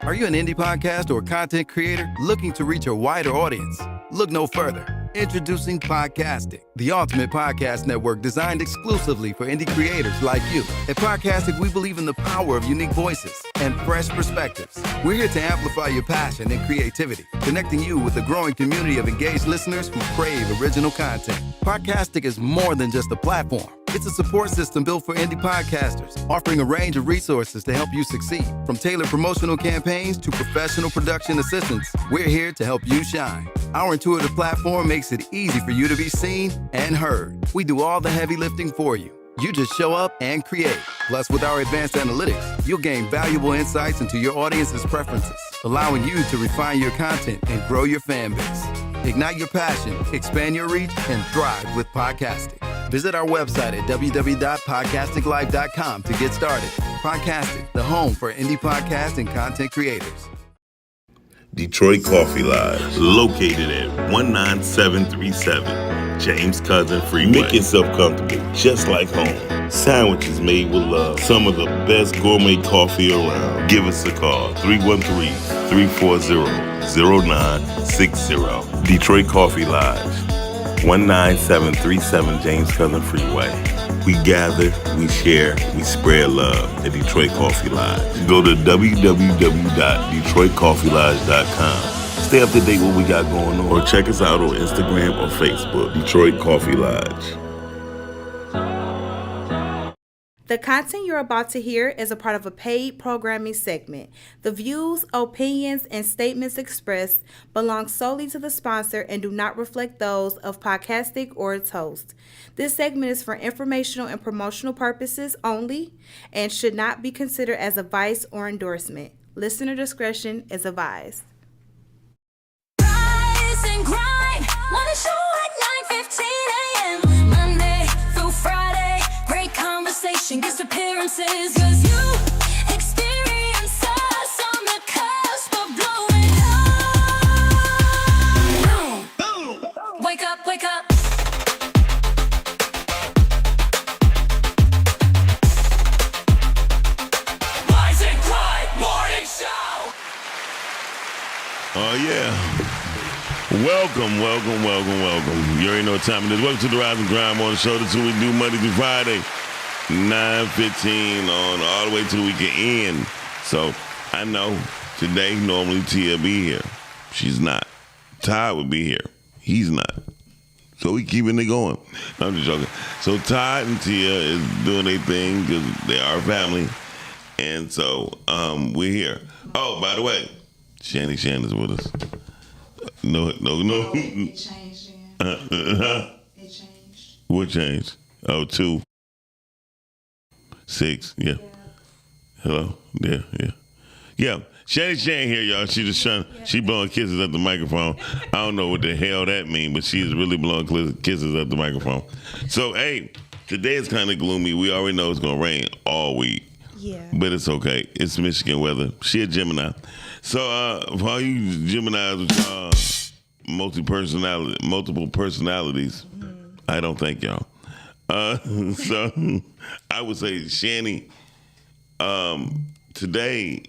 Are you an indie podcast or content creator looking to reach a wider audience? Look no further. Introducing Podcastic, the ultimate podcast network designed exclusively for indie creators like you. At Podcastic, we believe in the power of unique voices and fresh perspectives. We're here to amplify your passion and creativity, connecting you with a growing community of engaged listeners who crave original content. Podcastic is more than just a platform. It's a support system built for indie podcasters, offering a range of resources to help you succeed. From tailored promotional campaigns to professional production assistance, we're here to help you shine. Our intuitive platform makes it easy for you to be seen and heard. We do all the heavy lifting for you. You just show up and create. Plus, with our advanced analytics, you'll gain valuable insights into your audience's preferences, allowing you to refine your content and grow your fan base. Ignite your passion, expand your reach, and thrive with podcasting. Visit our website at www.podcasticlife.com to get started. Podcastic, the home for indie podcast and content creators. Detroit Coffee Lodge, located at 19737 James Cousin Freeway. Make yourself comfortable, just like home. Sandwiches made with love. Some of the best gourmet coffee around. Give us a call, 313-340-0960. Detroit Coffee Lodge, 19737 James Cousin Freeway. We gather, we share, we spread love at Detroit Coffee Lodge. Go to www.detroitcoffeelodge.com. Stay up to date what we got going on. Or check us out on Instagram or Facebook, Detroit Coffee Lodge. The content you're about to hear is a part of a paid programming segment. The views, opinions, and statements expressed belong solely to the sponsor and do not reflect those of Podcastic or its host. This segment is for informational and promotional purposes only and should not be considered as advice or endorsement. Listener discretion is advised. Rise and grind, wanna show at 9:15 a.m. Monday through Friday, great conversation, guest appearances, 'cause you experience us on the cusp of blowing up. Boom. Wake up, wake up. Rise and grind morning show. Oh, yeah. Welcome. You already know what time it is. Welcome to the Rise and Grind Morning Show. That's what we do Monday through Friday, 9:15 on all the way to the weekend end. So, I know today normally Tia be here. She's not. Ty would be here. He's not. So we keeping it going. No, I'm just joking. So Ty and Tia is doing their thing because they are family. And so we're here. Oh, by the way, Chaney is with us. No. It changed, yeah. It changed. What changed? Oh, 2, 6, yeah. Hello? Yeah. Chaney here, y'all. She just she blowing kisses at the microphone. I don't know what the hell that means, but she's really blowing kisses at the microphone. So, hey, today is kind of gloomy. We already know it's going to rain all week. Yeah. But it's okay. It's Michigan weather. She a Gemini. So, for all you Geminis with multiple personalities, I don't thank y'all. So, I would say, Chaney, today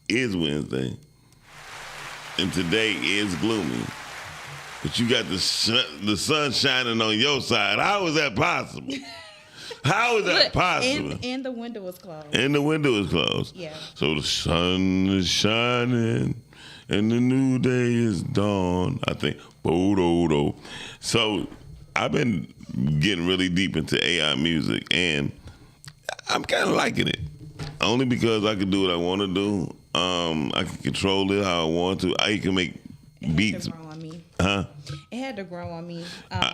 is Wednesday, and today is gloomy. But you got the sun shining on your side. How is that possible? How is that possible? And the window was closed. And the window is closed. Yeah. So the sun is shining, and the new day is dawn. I think. Bo-do-do. So I've been getting really deep into AI music, and I'm kind of liking it. Only because I can do what I want to do. I can control it how I want to. I can make beats. It had to grow on me. Huh? It had to grow on me.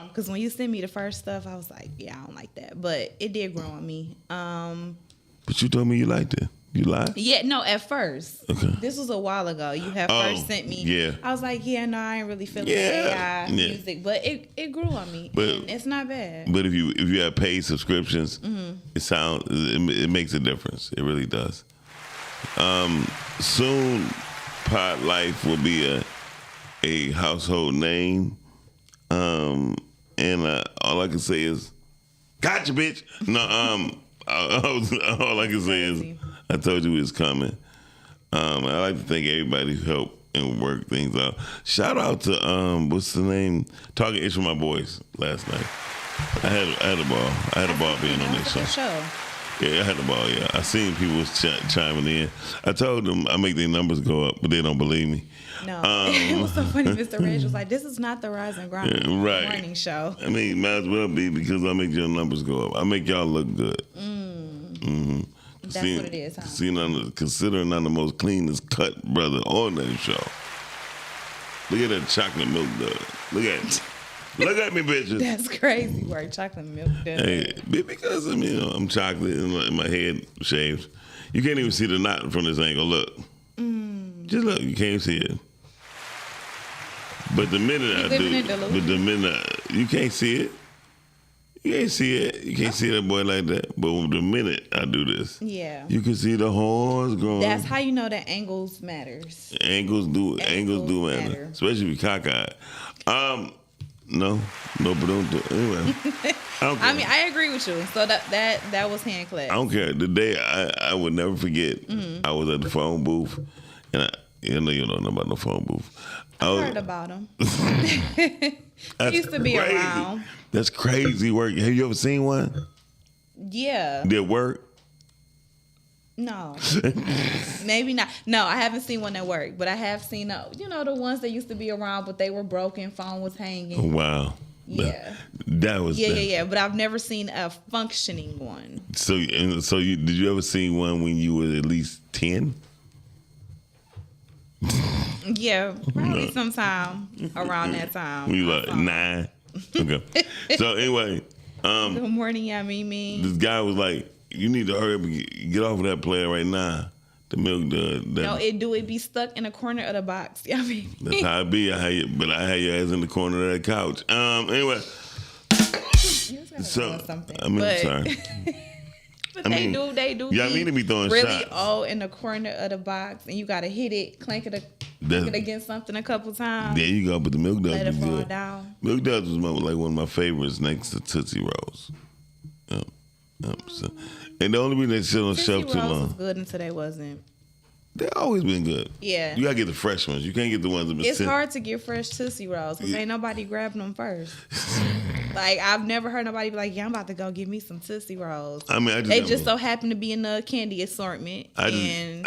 Because when you sent me the first stuff, I was like, yeah, I don't like that. But it did grow on me. But you told me you liked it. You lied? Yeah, no, at first. Okay. This was a while ago. You had first sent me. Yeah. I was like, yeah, no, I ain't really feeling AI music. But it grew on me. But and it's not bad. But if you have paid subscriptions, it makes a difference. It really does. Soon, Pod Life will be a household name. And all I can say is, gotcha, bitch. No, all I can say is, I told you it's coming. I like to thank everybody who helped and work things out. Shout out to what's the name? Talking Ish with my boys last night. I had a ball. I had a ball being on that show. Yeah, I had the ball. Yeah, I seen people chiming in. I told them I make their numbers go up, but they don't believe me. No, it was so funny. Mr. Reg was like, "This is not the Rise and Grind morning show." I mean, might as well be because I make your numbers go up. I make y'all look good. That's what it is, huh? Considering I'm the most cleanest cut brother on that show. Look at that chocolate milk dud. Look at it. Look at me, bitches. That's crazy work, chocolate milk dud. Hey, because I'm chocolate and my head shaved. You can't even see the knot from this angle. Look. Just look. You can't see it. But the minute I do, you can't see it. You can't see it. You can't see that boy like that. But the minute I do this, you can see the horns growing. That's how you know that angles matters. Angles do matter, especially if you're cockeyed. No, but don't do it. Anyway. I mean, I agree with you. So that was hand clapped. I don't care. The day I would never forget, I was at the phone booth, and you know nothing about no phone booth. I heard about them. Used to be crazy. around. That's crazy work. Have you ever seen one? Yeah. Did it work? No. Maybe not. No, I haven't seen one that worked, but I have seen, the ones that used to be around, but they were broken, phone was hanging. Wow. Yeah. That was Yeah. But I've never seen a functioning one. So did you ever see one when you were at least 10? Yeah, probably sometime around that time. When you like 9? Okay. So anyway, good morning, Yummy. This guy was like, "You need to hurry up and get off of that player right now." The milk dud. No, it be stuck in the corner of the box. Yummy. That's how it be. I had your ass in the corner of that couch. Anyway. So sorry. But they do. Yeah, I mean to be throwing really shots. all in the corner of the box, and you gotta hit it, clank it against something a couple times. There you go. But the milk duds let it was fall good. down. Milk duds was like one of my favorites next to Tootsie Rolls. So, and the only reason they sit on the shelf too long. Was good until they wasn't. They always been good. Yeah. You gotta get the fresh ones. You can't get the ones that been It's hard to get fresh Tootsie Rolls because ain't nobody grabbing them first. Like, I've never heard nobody be like, "Yeah, I'm about to go get me some Tootsie Rolls." I mean, they just so happen to be in the candy assortment. I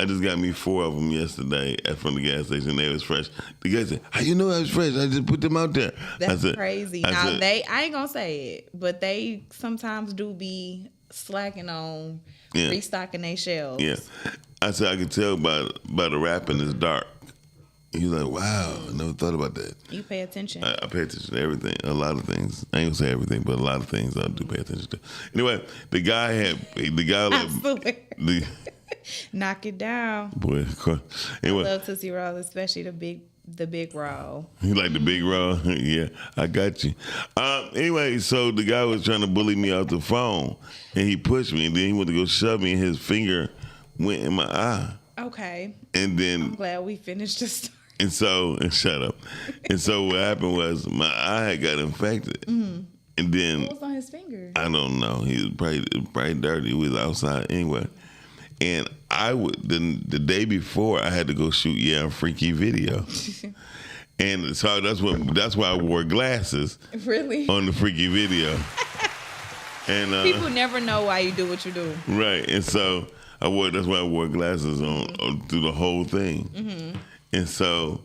just got me 4 of them yesterday from the gas station. They was fresh. The guy said, "How you know I was fresh? I just put them out there." That's crazy. I ain't gonna say it, but they sometimes do be slacking on restocking their shelves. Yeah. I said I could tell by the wrapping it's dark. He's like, "Wow, I never thought about that." You pay attention. I pay attention to everything. A lot of things. I ain't gonna say everything, but a lot of things I do pay attention to. Anyway, the guy like knock it down. Boy, anyway. I love Tootsie Roll, especially the big roll. You like the big roll? Yeah, I got you. Anyway, so the guy was trying to bully me off the phone, and he pushed me, and then he went to go shove me, and his finger went in my eye. Okay. And then I'm glad we finished this story. And shut up. And so what happened was my eye had got infected. Mm-hmm. And then what was on his finger? I don't know. He was probably dirty. He was outside anyway. And the day before I had to go shoot a freaky video. And so that's why I wore glasses. Really? On the freaky video. And people never know why you do what you do. Right. And so that's why I wore glasses on through the whole thing. Mm-hmm. And so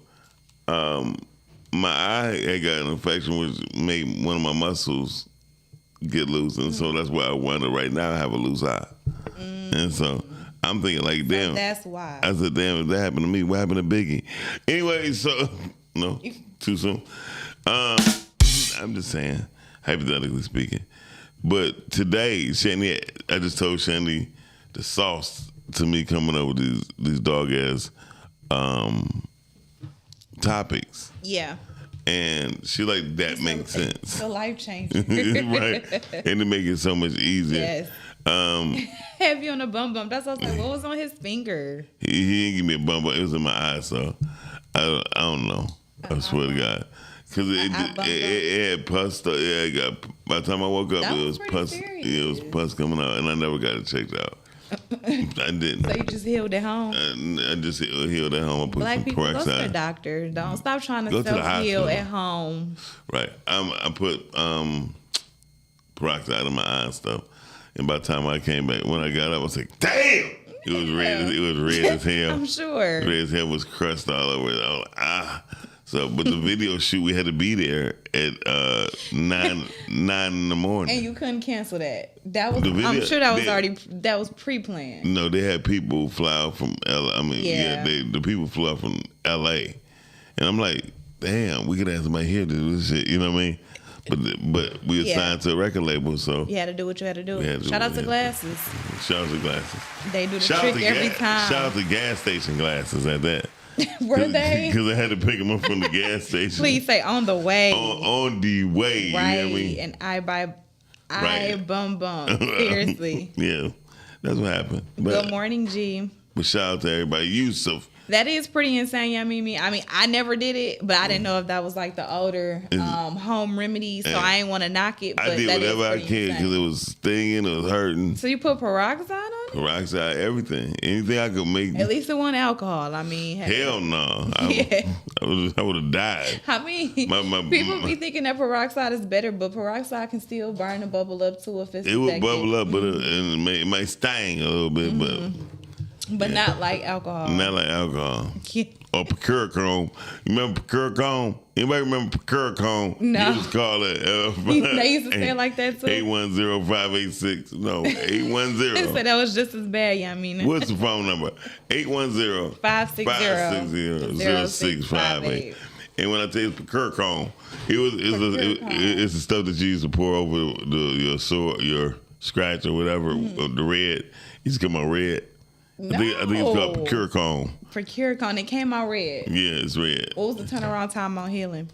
my eye had got an infection which made one of my muscles get loose. And so that's why I wonder right now I have a loose eye. And so I'm thinking like, damn. So that's why. I said, damn, if that happened to me, what happened to Biggie? Anyway, so, no, too soon. I'm just saying, hypothetically speaking. But today, Chaney, I just told Chaney the sauce to me coming up with these dog ass topics. Yeah. And she like, that makes sense. It's a life changer. Right. And to make it so much easier. Yes. Have you on a bum bump? That's what I was like, what was on his finger? He didn't give me a bum bump. It was in my eye, so I don't know. I swear to God. Because it had pus. By the time I woke up, it was pus. Serious. It was pus coming out, and I never got it checked out. I didn't. So you just healed at home? I just healed at home. I put Black some people, go to the peroxide. doctor. Don't stop trying Go to to the self-heal hospital. at home. Right. I put peroxide in my eye and stuff. And by the time I came back, when I got up, I was like, damn! It was red. It was red as hell. I'm sure. Red as hell, was crushed all over it. I was like, ah. So, but the video shoot, we had to be there at 9 in the morning. And you couldn't cancel that. That was. The video- I'm sure that was they- already. That was pre-planned. No, they had people fly out from LA. I mean, Yeah. the people flew out from LA. And I'm like, damn, we could have somebody here to do this shit. You know what I mean? But we assigned to a record label, so You had to do what you had to do. We had to Shout do out it, to yeah. Glasses. shout out to glasses. They do the Shout out trick to every gas, time. Shout out to gas station glasses at that. Were they? Because I had to pick them up from the gas station. Please say on the way. On the way. Right. You know what I mean? And I Right. bum. Seriously. Yeah. That's what happened. Good morning, G. But shout out to everybody. Yusuf. That is pretty insane, yeah, Mimi. I mean, I never did it, but I didn't know if that was like the older home remedy, so I ain't want to knock it. But I did that is whatever I pretty could because insane. it was stinging, it was hurting. So you put peroxide on it? Peroxide, everything. Anything I could make. At least it wasn't alcohol. I mean, hey. Hell no. Yeah. I would have died. I mean, people be thinking that peroxide is better, but peroxide can still burn and bubble up too if it's It would effective. bubble up, but it might sting a little bit, But not like alcohol. but not like alcohol. Yeah. Or Pecuricone. You remember Pecuricone? Anybody remember Pecuricone? No. You just call it. They used to say it like that too. 810-586. No, They 810. said that was just as bad, yeah, I mean. What's the phone number? 810-560-0658. And when I tell you it's Pecuricone, it's the stuff that you used to pour over your sore, your scratch or whatever, the red. It used to come out red. I think it's called Pecuricone. For Curicone, it came out red. Yeah, it's red. What was the turnaround time on healing?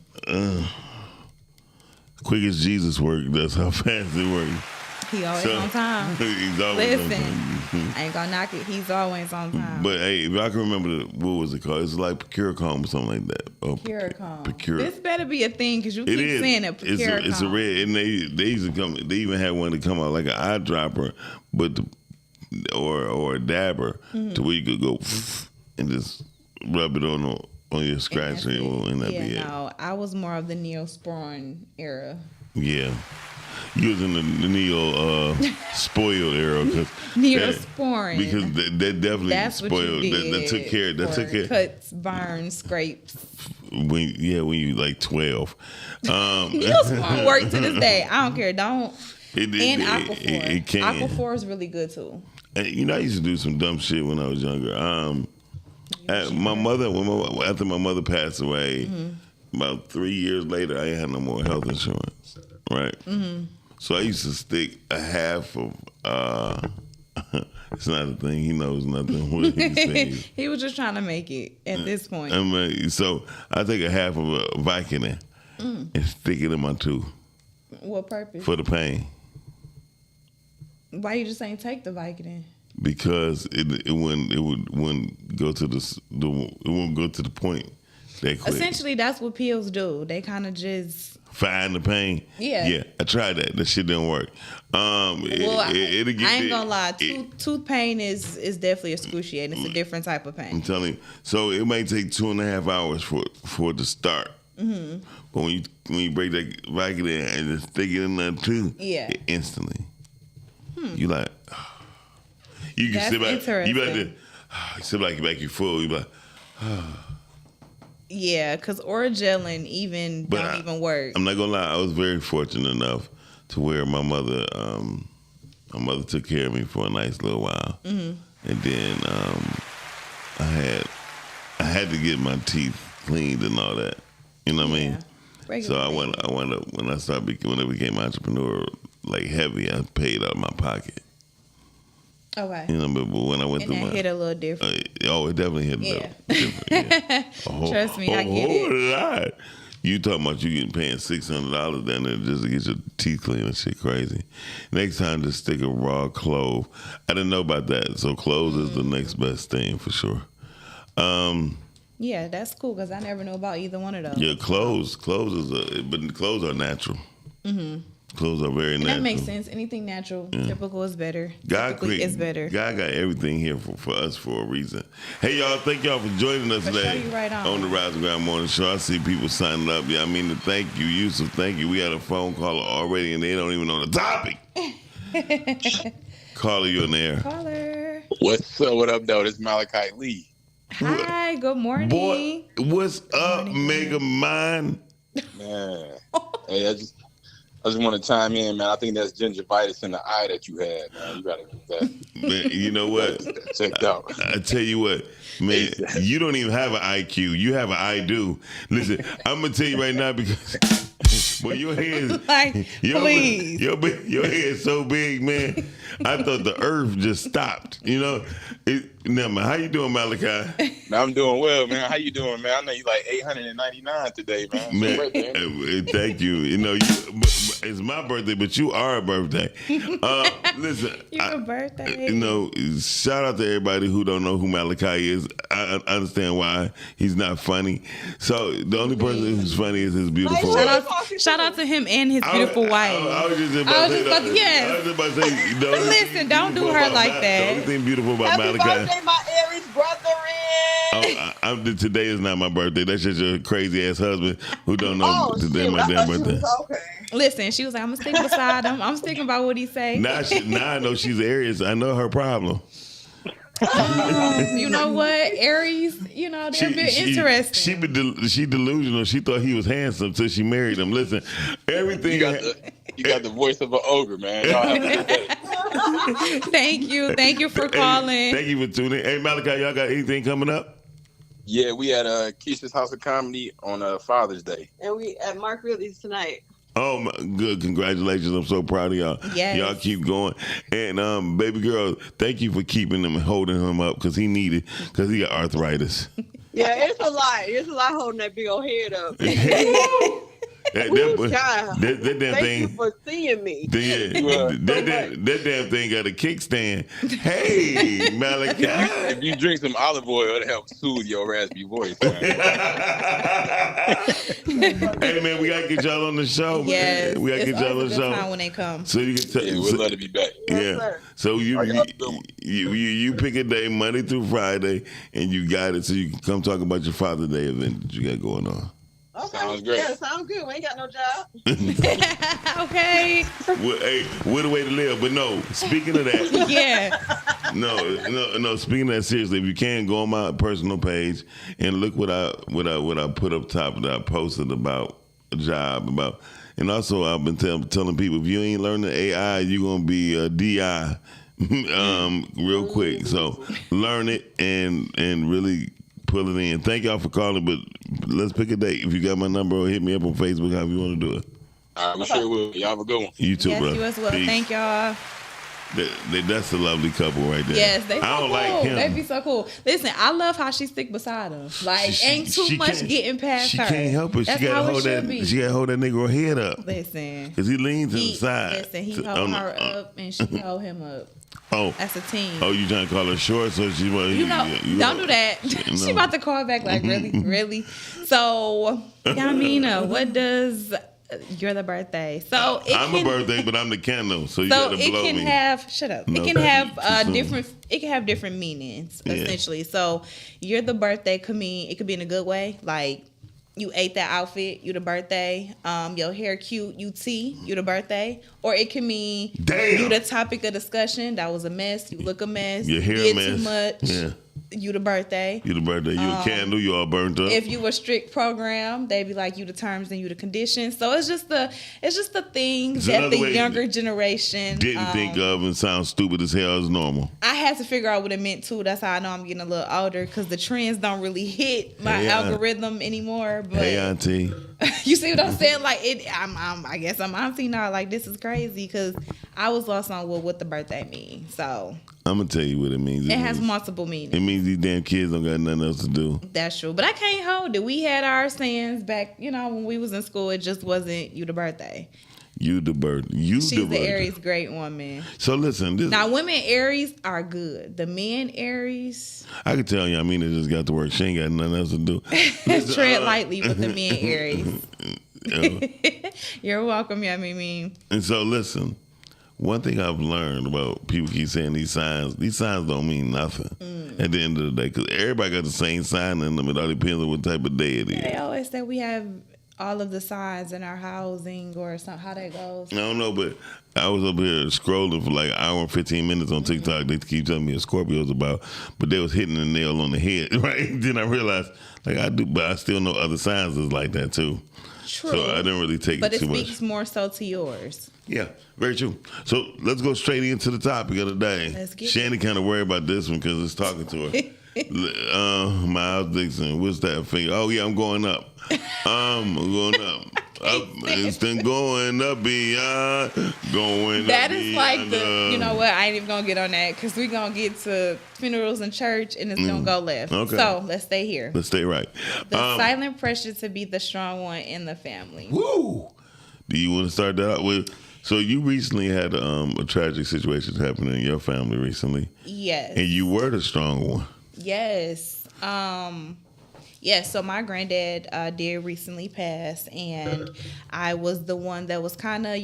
Quick as Jesus worked, that's how fast it works. He always on time. He's always on Listen, time. I ain't gonna knock it. He's always on time. But hey, if I can remember what was it called? It's like Pecuricone or something like that. Or Pecuricone. This better be a thing because you It keep is. saying it. Pecuricone. It's a red, and they used to come. They even had one to come out like an eyedropper, but or a dabber to where you could go and just rub it on your scratch and that'd be it. No, I was more of the Neosporin era. Yeah. You was in the neo spoiled era Neosporin. because that definitely That's what spoiled. you did. That took care. That for took care. cuts, burns, scrapes. When you like 12. Neosporin work to this day. I don't care. Don't. And Aquaphor. It can. Aquaphor is really good too. And, I used to do some dumb shit when I was younger. My mother, after my mother passed away, about 3 years later, I ain't had no more health insurance, right? So I used to stick a half of. It's not a thing. He knows nothing. What he's saying. He was just trying to make it at this point. I mean, so I take a half of a Vicodin and stick it in my tooth What purpose? for the pain. Why you just ain't take the Vicodin? Because it wouldn't go to it won't go to the point that quick. Essentially, that's what pills do. They kind of just. Find the pain. Yeah. I tried that. That shit didn't work. Well, I ain't gonna lie. Tooth pain is definitely excruciating. It's a different type of I'm pain. telling you. So it might take 2.5 hours for it to start. But when you break that Vicodin and just stick it in there too, Yeah. instantly, you like. You can That's sit back. You be like interesting. this. Sit back you full. You be like. Yeah, because Orgelin even But don't even work. I'm not gonna lie. I was very fortunate enough to where my mother took care of me for a nice little while, and then I had to get my teeth cleaned and all that. You know what I mean? So I went up when I became an entrepreneur, like heavy. I paid out of my pocket. Okay. You know, but when I went And through that hit a little different. it definitely hit a little different. Yeah. Trust me, I get it. Lot. You talking about you paying $600 down there just to get your teeth clean and shit crazy. Next time, just stick a raw clove. I didn't know about that, so cloves is the next best thing for sure. Yeah, that's cool because I never knew about either one of those. Yeah, cloves is but cloves are natural. Clothes are very natural. That makes sense. Anything natural, typical is better. God is better. God got everything here for us for a reason. Hey, y'all, thank y'all for joining us today on the Rise and Grind Morning Show. I see people signing up. Yeah, I mean to thank you, Yusuf. Thank you. We had a phone caller already, and they don't even know the topic. Caller, you in there? Caller. What's up? What up, though? This is Malachi Lee. Hi. Good morning. Boy, what's up, Mega Mind? Man, hey, I just want to chime in, man. I think that's gingivitis in the eye that you had, man. You gotta get that. Man, you know what? Checked out. I tell you what, man, you don't even have an IQ. You have an I do. Listen, I'm gonna tell you right now because well, your head is please. Your head is so big, man. I thought the earth just stopped. You know, now, man, how you doing, Malachi? Man, I'm doing well, man. How you doing, man? I know you like 899 today, man. Man, thank you. You know, it's my birthday, but you are a birthday. Listen, Your birthday. You know, shout out to everybody who don't know who Malachi is. I understand why he's not funny. So the only person who's funny is his beautiful wife. Shout out to him and his beautiful wife. I was just about to say, listen, don't do her like that. The only thing beautiful about Happy Malachi. birthday, my Aries brethren. Today is not my birthday. That's just your crazy ass husband who don't know today my damn birthday. Okay. Listen, she was like, I'm gonna stick beside him. I'm sticking by what he say. Now I know she's Aries. I know her problem. You know what, Aries? You know they're a bit interesting. She delusional. She thought he was handsome until she married him. Listen, everything. You got the voice of an ogre, man. Y'all have a good day. Thank you for calling. Thank you for tuning in. Hey, Malachi, y'all got anything coming up? Yeah, we at Keisha's House of Comedy on Father's Day. And we at Mark Ridley's tonight. Oh, good. Congratulations. I'm so proud of y'all. Yes. Y'all keep going. And, baby girl, thank you for keeping him and holding him up because he got arthritis. Yeah, it's a lot. It's a lot holding that big old head up. That damn Thank thing. you for seeing me. That damn thing got a kickstand. Hey, Malachi. If you drink some olive oil, it'll help soothe your raspy voice. Man. Hey, man, we got to get y'all on the show, man. Yes, We got to get y'all on the show. Time when they come. So you can We'd love to be back. Yeah. sir. So you pick a day, Monday through Friday, and you got it so you can come talk about your Father's Day event that you got going on. Okay. Sounds great. Yeah, sounds good. We ain't got no job. Okay. Well, hey, what a way to live. But no, speaking of that, Yeah. no. Speaking of that, seriously, if you can, go on my personal page and look what I put up top that I posted about a job about, and also I've been telling people if you ain't learning AI, you're gonna be a DI real quick. So learn it and really pull it in. Thank y'all for calling, but let's pick a date. If you got my number, or hit me up on Facebook, however you want to do it. All right, we sure will. Y'all have a good one. You too, Yes, bro. you as well. Peace. Thank y'all. That's a lovely couple right there. Yes, they so I don't cool. like him. They be so cool. Listen, I love how she stick beside him. Like, ain't too much getting past her. She can't help it. That's She gotta how hold it that. should be. She gotta hold that nigga head up. Listen, Because he leans to the side. Listen, he hold her up and she hold him up. Oh, That's a team. oh, you trying to call her short? So she want Don't do that. She about to call back like, really? So, Yamina, what does you're the birthday? So I'm a birthday, but I'm the candle. So you gotta blow it can me. have shut up. No, it can have too soon. different. It can have different meanings Yeah. essentially. So you're the birthday could mean it could be in a good way, like you ate that outfit, you the birthday. Your hair cute, you the birthday. Or it can mean you the topic of discussion. That was a mess. You look a mess. Your hair did mess. too much. Yeah. You the birthday. You the birthday. You a candle. You all burnt up. If you a strict program, they be like you the terms and you the conditions. So it's just the things that the younger generation didn't think of and sound stupid as hell as normal. I had to figure out what it meant too. That's how I know I'm getting a little older because the trends don't really hit my algorithm anymore. But hey, auntie. You see what I'm saying? Like I guess I'm auntie now. Like this is crazy because I was lost on what the birthday means. So I'm gonna tell you what it means. it has multiple meanings. It means these damn kids don't got nothing else to do. That's true. But I can't hold it. We had our sayings back, when we was in school. It just wasn't you the birthday. You the birthday. She's the Aries great woman. So listen. Now women Aries are good. The men Aries. I can tell you, I mean, it just got to work. She ain't got nothing else to do. Listen, Tread lightly with the men Aries. You're welcome, Yummy Me. And so, listen, one thing I've learned about people keep saying these signs don't mean nothing at the end of the day, because everybody got the same sign in them. It all depends on what type of day it is. They always say we have all of the signs in our housing or something, how that goes. I don't know, but I was up here scrolling for like an hour and 15 minutes on TikTok. They keep telling me what Scorpio's about, but they was hitting the nail on the head, right? Then I realized, like I do, but I still know other signs is like that too. True. So I didn't really take but it too much. But it speaks more so to yours. Yeah, very true. So let's go straight into the topic of the day. Let's get Chaney kind of worried about this one because it's talking to her. Miles Dixon, what's that finger? Oh yeah, I'm going up. I'm going up. Up, instant going up beyond, going that up is beyond. Like the, you know what, I ain't even going to get on that because we're going to get to funerals and church and it's going to go left. Okay. So let's stay here. Let's stay right. The silent pressure to be the strong one in the family. Woo! Do you want to start that out with? So you recently had a tragic situation happen in your family recently. Yes. And you were the strong one. Yes. Yes, so my granddad did recently pass, and I was the one that was kind of,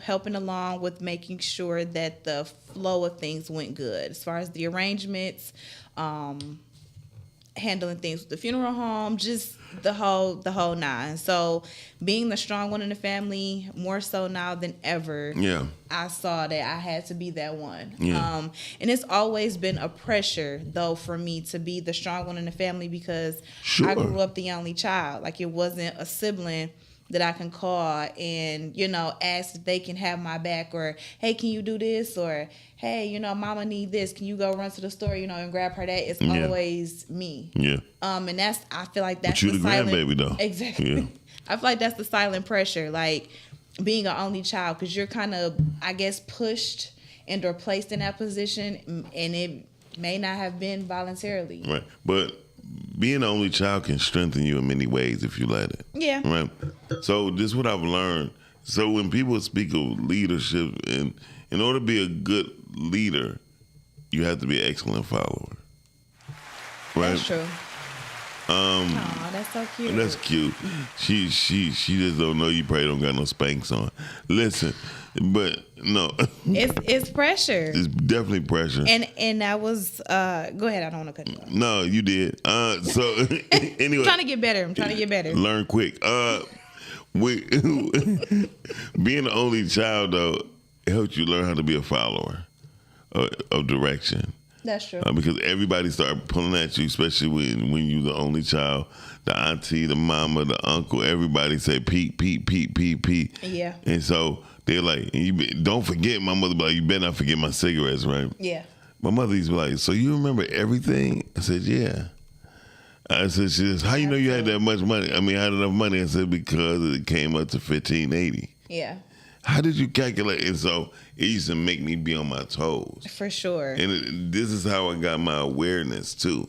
helping along with making sure that the flow of things went good as far as the arrangements, handling things with the funeral home, just the whole nine. So being the strong one in the family, more so now than ever. Yeah. I saw that I had to be that one. Yeah. And it's always been a pressure though for me to be the strong one in the family because Sure. I grew up the only child. Like it wasn't a sibling that I can call and, ask if they can have my back or, hey, can you do this? Or, hey, mama need this. Can you go run to the store, and grab her that? It's always me. Yeah. And I feel like that's But you the silent, grandbaby though. Exactly. Yeah. I feel like that's the silent pressure, like being an only child, because you're kind of, I guess, pushed and or placed in that position, and it may not have been voluntarily. Right. But being an only child can strengthen you in many ways if you let it. Yeah. Right. So this is what I've learned. So when people speak of leadership, and in order to be a good leader, you have to be an excellent follower. Right. That's true. Aw, that's so cute. That's cute. She just don't know you probably don't got no Spanx on. Listen, but no. It's pressure. It's definitely pressure. And that was go ahead, I don't want to cut you off. No, you did. So anyway. I'm trying to get better. Learn quick. Being the only child though, it helps you learn how to be a follower of direction. That's true. Because everybody started pulling at you, especially when you're the only child. The auntie, the mama, the uncle, everybody say Pete, Pete, Pete, Pete, Pete. Yeah. And so they're like, don't forget, my mother be like, you better not forget my cigarettes, right? Yeah. My mother used to be like, so you remember everything? I said, yeah. I said, she says, how you know you had that much money? I had enough money. I said, because it came up to $1,580. Yeah. How did you calculate? And so it used to make me be on my toes. For sure. And this is how I got my awareness too,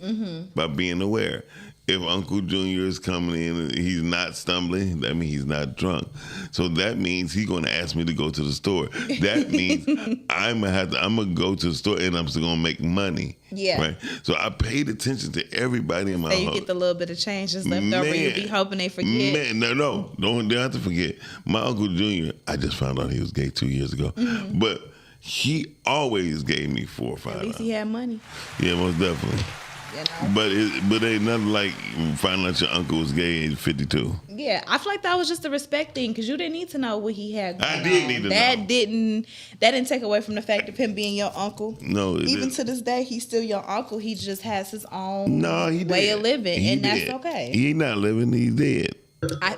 by being aware. If Uncle Junior is coming in and he's not stumbling, that means he's not drunk. So that means he's going to ask me to go to the store. That means I'm gonna go to the store and I'm still gonna make money. Yeah. Right. So I paid attention to everybody in my So home. you get the little bit of change that's left over. You be hoping they forget. Man, no, don't have to forget. My Uncle Junior, I just found out he was gay 2 years ago, but he always gave me $4 or $5. At least he had money. Yeah, most definitely. But ain't nothing like finding out your uncle was gay at 52. Yeah, I feel like that was just a respect thing because you didn't need to know what he had going I did on. need to know. That didn't take away from the fact of him being your uncle. No, even to this day, he's still your uncle. He just has his own way of living, and that's okay. He not living. He's dead.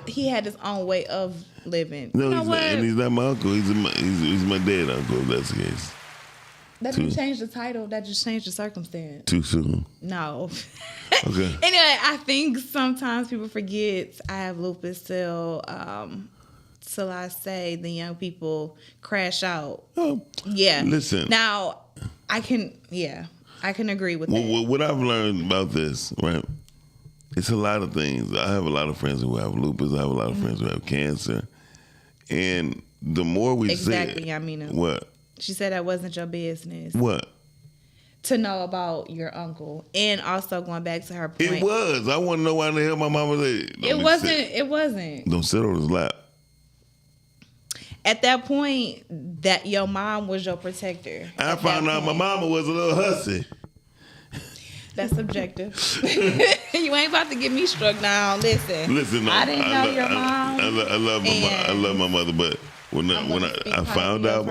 He had his own way of living. No, you know he's what? not, and he's not my uncle. He's my dead uncle. If that's the case. That didn't change the title. That just changed the circumstance. Too soon. No. Okay. Anyway, I think sometimes people forget I have lupus till I say the young people crash out. Oh, yeah. Listen. Now, I can agree with that. What I've learned about this, right? It's a lot of things. I have a lot of friends who have lupus. I have a lot of friends who have cancer. And the more we say exactly, Yamina. What? She said that wasn't your business. What? to know about your uncle, and also going back to her point. It was. I want to know why the hell my mama said. It wasn't. Don't sit on his lap. At that point, that your mom was your protector. I found out my mama was a little hussy. That's subjective. You ain't about to get me struck down. Listen. No, I didn't know your mom. I love my mother, but when I found out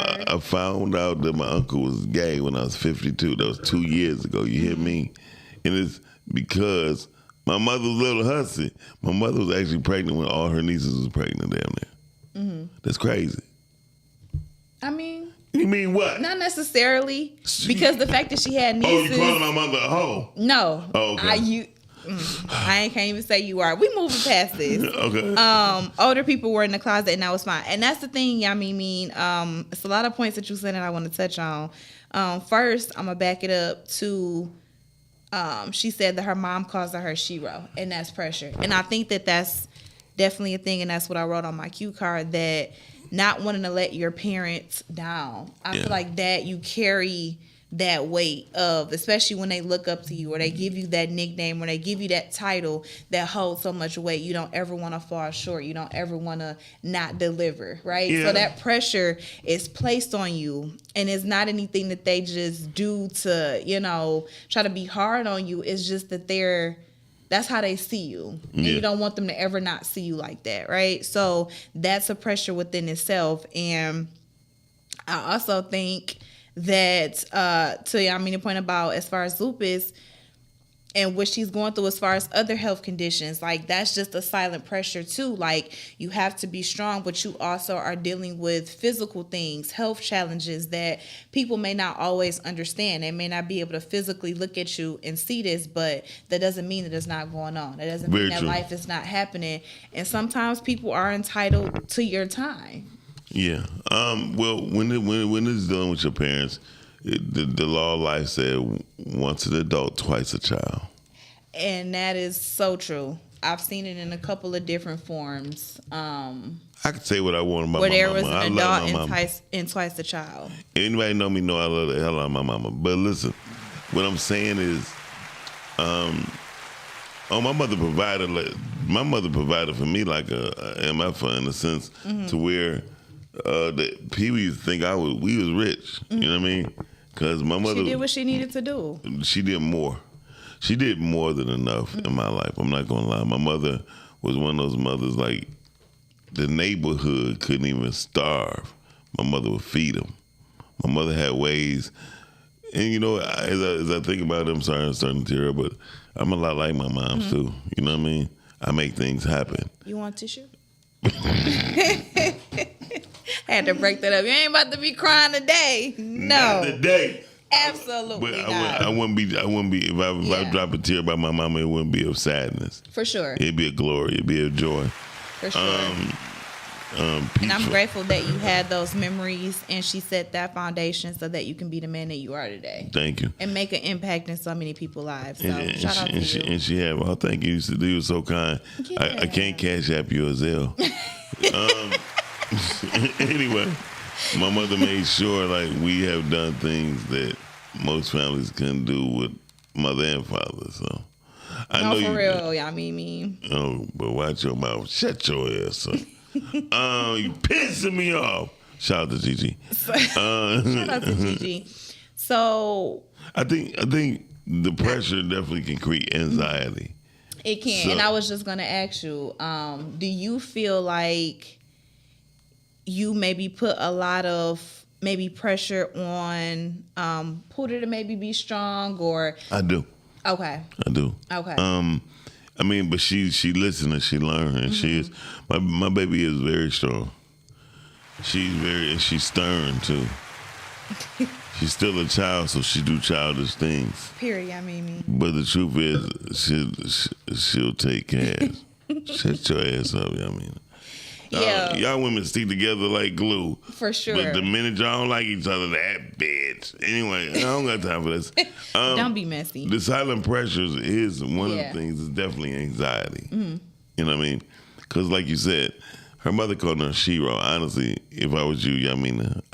that my uncle was gay when I was 52. That was 2 years ago. You hear me? And it's because my mother was a little hussy. My mother was actually pregnant when all her nieces was pregnant down there. Mm-hmm. That's crazy. I mean. You mean what? Not necessarily, because the fact that she had nieces. Oh, you calling my mother a hoe? No. Oh, okay. I can't even say you are. We moving past this. Okay. Older people were in the closet, and that was fine. And that's the thing, I mean, it's a lot of points that you said that I want to touch on. First, I'm gonna back it up to. She said that her mom calls her Shiro, and that's pressure. And I think that that's definitely a thing, and that's what I wrote on my cue card, that not wanting to let your parents down. I feel like that you carry that weight of, especially when they look up to you or they give you that nickname or they give you that title that holds so much weight. You don't ever want to fall short. You don't ever want to not deliver, right? Yeah. So that pressure is placed on you, and it's not anything that they just do to, try to be hard on you. It's just that that's how they see you. And you don't want them to ever not see you like that, right? So that's a pressure within itself. And I also think that, the point about as far as lupus and what she's going through as far as other health conditions, like that's just a silent pressure too. Like you have to be strong, but you also are dealing with physical things, health challenges that people may not always understand. They may not be able to physically look at you and see this, but that doesn't mean that it's not going on. That doesn't mean that life is not happening. And sometimes people are entitled to your time. Yeah. Well, when it's dealing with your parents, the law of life said once an adult, twice a child. And that is so true. I've seen it in a couple of different forms. I could say what I want about where my there mama. was an adult and twice a child. Anybody know me know I love the hell out of my mama. But listen, what I'm saying is, my mother provided for me like a MF in a sense to where people used to think we was rich. You know what I mean? Because my mother, she did what she needed to do. She did more. She did more than enough in my life. I'm not gonna lie. My mother was one of those mothers like the neighborhood couldn't even starve. My mother would feed them. My mother had ways, and as I think about it, I'm sorry I'm starting to tear up, but I'm a lot like my mom too. You know what I mean? I make things happen. You want tissue? I had to break that up. You ain't about to be crying today. No. Not today. Absolutely but not. I wouldn't be. If I drop a tear about my mama, it wouldn't be of sadness. For sure. It'd be a glory. It'd be a joy. For sure. And I'm grateful that you had those memories and she set that foundation so that you can be the man that you are today. Thank you. And make an impact in so many people's lives. So shout out to you. And she had, thank you. You were so kind. Yeah. I can't cash app you a Zelle. Anyway, my mother made sure like we have done things that most families couldn't do with mother and father. So I know for real, y'all mean. Oh, but watch your mouth. Shut your ass up. You pissing me off. Shout out to Gigi. Shout out to Gigi. So I think the pressure definitely can create anxiety. It can. And I was just gonna ask you, do you feel like you maybe put a lot of maybe pressure on Pooter to maybe be strong, or I do. Okay. I do. Okay. But she listens and she learns, and she is my baby is very strong. She's stern too. She's still a child, so she do childish things. Period. I mean. But the truth is, she'll take cash. Shut your ass up. I mean. Yeah. Y'all women stick together like glue. For sure. But the minute y'all don't like each other, that bitch. Anyway, I don't got time for this. Don't be messy. The silent pressures is one of the things is definitely anxiety. Mm-hmm. You know what I mean? Because like you said, her mother called her Shiro. Honestly, if I was you,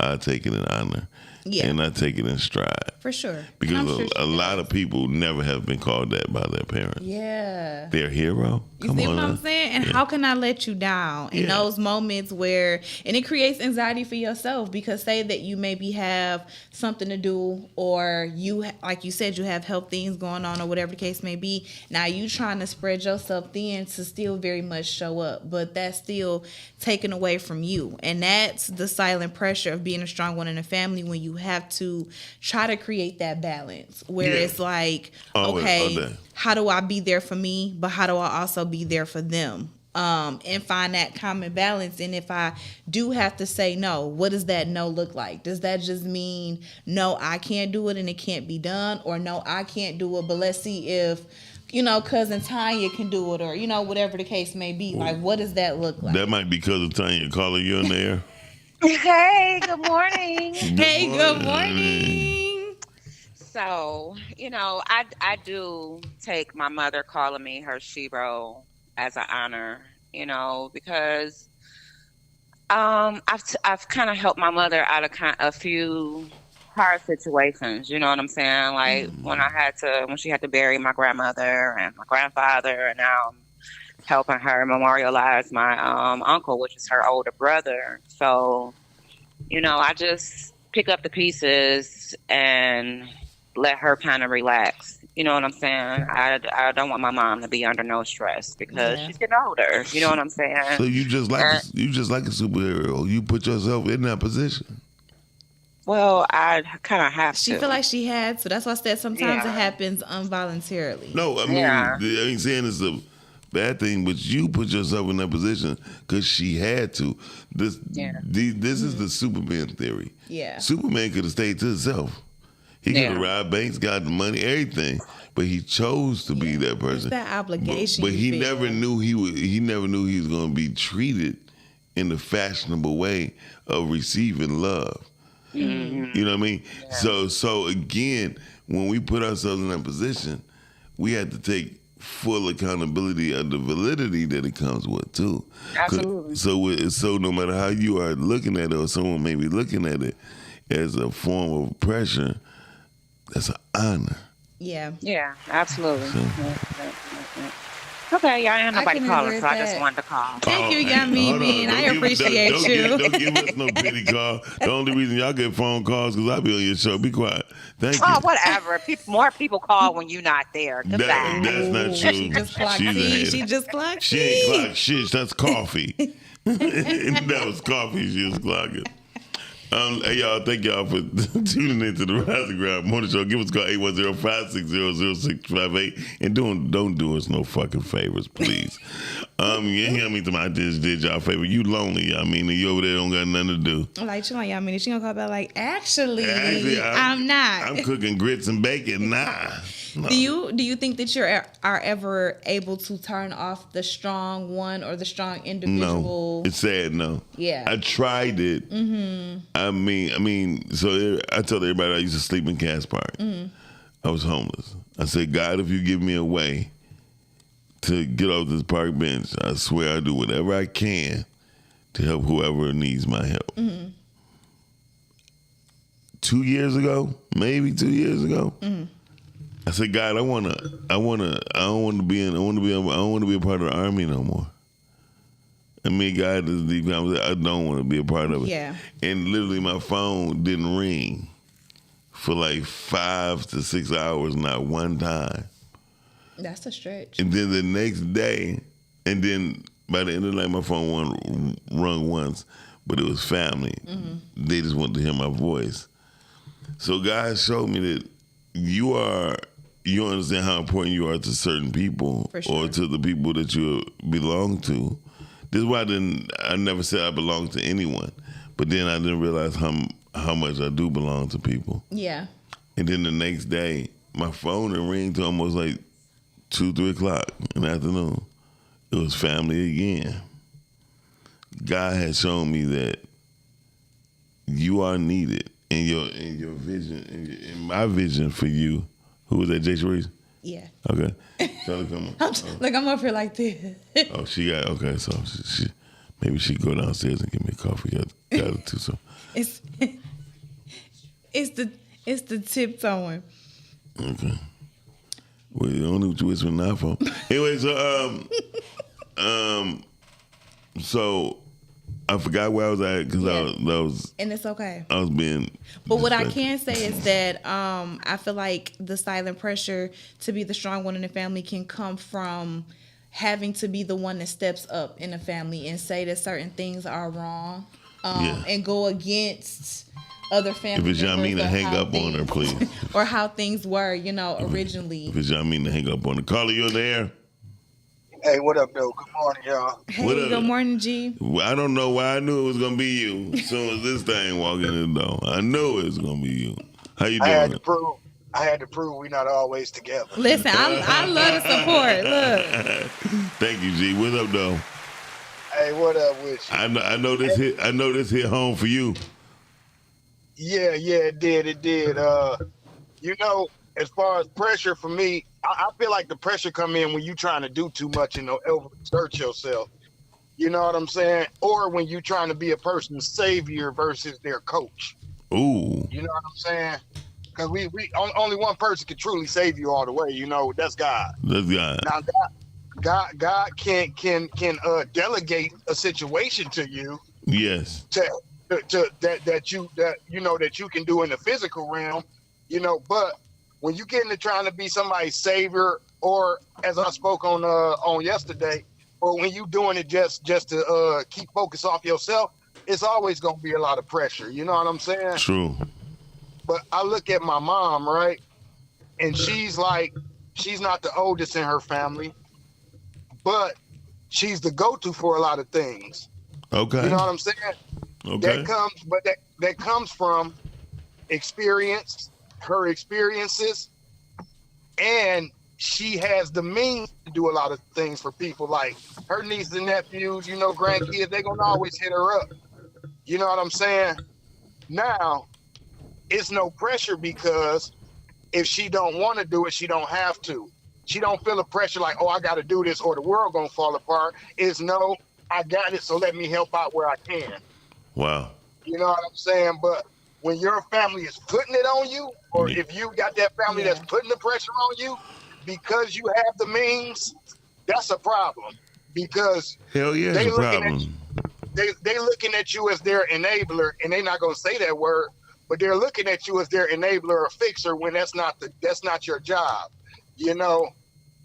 I'd take it in honor. Yeah. And I'd take it in stride. For sure. Because I'm sure a lot of people never have been called that by their parents. Yeah. Their hero? You see what I'm saying? And how can I let you down in those moments where, and it creates anxiety for yourself, because say that you maybe have something to do, or you, like you said, you have health things going on or whatever the case may be. Now you trying to spread yourself thin to still very much show up, but that's still taken away from you. And that's the silent pressure of being a strong one in a family, when you have to try to create that balance where it's like, okay, how do I be there for me, but how do I also be there for them? And find that common balance. And if I do have to say no, what does that no look like? Does that just mean no, I can't do it and it can't be done, or no, I can't do it, but let's see if, you know, cousin Tanya can do it, or, you know, whatever the case may be. Like, what does that look like? That might be cousin Tanya calling you in there. Hey, good morning. Good morning. So, you know, I do take my mother calling me her shebro as an honor, you know, because I've kind of helped my mother out of a few hard situations, you know what I'm saying? Like when she had to bury my grandmother and my grandfather, and now I'm helping her memorialize my uncle, which is her older brother. So, you know, I just pick up the pieces and let her kind of relax. You know what I'm saying? I don't want my mom to be under no stress because she's getting older. You know what I'm saying? So you just like a superhero. You put yourself in that position. Well, I kind of have to. She feel like she had, so that's why I said sometimes it happens involuntarily. No, I mean, I ain't saying it's a bad thing, but you put yourself in that position because she had to. This is the Superman theory. Yeah. Superman could have stayed to himself. He could have robbed banks, got the money, everything, but he chose to be that person. It's that obligation. But he never knew he was going to be treated in the fashionable way of receiving love. Mm-hmm. You know what I mean? Yeah. So again, when we put ourselves in that position, we had to take full accountability of the validity that it comes with too. Absolutely. So no matter how you are looking at it, or someone may be looking at it as a form of pressure, that's an honor. Yeah. Yeah, absolutely. Okay, y'all ain't nobody calling, so I just wanted to call. Thank you, Yummy. I appreciate you. Don't give us no pity call. The only reason y'all get phone calls because I be on your show. Be quiet. Thank you. Oh, whatever. More people call when you're not there. Goodbye. That's not true. She just clocked tea. She just clocked She ain't clocked shit. That's coffee. That was coffee she was clocking. Hey, y'all, thank y'all for tuning in to the Rise and Grind Morning Show. Give us a call, 810-560-0658. And don't do us no fucking favors, please. You hear me? I just did y'all a favor. You lonely, I mean, you over there don't got nothing to do. Like, chill on, y'all mean, she gonna call back like, actually I'm not. I'm cooking grits and bacon. Nah. No. Do you think that you are ever able to turn off the strong one or the strong individual? No, it's sad. No. Yeah. I tried it. Mm-hmm. I mean, so I told everybody I used to sleep in Cass Park. Mm-hmm. I was homeless. I said, God, if you give me a way to get off this park bench, I swear I'll do whatever I can to help whoever needs my help. Mm-hmm. 2 years ago, maybe 2 years ago. Mm-hmm. I said, God, I don't want to be a part of the army no more. I mean, God is deep. I don't want to be a part of it. Yeah. And literally, my phone didn't ring for like 5 to 6 hours, not one time. That's a stretch. And then the next day, and then by the end of the night, my phone rung once, but it was family. Mm-hmm. They just wanted to hear my voice. So God showed me that you understand how important you are to certain people, or to the people that you belong to. This is why I never said I belong to anyone, but then I didn't realize how much I do belong to people. Yeah. And then the next day, my phone would ring to almost like 2-3 o'clock in the afternoon. It was family again. God had shown me that you are needed in your vision, in my vision for you. Who was that, Jay Sharice? Yeah. Okay. Tell her come on. Look, I'm up here like this. Oh, she got, okay, so she maybe she go downstairs and give me a coffee. Got it too, so. It's It's the tiptoeing. Okay. Well, you don't know what you whispering now for. Anyway, so I forgot where I was at because I was. And it's okay. I was being. But what I can say is that I feel like the silent pressure to be the strong one in the family can come from having to be the one that steps up in the family and say that certain things are wrong, and go against other family members. If it's Yamina, hang up on her, please. Or how things were, originally. If it's Yamina, hang up on her. Carla, you there? Hey, what up, though? Good morning, y'all. Hey, good morning, G. Well, I don't know why I knew it was going to be you as soon as this thing walked in the door. I knew it was going to be you. How you doing? I had to prove we're not always together. Listen, I love the support. Look. Thank you, G. What up, though? Hey, what up with you? I know this hit home for you. Yeah, it did. As far as pressure for me, I feel like the pressure come in when you trying to do too much and overexert yourself. You know what I'm saying? Or when you trying to be a person's savior versus their coach. Ooh. You know what I'm saying? Because we only one person can truly save you all the way. That's God. That's God. Now God can delegate a situation to you. Yes. That you can do in the physical realm. But when you get into trying to be somebody's savior, or as I spoke on yesterday, or when you doing it just to keep focus off yourself, it's always gonna be a lot of pressure. You know what I'm saying? True. But I look at my mom, right, and she's not the oldest in her family, but she's the go-to for a lot of things. Okay. You know what I'm saying? Okay. That comes from experience. Her experiences, and she has the means to do a lot of things for people, like her nieces and nephews, grandkids. They're gonna always hit her up. You know what I'm saying? Now, it's no pressure, because if she don't want to do it, she don't have to. She don't feel the pressure like, oh, I got to do this or the world gonna fall apart. It's no, I got it, so let me help out where I can. Wow. You know what I'm saying? But when your family is putting it on you, or if you got that family that's putting the pressure on you because you have the means, that's a problem. Because hell yeah, it's a problem. They looking at you as their enabler, and they're not gonna say that word, but they're looking at you as their enabler or fixer when that's not your job.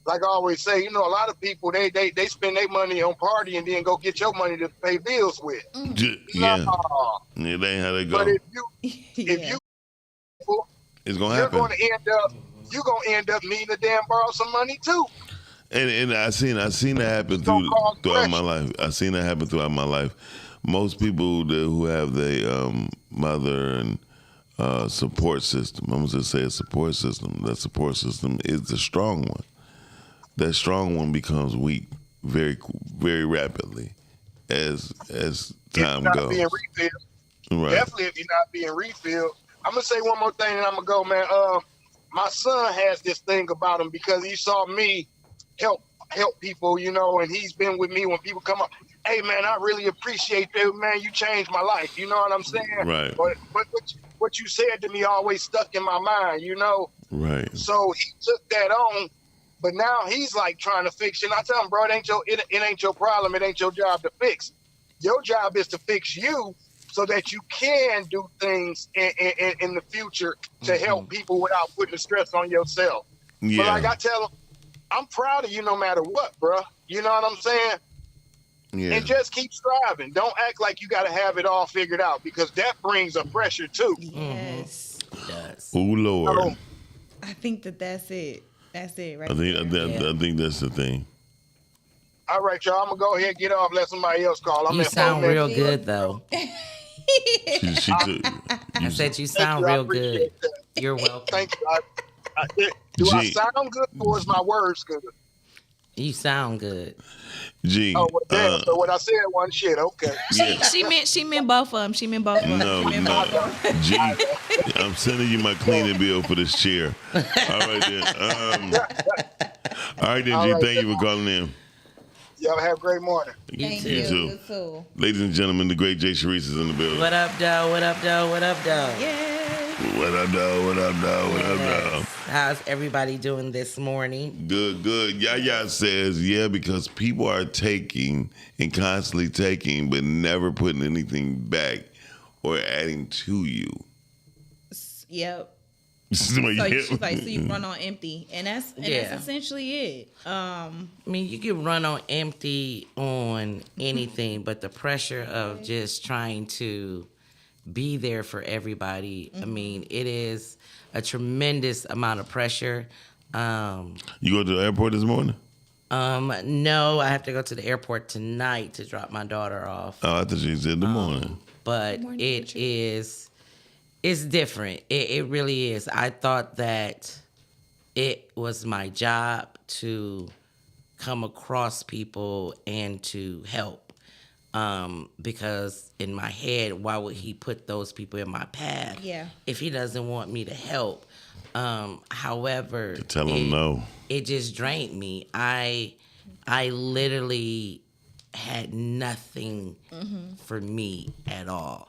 Like I always say, a lot of people they spend their money on party and then go get your money to pay bills with. Yeah. It ain't how they go. But if you it's gonna happen. You're gonna end up needing to borrow some money too. And I seen that happen throughout my life. I seen that happen throughout my life. Most people who have their mother and support system, I'm gonna just say a support system. That support system is the strong one. That strong one becomes weak very, very rapidly as time goes. Being refilled. Right. Definitely, if you're not being refilled. I'm gonna say one more thing, and I'm gonna go, man. My son has this thing about him because he saw me help people, and he's been with me when people come up. Hey, man, I really appreciate that, man. You changed my life. You know what I'm saying? Right. But what you said to me always stuck in my mind. Right. So he took that on. But now he's like trying to fix it. And I tell him, bro, it ain't your problem. It ain't your job to fix. Your job is to fix you so that you can do things in the future to help people without putting the stress on yourself. Yeah. But like I tell him, I'm proud of you no matter what, bro. You know what I'm saying? Yeah. And just keep striving. Don't act like you got to have it all figured out, because that brings a pressure too. Yes. It does. Oh, Lord. I think that's it. That's it, right? I think that's the thing. All right, y'all. I'm gonna go ahead and get off. Let somebody else call. You sound real good, though. I said you sound real good. You're welcome. Thank you. Do I sound good, or is my words good? You sound good. G. Oh, well, damn. So what I said wasn't shit. Okay. Yeah. She meant both of them. She meant both of them. No. G, I'm sending you my cleaning bill for this chair. All right, then. G. Thank you for calling in. Y'all have a great morning. Thank you you. too. Ladies and gentlemen, the great Jay Sharice is in the building. What up, though? What up, though? What up, though? Yeah. What up, though? What up, though? What up, though? How's everybody doing this morning? Good. Yaya says, yeah, because people are taking and constantly taking, but never putting anything back or adding to you. Yep. So She's like, so you run on empty, and that's essentially it. I mean, you can run on empty on anything, but the pressure of just trying to be there for everybody. I mean, it is a tremendous amount of pressure. You go to the airport this morning? No, I have to go to the airport tonight to drop my daughter off. Oh, I thought you said the morning. But it's different. It really is. I thought that it was my job to come across people and to help. Because in my head, why would he put those people in my path? Yeah. If he doesn't want me to help. However, Tell him no. It just drained me. I literally had nothing for me at all.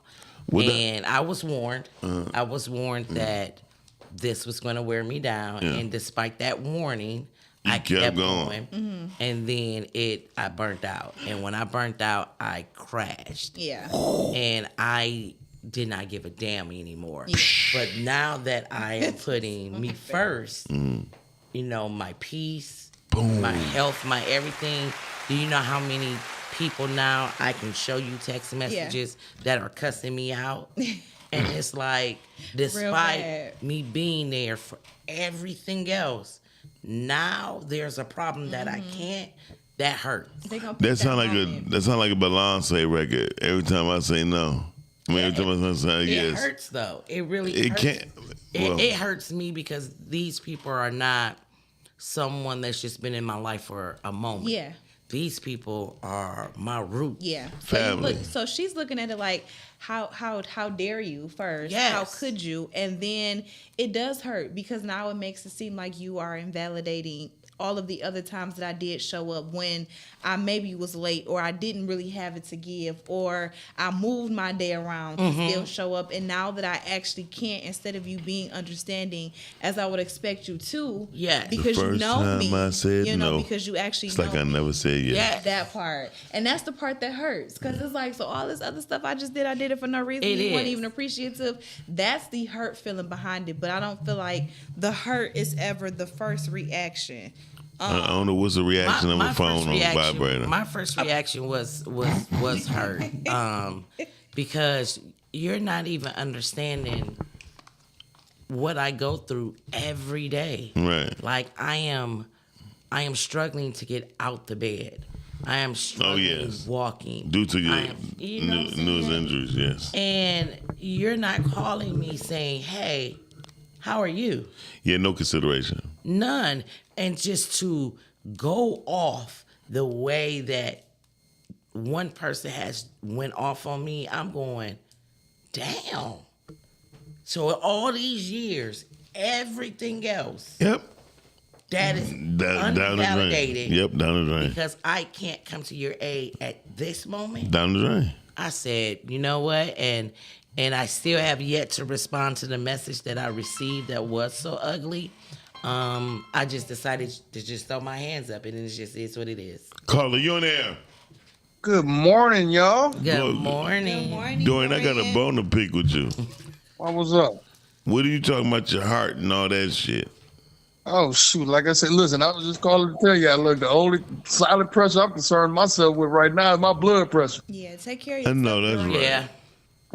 I was warned. I was warned that this was going to wear me down. Yeah. And despite that warning, I kept going. And then I burnt out. And when I burnt out, I crashed. Yeah. And I did not give a damn anymore. Yeah. But now that I am putting me first, you know, my peace, my health, my everything. Do you know how many people now I can show you text messages that are cussing me out? And it's like, despite me being there for everything else, now there's a problem that I can't. That hurts. That sound like a Beyonce record. Every time I say no, every time I say yes. It hurts though. It really. Hurts. Can't. Well, it hurts me because these people are not someone that's just been in my life for a moment. Yeah. These people are my root. Yeah. Family. So she's looking at it like, how dare you first? Yes. How could you? And then it does hurt because now it makes it seem like you are invalidating all of the other times that I did show up when I maybe was late or I didn't really have it to give or I moved my day around to still show up. And now that I actually can't, instead of you being understanding as I would expect you to, because you know me, I said no, because you actually it's know like I never said yes. Yeah, that part. And that's the part that hurts because it's like, so all this other stuff I did it for no reason. You weren't even appreciative. That's the hurt feeling behind it. But I don't feel like the hurt is ever the first reaction. I don't know what's the reaction of my phone on vibrator. My first reaction was hurt, because you're not even understanding what I go through every day. Right. Like I am struggling to get out the bed. I am struggling walking due to your news injuries. Yes. And you're not calling me saying, "Hey, how are you?" Yeah, no consideration. None. And just to go off the way that one person has went off on me, I'm going, damn. So all these years, everything else, that is unvalidated. Down the drain. Because I can't come to your aid at this moment. Down the drain. I said, you know what? And I still have yet to respond to the message that I received that was so ugly. I just decided to just throw my hands up, and it just is what it is. Carla, you on air? Good morning, y'all. Good morning. Dorian, I got a bone to pick with you. What was up? What are you talking about your heart and all that shit? Oh, shoot. Like I said, listen, I was just calling to tell you, look, the only silent pressure I'm concerned myself with right now is my blood pressure. Yeah, take care of yourself. I know, that's right. Yeah.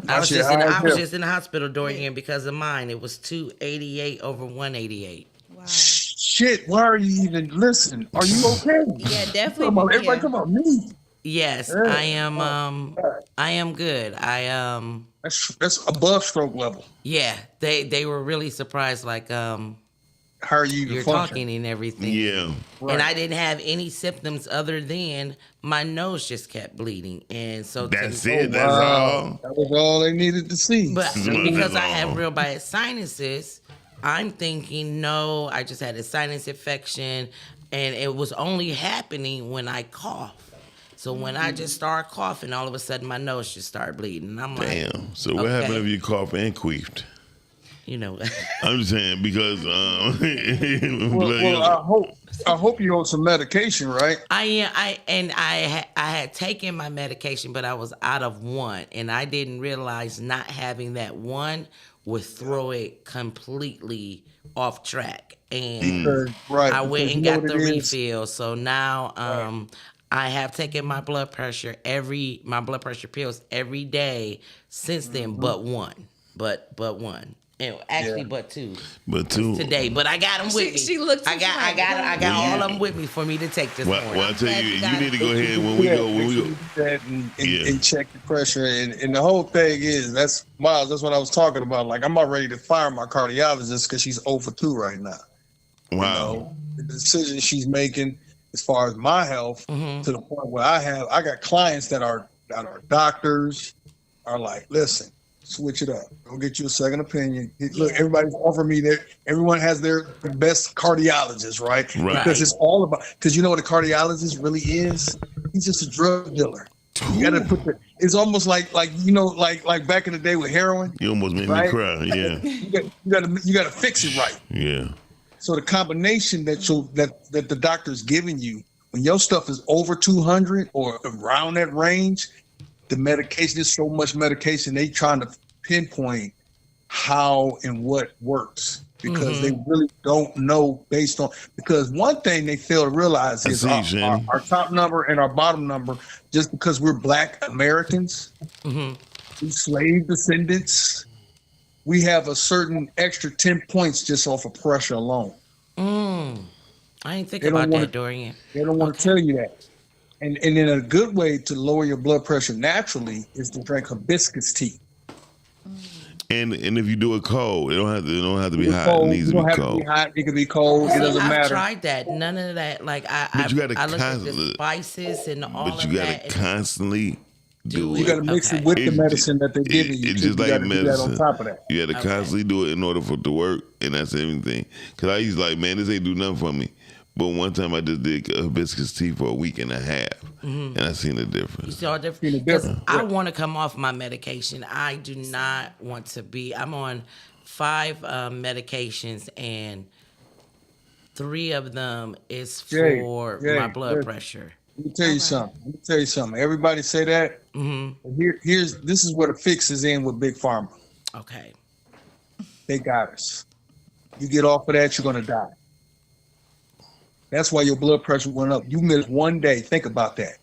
I was just in the hospital, Dorian, because of mine. It was 288 over 188. Wow. Shit, why are you even listening? Are you okay? Yeah, definitely. Everybody come on me. Yes, yeah. I am good. That's above stroke level. Yeah, they were really surprised, like how are you're talking and everything. Yeah. Right. And I didn't have any symptoms other than my nose just kept bleeding. And so that's it. That's all. That was all they needed to see. But because I have real bad sinuses, I'm thinking, no, I just had a sinus infection, and it was only happening when I cough. So when I just start coughing, all of a sudden my nose just started bleeding. And I'm like, damn. So what happened if you coughed and queefed? you know. I'm just saying because I hope you're on some medication, right? I had taken my medication, but I was out of one, and I didn't realize not having that one would throw it completely off track. And Right, I went because and you know got what the it is? refill. So now I have taken my blood pressure pills every day since then, but one. But one. And actually, but two. But two Today, but I got them with me. She looked. I got all of them with me for me to take this morning. Well, I tell you, glad you you need to got go it. ahead when we go. When we go, Do that and Yeah. check your pressure. And the whole thing is, that's Miles, that's what I was talking about. Like, I'm about ready to fire my cardiologist because she's 0 for 2 right now. wow. You know, the decision she's making as far as my health to the point where I got clients that are doctors are like, listen, switch it up. Go get you a second opinion. Look, everybody's offering me that. Everyone has their best cardiologist, right? Right. Because it's all about. Because you know what a cardiologist really is? He's just a drug dealer. You gotta put it's almost like like back in the day with heroin. You almost made me Right? cry. Yeah. You gotta fix it right. Yeah. So the combination that the doctor's giving you when your stuff is over 200 or around that range, the medication is so much medication they trying to pinpoint how and what works because they really don't know based on because one thing they fail to realize is our top number and our bottom number just because we're Black Americans, we slave descendants. We have a certain extra 10 points just off of pressure alone. I ain't think about that, Dorian. They don't want to tell you that. And then a good way to lower your blood pressure naturally is to drink hibiscus tea. And if you do it cold, it don't have to be hot. Cold. It needs You to don't be have cold. to be hot. It can be cold. It doesn't I've matter. tried that. None of that. Like But you gotta I look at the constantly- spices and all But of you that. gotta constantly do You it. got to mix it Okay. with the It- medicine that they're giving you. It's too. just You like gotta do that medicine. on top of that. You got to constantly do it in order for it to work, and that's everything. Because I used to like, man, this ain't do nothing for me. But one time I just did hibiscus tea for a week and a half, and I seen the difference. It's all different. Seen the 'Cause difference, I yeah. want to come off my medication. I do not want to be. I'm on 5 medications, and 3 of them is for Jay, my blood listen. pressure. Let me tell you something. Everybody say that. This is where the fix is in with Big Pharma. Okay. They got us. You get off of that, you're gonna die. That's why your blood pressure went up. You missed one day. Think about that.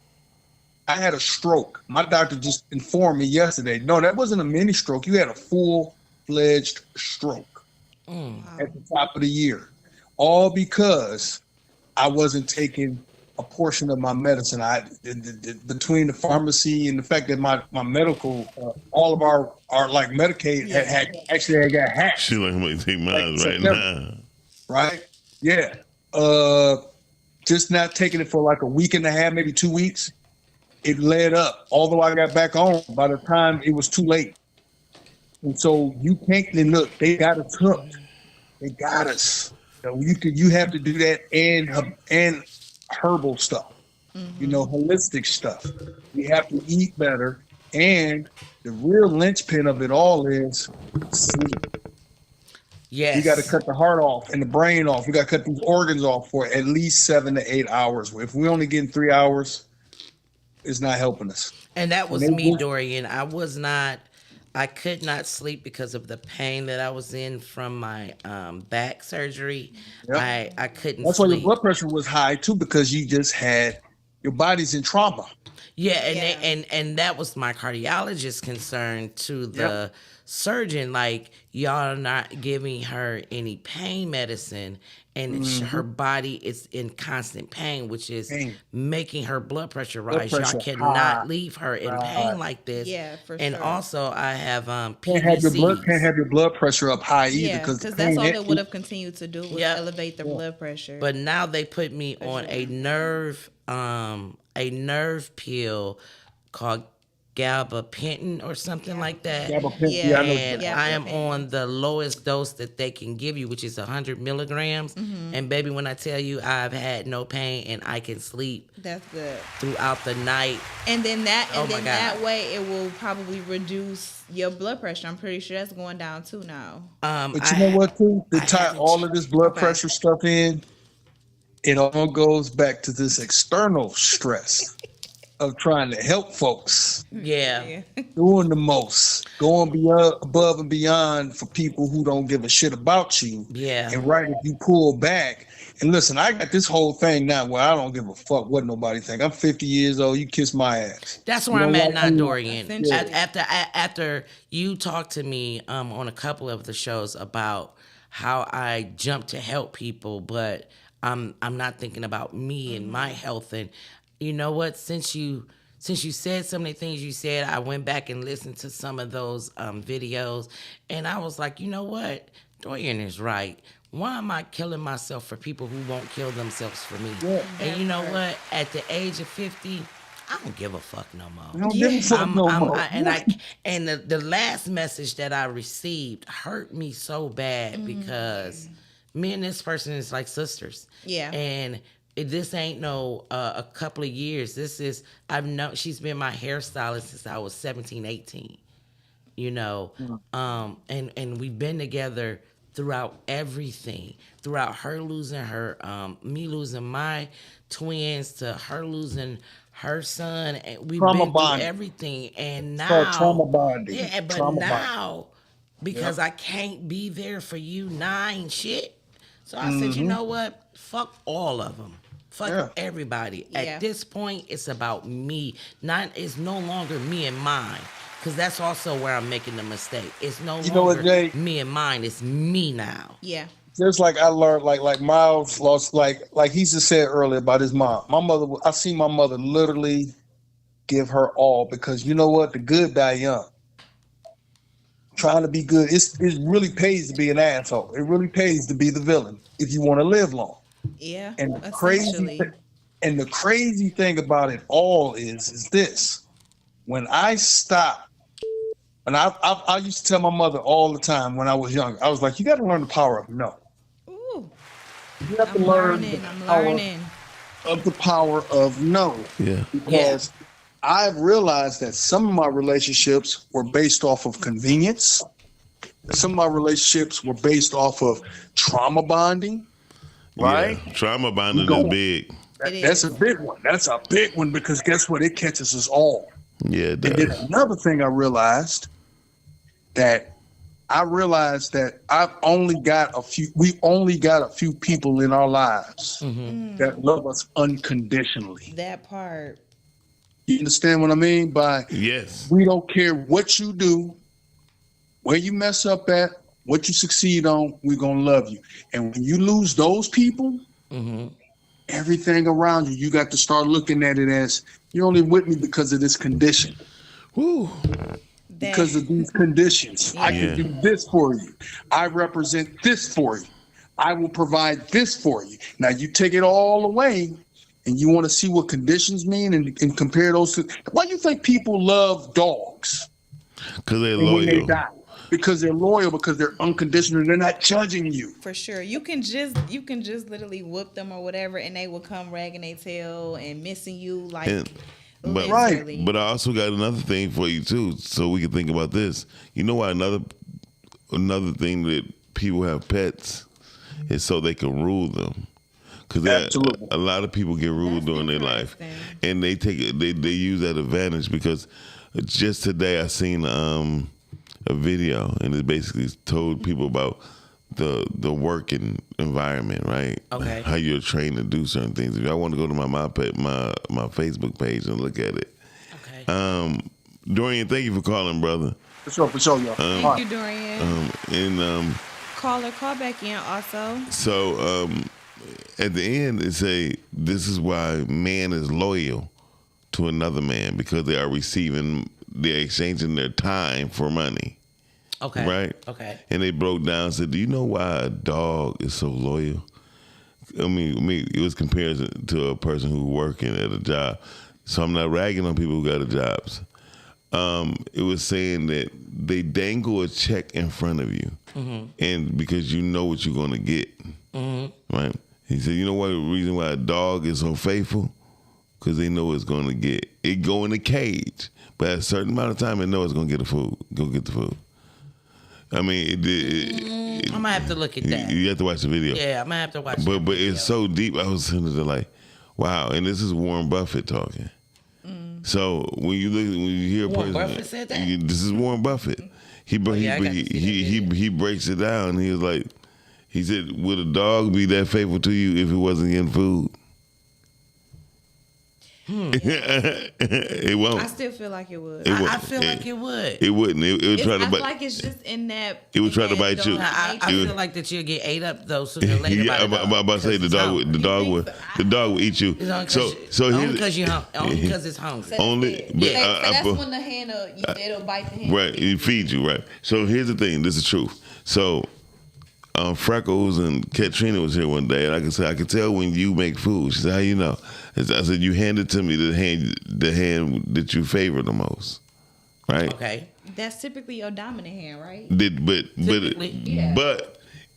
I had a stroke. My doctor just informed me yesterday. No, that wasn't a mini stroke. You had a full-fledged stroke at the top of the year. All because I wasn't taking a portion of my medicine. Between the pharmacy and the fact that my medical, all of our like Medicaid had got hacked. She like, I'm gonna take mine right September. now. Right? Yeah. Just not taking it for like a week and a half, maybe 2 weeks. It led up. Although I got back on, by the time it was too late. And so you can't look, they got us hooked. They got us. So you have to do that and herbal stuff. Holistic stuff. We have to eat better. And the real linchpin of it all is sleep. Yes. You got to cut the heart off and the brain off. We got to cut these organs off for at least 7 to 8 hours. If we only getting 3 hours, it's not helping us. And that was me, Dorian. I could not sleep because of the pain that I was in from my back surgery. Yep. I couldn't That's sleep. why your blood pressure was high too, because you just had your body's in trauma. Yeah, and that was my cardiologist concern to the surgeon. Like, y'all are not giving her any pain medicine, and her body is in constant pain, which is making her blood pressure rise. Y'all cannot leave her in pain like this. Yeah, for and sure. also, I have Can't PVCs. have your blood pressure up high either, Yeah, because that's all they would have continued to do was elevate the blood pressure. But now they put me on a nerve pill called gabapentin or something like that. Gabapentin, Yeah. I know. And I am on the lowest dose that they can give you, which is 100 milligrams. And baby, when I tell you I've had no pain and I can sleep That's good. throughout the night. And then my that God. way it will probably reduce your blood pressure. I'm pretty sure that's going down too now. But you know what, too? To tie haven't all of this blood Okay. pressure stuff in, it all goes back to this external stress of trying to help folks, Yeah. doing the most, going above and beyond for people who don't give a shit about you. Yeah. And right, if you pull back, and listen, I got this whole thing now where I don't give a fuck what nobody think. I'm 50 years old. You kiss my ass. That's where You I'm know at what? now, Dorian. Essentially. After you talked to me on a couple of the shows about how I jump to help people, but I'm not thinking about me and my health. And you know what? Since you said so many things you said, I went back and listened to some of those videos, and I was like, you know what? Dorian is right. Why am I killing myself for people who won't kill themselves for me? Yeah. And you know what? At the age of 50, I don't give a fuck no more. I don't give a fuck no more. And the last message that I received hurt me so bad because me and this person is like sisters. Yeah. And this ain't no a couple of years. She's been my hairstylist since I was 17, 18. You know, and we've been together throughout everything, throughout her losing her, me losing my twins, to her losing her son, and we've Trauma been bonding. through everything. And now, called trauma bonding. yeah, but Trauma now because I can't be there for you, shit. So I said, you know what? Fuck all of them. Fuck everybody. Yeah. At this point, it's about me. It's no longer me and mine. Because that's also where I'm making the mistake. It's no You know what, longer Jay? me and mine. It's me now. Yeah. Just like I learned, like Miles lost, like he just said earlier about his mom. My mother, I seen my mother literally give her all because you know what? The good die young. Trying to be good, it really pays to be an asshole. It really pays to be the villain if you want to live long. Yeah. And the essentially. crazy thing about it all is this: when I stopped. And I used to tell my mother all the time when I was young, I was like, you got to learn the power of no. Ooh. You have to I'm learn learning. the I'm power learning. of the power of no. Yeah. Because I've realized that some of my relationships were based off of convenience. Some of my relationships were based off of trauma bonding, right? Yeah. Trauma bonding is big. That's a big one. That's a big one because guess what? It catches us all. Yeah, it And then does. another thing I realized that we only got a few people in our lives that love us unconditionally. That part. You understand what I mean? By Yes. we don't care what you do, where you mess up at, what you succeed on, we're going to love you. And when you lose those people, everything around you, you got to start looking at it as you're only with me because of this condition. Woo. Because of these conditions. I can do this for you. I represent this for you. I will provide this for you. Now you take it all away and you want to see what conditions mean and compare those to. Why do you think people love dogs? Because they're And when they loyal. die? Because they're loyal, because they're unconditional, they're not judging you. For sure. You can just literally whoop them or whatever and they will come ragging their tail and missing you like But, literally. but I also got another thing for you too, so we can think about this. You know why another thing that people have pets is so they can rule them. Because a lot of people get ruled during their life, and they take it. They use that advantage because just today I seen a video, and it basically told people about the working environment, right? Okay. How you're trained to do certain things. If y'all want to go to my Facebook page and look at it. Okay. Dorian, thank you for calling, brother. For sure, y'all. Thank you, Dorian. And Call back in also. so at the end it say this is why man is loyal to another man because they're exchanging their time for money. Okay. Right? Okay. And they broke down and said, do you know why a dog is so loyal? I mean, it was compared to a person who's working at a job. So I'm not ragging on people who got jobs. it was saying that they dangle a check in front of you, and because you know what you're going to get, right? He said, you know what the reason why a dog is so faithful? Because they know it's going to get it go in the cage, but at a certain amount of time, it know it's going to get the food. Go get the food. I mean, I'm gonna have to look at that. You have to watch the video. Yeah, I'm gonna have to watch. But it's so deep. I was sitting there like, wow. And this is Warren Buffett talking. So when you hear a Warren person, Buffett said that? this is Warren Buffett. He breaks it down. He was like, he said, would a dog be that faithful to you if it wasn't getting food? It won't. I still feel like it would. I feel like it would. It wouldn't. It would try to I bite. feel like it's just in that. It would try to bite you. I feel like that you'll get ate up though sooner or later. Yeah, I'm about to say the dog would eat you. So only because it's hungry. Only, but that's when the hand it'll bite the hand. Right, it feeds you, right. So here's the thing, this is truth. So Freckles and Katrina was here one day, and I could tell when you make food. She said, how you know? I said, you handed to me the hand that you favor the most, right? Okay. That's typically your dominant hand, right? But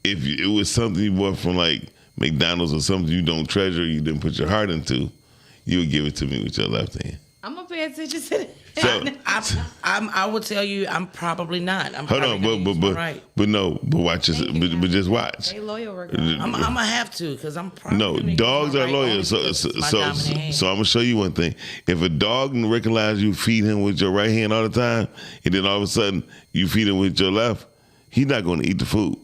if it was something you bought from like McDonald's or something you don't treasure, you didn't put your heart into, you would give it to me with your left hand. I'm gonna pay attention to that. So, I will tell you, I'm probably not. Hold on, but watch this, but just watch. They loyal. I'm gonna have to because I'm probably dogs are loyal. So I'm gonna show you one thing. If a dog recognizes you feed him with your right hand all the time, and then all of a sudden you feed him with your left, he's not going to eat the food.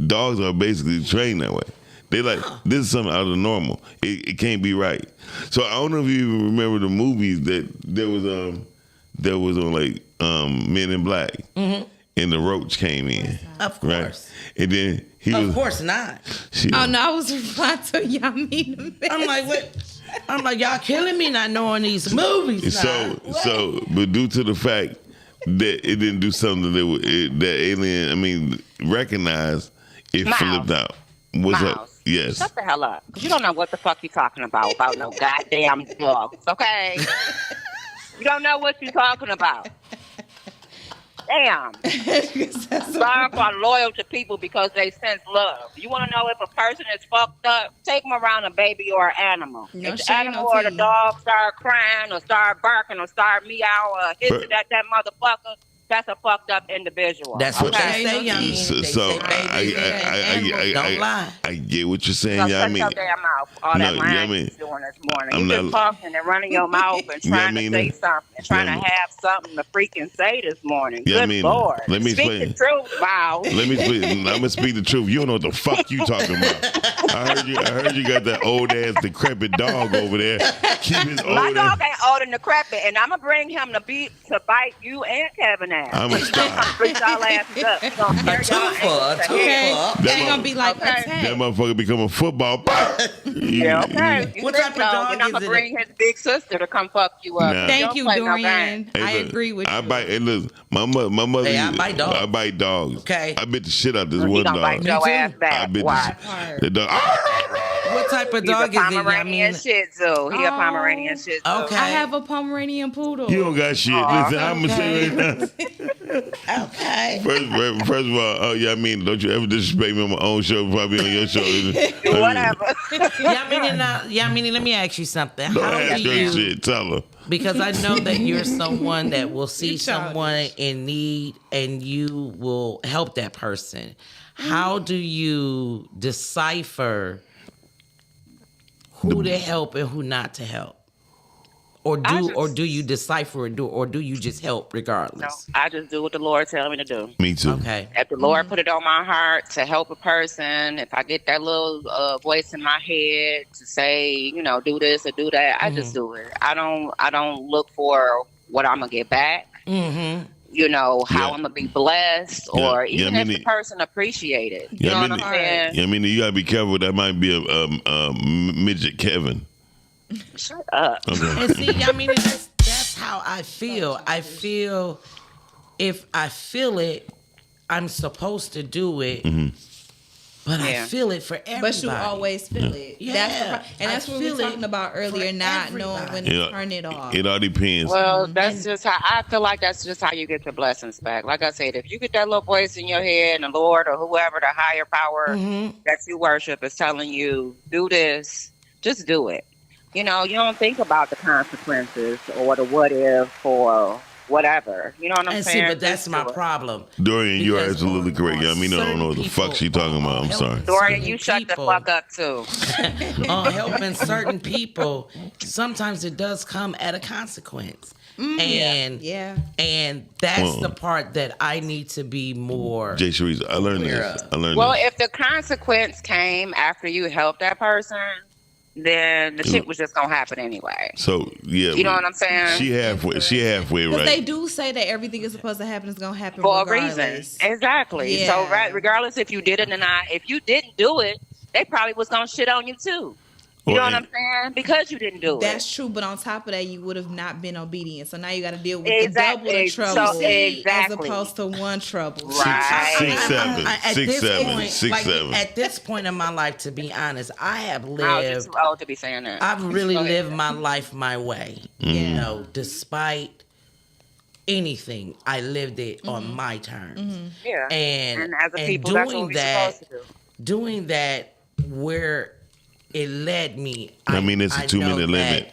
Dogs are basically trained that way. They like, this is something out of the normal. It can't be right. So I don't know if you even remember the movies that there was on like Men in Black, and the roach came in. Of course. Right? And then of course not. Oh no, I was replying to y'all mean. I'm like, what? I'm like, y'all killing me not knowing these movies. But due to the fact that it didn't do something that alien, recognized, it flipped out. What's up? Yes. Shut the hell up. You don't know what the fuck you're talking about no goddamn dogs, okay? You don't know what you're talking about. Damn. Dogs are loyal to people because they sense love. You want to know if a person is fucked up? Take them around a baby or an animal. If the animal or the dog start crying or start barking or start meow or hissing at that motherfucker, that's a fucked up individual. That's what they say, young don't lie. I get what you're saying, so shut your damn mouth. All that lying you're doing this morning. You just talking and running your mouth and trying to say something and trying to have something to freaking say this morning. Good Lord. Let me speak explain. the truth, Miles. I'm gonna speak the truth. You don't know what the fuck you talking about. I heard you got that old ass decrepit dog over there. Keep his old My dog ain't old and decrepit, and I'm gonna bring him to bite you and Kevin ass. I'm gonna stop. Freak y'all asses up. He's gonna tear y'all asses up. They're gonna be like, that motherfucker become a football. Yeah, okay. What type of dog and I'm gonna bring his big sister to come fuck you up. Nah. Thank you, Dorian. Hey, I agree with you. Listen, my mother. Hey, I bite dogs. I bite dogs. Okay. I bit the shit out this He one gonna dog. bite your ass back. I bit Why? the dog. What type of dog He's a is it? Pomeranian Shih Tzu. He a Pomeranian Shih Tzu. Okay. I have a Pomeranian poodle. You don't got shit. Listen, I'm gonna say right now. Okay. First of all, don't you ever disrespect me on my own show, probably on your show. Whatever. Yamini, let me ask you something. Don't How ask do her you? shit. Tell her. Because I know that you're someone that will see someone in need and you will help that person. How do you decipher who to help and who not to help? Or do you decipher it, or do you just help regardless? No, I just do what the Lord tells me to do. Me too. Okay. If the Lord put it on my heart to help a person, if I get that little voice in my head to say, do this or do that, I just do it. I don't look for what I'm gonna get back. Mm-hmm. How I'm gonna be blessed, or even if the person appreciate it. You know what I'm saying? You gotta be careful. That might be a midget Kevin. Shut up. Okay. And see, that's how I feel. I feel if I feel it, I'm supposed to do it. Mm-hmm. But I Yeah. feel it for everybody. But you always feel it. Yeah. That's what we were talking about earlier, not knowing when to turn it off. It all depends. Well, that's just how I feel like that's just how you get your blessings back. Like I said, if you get that little voice in your head and the Lord or whoever, the higher power that you worship is telling you, do this, just do it. You know, you don't think about the consequences or the what if or whatever. You know what I'm saying? See, but that's my problem. Dorian, you're Because absolutely correct. I mean, I don't know what the fuck she talking about. I'm sorry. Dorian, you shut the fuck up too. Helping certain people, sometimes it does come at a consequence. And that's the part that I need to be more. Jay Sharice, I learned this. Well, if the consequence came after you helped that person, then the shit was just gonna happen anyway. So yeah, you know what I'm saying? She halfway Because right. they do say that everything is supposed to happen is gonna happen For regardless. a reason. Exactly. Yeah. So regardless if you did it or not, if you didn't do it, they probably was gonna shit on you too. You know what I'm saying? Because you didn't do it. That's true, but on top of that, you would have not been obedient. So now you got to deal with the double the trouble as opposed to one trouble. Right. 6'7". At this point in my life, to be honest, I have lived. You're too old to be saying that. I've really lived my life my way. You know, despite anything, I lived it on my terms. Yeah. And as a people, that's what we're supposed to do. Doing that where it led me. I mean, it's a 2-minute limit.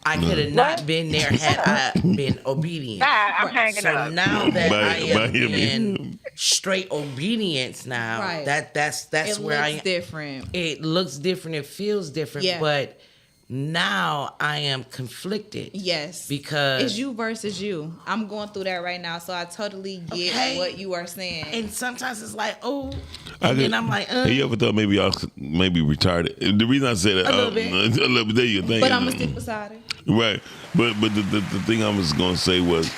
I could have not been there had I been obedient. I'm hanging so up. now that I am in straight obedience now, that's where I am. It looks different. It looks different. It feels different. Yeah. But now I am conflicted. Yes. Because it's you versus you. I'm going through that right now, so I totally get what you are saying. And sometimes it's like, oh, and then I'm like, Have you ever thought maybe y'all maybe retarded? The reason I say that, a little bit. There you think. But I'm gonna stick beside it. Right. But the thing I was gonna say was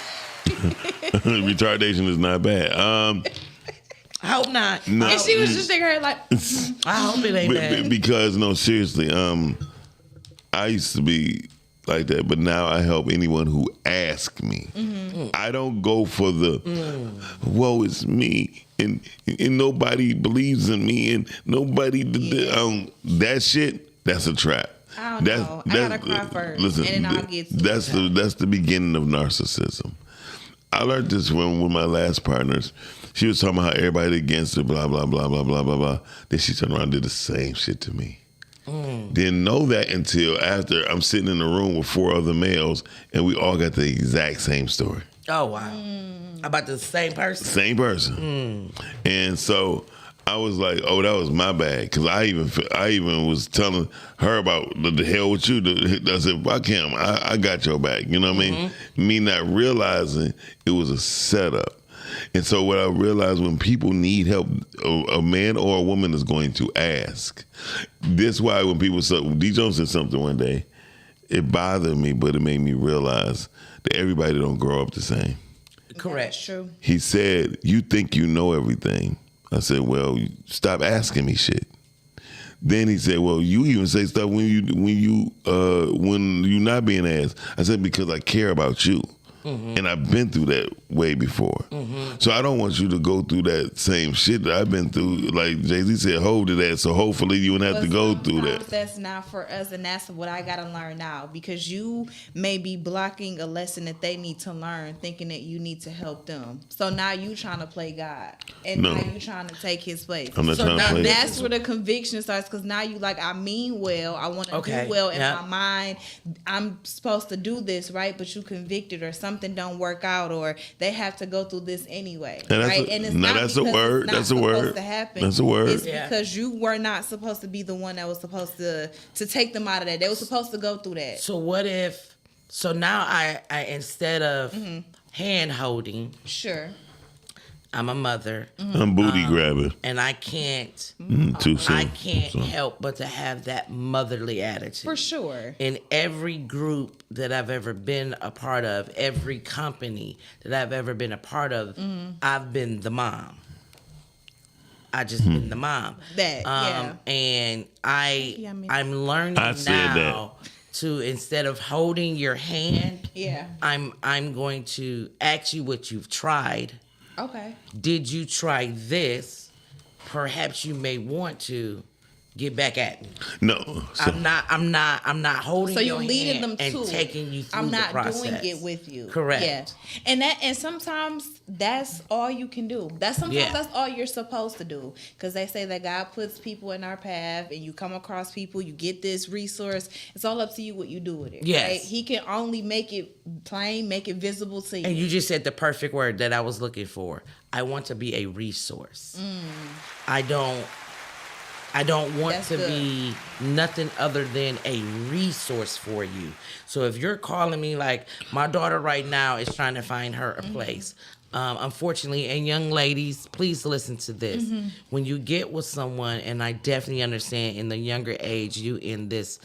retardation is not bad. I hope not. No. And she was just shaking her head like, I hope it ain't bad. Because no, seriously, I used to be like that, but now I help anyone who asks me. I don't go for the woe is me and nobody believes in me and nobody that shit. That's a trap. I don't know. I gotta cry first, listen, and then I'll get to that's the beginning of narcissism. I learned this from my last partners. She was talking about how everybody against her, blah blah blah blah blah blah blah. Then she turned around and did the same shit to me. Didn't know that until after I'm sitting in a room with 4 other males and we all got the exact same story. Oh, wow. About the same person? Same person. And so I was like, oh, that was my bad. Because I even was telling her about the hell with you. I said, fuck him. I got your back. You know what I mean? Me not realizing it was a setup. And so what I realized, when people need help, a man or a woman is going to ask. This why when people said, D. Jones said something one day, it bothered me, but it made me realize that everybody don't grow up the same. Correct. That's true. He said, you think you know everything. I said, well, stop asking me shit. Then he said, well, you even say stuff when you're not being asked. I said, because I care about you. And I've been through that way before. So I don't want you to go through that same shit that I've been through. Like Jay-Z said, hold to that. So hopefully you won't have to go through that. That's not for us, and that's what I got to learn now. Because you may be blocking a lesson that they need to learn, thinking that you need to help them. So now you trying to play God. And now you trying to take his place. I'm not trying to play. That's where the conviction starts, because now you like, I mean well. I want to do well in my mind. I'm supposed to do this, right? But you convicted, or something don't work out, or they have to go through this anyway, right? And it's not that's because a word. It's not That's a word. supposed to happen. That's a word. It's because you were not supposed to be the one that was supposed to take them out of that. They were supposed to go through that. So what if? So now I instead of hand holding, sure, I'm a mother. I'm booty grabbing. And I can't too soon. I can't help but to have that motherly attitude. For sure. In every group that I've ever been a part of, every company that I've ever been a part of, I've been the mom. I just been the mom. And I'm learning now to, instead of holding your hand, I'm going to ask you what you've tried. Okay. Did you try this? perhaps you may want to get back at me. No, I'm not holding So your you're leading hand them to and it. taking you through I'm the not process. doing it with you. Correct. Yeah. And sometimes that's all you can do. That's all you're supposed to do. Because they say that God puts people in our path and you come across people, you get this resource. It's all up to you what you do with it. Yes. Right? He can only make it plain, make it visible to you. And you just said the perfect word that I was looking for. I want to be a resource. I don't want That's to good. be nothing other than a resource for you. So if you're calling me, like my daughter right now is trying to find her a place. Unfortunately, and young ladies, please listen to this. When you get with someone, and I definitely understand in the younger age, you in this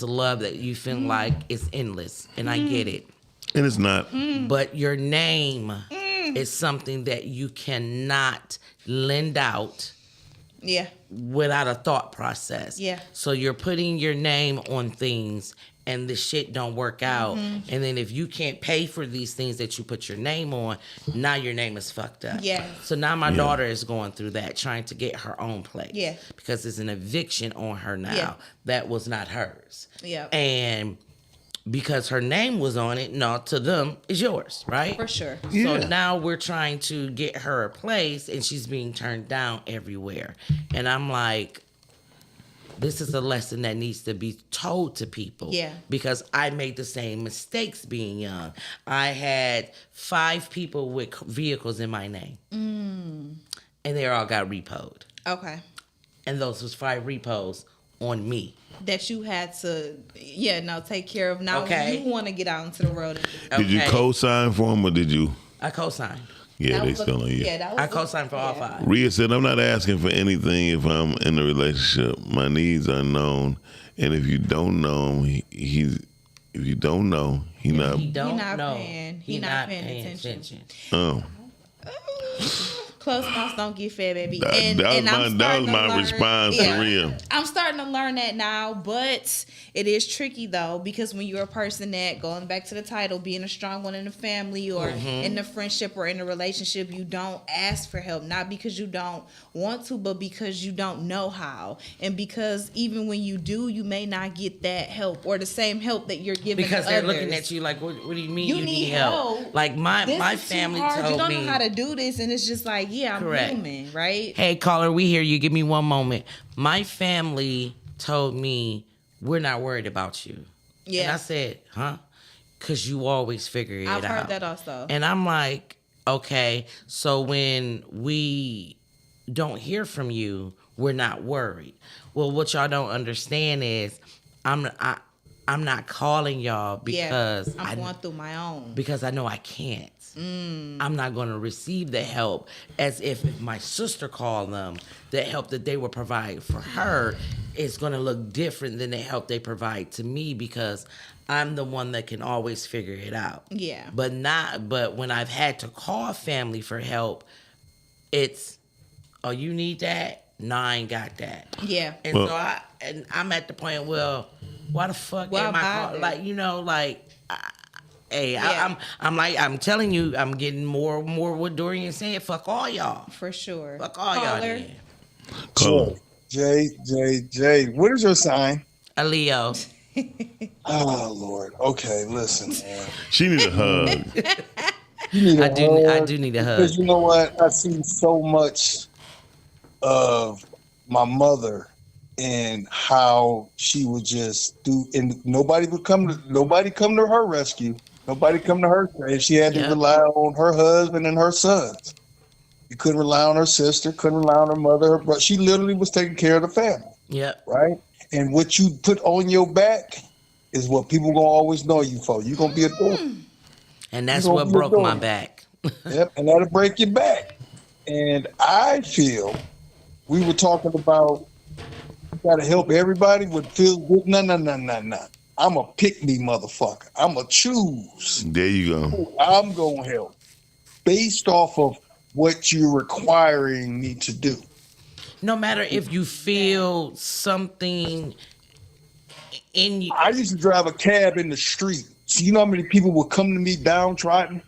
love that you feel like it's endless, and I get it. and it's not. But your name is something that you cannot lend out Yeah. without a thought process. Yeah. So you're putting your name on things and the shit don't work out. And then if you can't pay for these things that you put your name on, now your name is fucked up. Yeah. So now my daughter is going through that, trying to get her own place. Yeah. Because there's an eviction on her now Yeah. that was not hers. Yeah. And because her name was on it, no, to them, it's yours, right? For sure. So now we're trying to get her a place, and she's being turned down everywhere. And I'm like, this is a lesson that needs to be told to people. Yeah. Because I made the same mistakes being young. I had 5 people with vehicles in my name. And they all got repoed. Okay. And those was 5 repos on me. That you had to, take care of. Now Okay. you want to get out into the road. Did you co-sign for them or did you? I co-signed. Yeah, That they was still on you. that was I co-signed for all 5. Rhea said, I'm not asking for anything if I'm in a relationship. My needs are known. And if you don't know him, if you don't know, he not. He don't not know. paying- He not paying attention. Oh. Close mouths don't get fed, baby. That was my response to Rhea. I'm starting to learn that now, but it is tricky though, because when you're a person that, going back to the title, being a strong one in the family or in the friendship or in a relationship, you don't ask for help, not because you don't want to, but because you don't know how, and because even when you do, you may not get that help or the same help that you're giving. Because to they're others. looking at you like, what do you mean You you need need help? help. Like my This is too family hard. told you don't me. know how to do this, and it's just like, I'm Correct. human, right? Hey, caller, we hear you. Give me one moment. My family told me, we're not worried about you. Yeah. And I said, huh? Because you always figure it I've out. heard that also. And I'm like, okay, so when we don't hear from you, we're not worried. Well, what y'all don't understand is I'm not calling y'all because I'm going through my own. because I know I can't. I'm not going to receive the help as if my sister called them. The help that they would provide for her is going to look different than the help they provide to me because I'm the one that can always figure it out. Yeah. But when I've had to call family for help, it's, oh, you need that? No, I ain't got that. Yeah. And so I'm at the point, well, why the fuck am I calling? Hey, Yeah. I'm telling you, I'm getting more what Dorian said. Fuck all y'all. For sure. Fuck all y'all. Caller. Then. Cool. Jay, what is your sign? A Leo. Oh Lord. Okay, listen, man. She need a hug. You need a hug, I do need a hug. because you know what? I've seen so much of my mother and how she would just do, and nobody come to her rescue. Nobody come to her, and she had to rely on her husband and her sons. You couldn't rely on her sister, couldn't rely on her mother, but she literally was taking care of the family. Yep. Right? And what you put on your back is what people gonna always know you for. You're gonna be a dog. And that's You gonna what be broke my adored. back. Yep, and that'll break your back. And I feel we were talking about you gotta help everybody with feel good. No. I'm a pick me motherfucker. I'm a choose. There you go. I'm gonna help based off of what you're requiring me to do. No matter if you feel something in you. I used to drive a cab in the street. So you know how many people would come to me downtrodden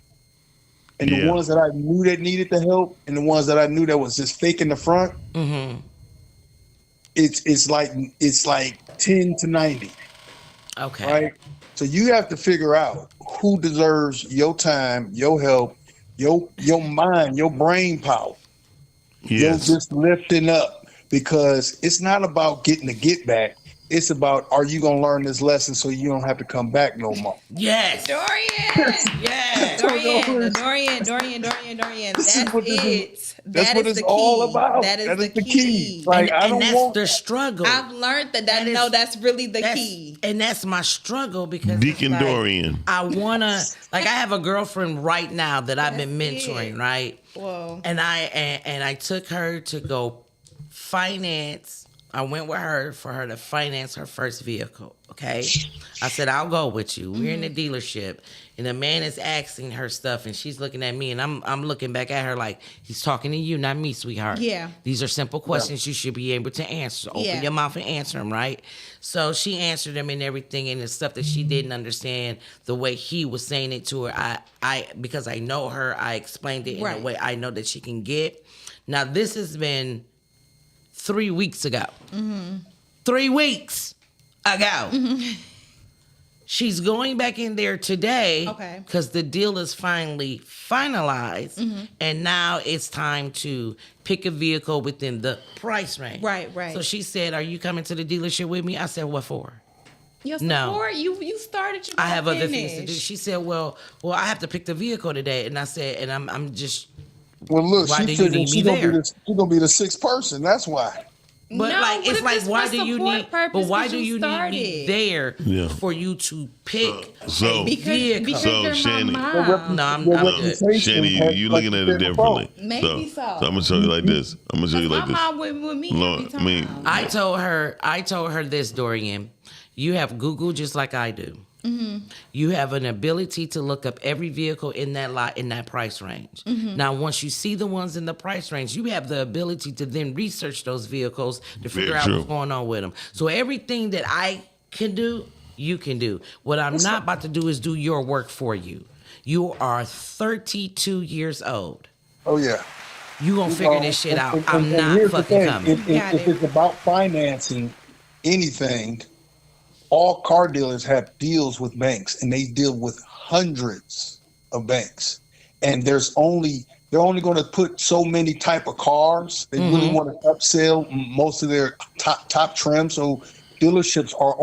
and the ones that I knew that needed the help, and the ones that I knew that was just faking the front, it's like 10 to 90. Okay. Right. So you have to figure out who deserves your time, your help, your mind, your brain power. Yes. You're just lifting up, because it's not about getting the get back. It's about, are you going to learn this lesson so you don't have to come back no more? Yes. Dorian. Yes. Dorian. That's what it's all about. That is the the key. key. Like, I And don't that's want the struggle. I've learned that's really the key. And that's my struggle, because Deacon it's like, Dorian. I wanna, like, I have a girlfriend right now that I've been mentoring, right? Whoa. And I took her to go finance. I went with her for her to finance her first vehicle. Okay, I said, I'll go with you. We're in the dealership, and the man is asking her stuff, and she's looking at me, and I'm looking back at her like, he's talking to you, not me, sweetheart. Yeah. These are simple questions you should be able to answer. Open your mouth and answer them, right? So she answered them and everything, and the stuff that she didn't understand, the way he was saying it to her, I because I know her, I explained it in a way I know that she can get. Now, this has been 3 weeks ago. 3 weeks ago. She's going back in there today because the deal is finally finalized, and now it's time to pick a vehicle within the price range. Right. So she said, "Are you coming to the dealership with me?" I said, "What for?" Your support? No. You started. I have other things to do. She said, "Well, I have to pick the vehicle today," and I said, "And I'm just." Well, look, why she do you figured need she's me gonna there? she's gonna be the sixth person. That's why. But No, like, but it's if like, it's why for do you support need? purpose, But why 'cause do you you need me there for you to pick So- a Because vehicle? you're Chaney. my mom. No, I'm Your good. reputation Shanny, has you looking at it differently. Maybe so. I'm gonna show you like this. I'm gonna show you My like this. mom went with me Lord, every time. I mean, I told her this, Dorian. You have Google just like I do. You have an ability to look up every vehicle in that lot in that price range. Now, once you see the ones in the price range, you have the ability to then research those vehicles to figure out what's going on with them. So everything that I can do, you can do. What I'm not about to do is do your work for you. You are 32 years old. Oh yeah. You gonna figure this shit out. I'm and not here's the fucking thing. coming. If it's about financing anything, all car dealers have deals with banks, and they deal with hundreds of banks. And they're only going to put so many type of cars. They really want to upsell most of their top trim. So dealerships are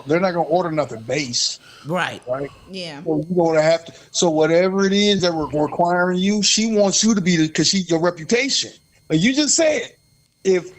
they're not going to order nothing base. Right. Yeah. So you're going to have to. So whatever it is that we're requiring you, she wants you to be because your reputation. Like you just said, if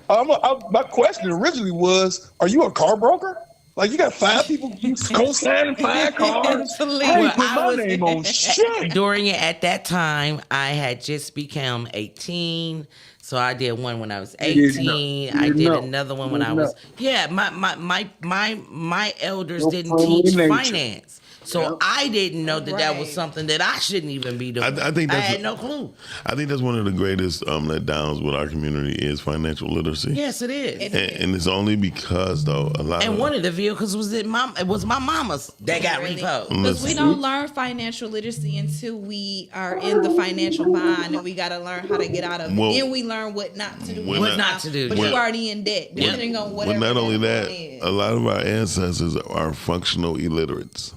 my question originally was, are you a car broker? Like you got 5 people co-signing 5 cars. I ain't put my name on shit. Dorian, at that time, I had just become 18. So I did one when I was 18. I did another one when I was my elders didn't teach finance. So I didn't know that was something that I shouldn't even be doing. I think that's I had no clue. I think that's one of the greatest letdowns with our community is financial literacy. Yes, it is. And it's only because though a lot and of one of the vehicles was it was my mama's that got repoed. Because we don't learn financial literacy until we are in the financial bind, and we got to learn how to get out of it. Then we learn what not to do. What not to do. But you're already in debt, depending on whatever. But not only that, is. a lot of our ancestors are functional illiterates.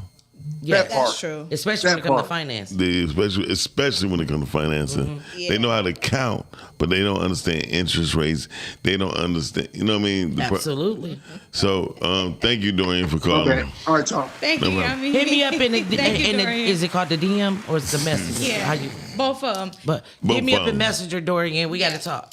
Yeah, that's true. Especially when it comes to finance. Especially when it comes to financing. They know how to count, but they don't understand interest rates. They don't understand, you know what I mean? Absolutely. So, thank you, Dorian, for calling. Okay. All right, Tom. Thank you. I mean, hit me up in the Dorian. is it called the DM or is it the Messenger? Yeah, both of them. But hit me up in Messenger, Dorian. We got to talk.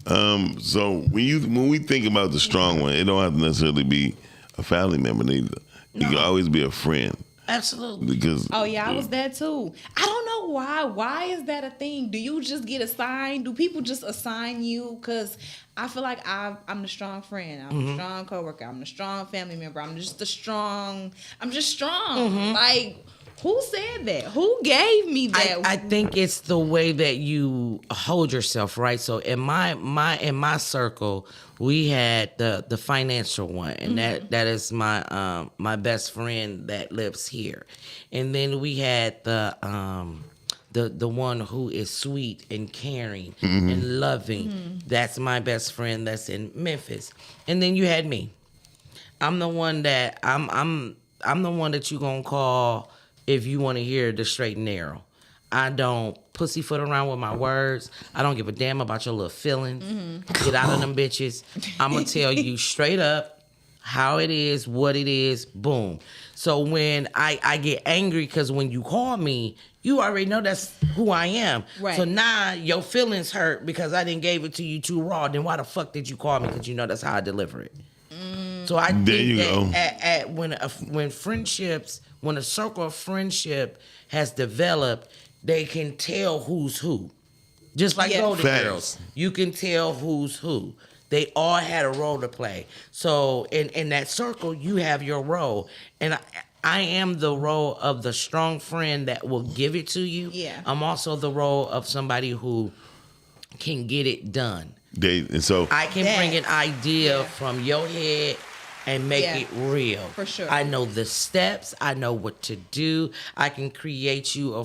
So when we think about the strong one, it don't have to necessarily be a family member neither. It can always be a friend. Absolutely. Because I was that too. I don't know why. Why is that a thing? Do you just get assigned? Do people just assign you? Because I feel like I'm the strong friend. I'm the strong coworker. I'm the strong family member. I'm just strong. Like, who said that? Who gave me that? I think it's the way that you hold yourself, right? So in my circle, we had the financial one, and that is my best friend that lives here, and then we had the the one who is sweet and caring and loving. That's my best friend that's in Memphis. And then you had me. I'm the one that I'm the one that you gonna call if you want to hear the straight and narrow. I don't pussyfoot around with my words. I don't give a damn about your little feelings. Get out of them bitches. I'm gonna tell you straight up how it is, what it is, boom. So when I get angry, because when you call me, you already know that's who I am. Right. So now your feelings hurt because I didn't gave it to you too raw. Then why the fuck did you call me? Because you know that's how I deliver it. So I think that when friendships, when a circle of friendship has developed, they can tell who's who. Just like Golden Girls, you can tell who's who. They all had a role to play. So in that circle, you have your role. And I am the role of the strong friend that will give it to you. Yeah. I'm also the role of somebody who can get it done. I can bring an idea from your head and make it real. For sure. I know the steps. I know what to do. I can create you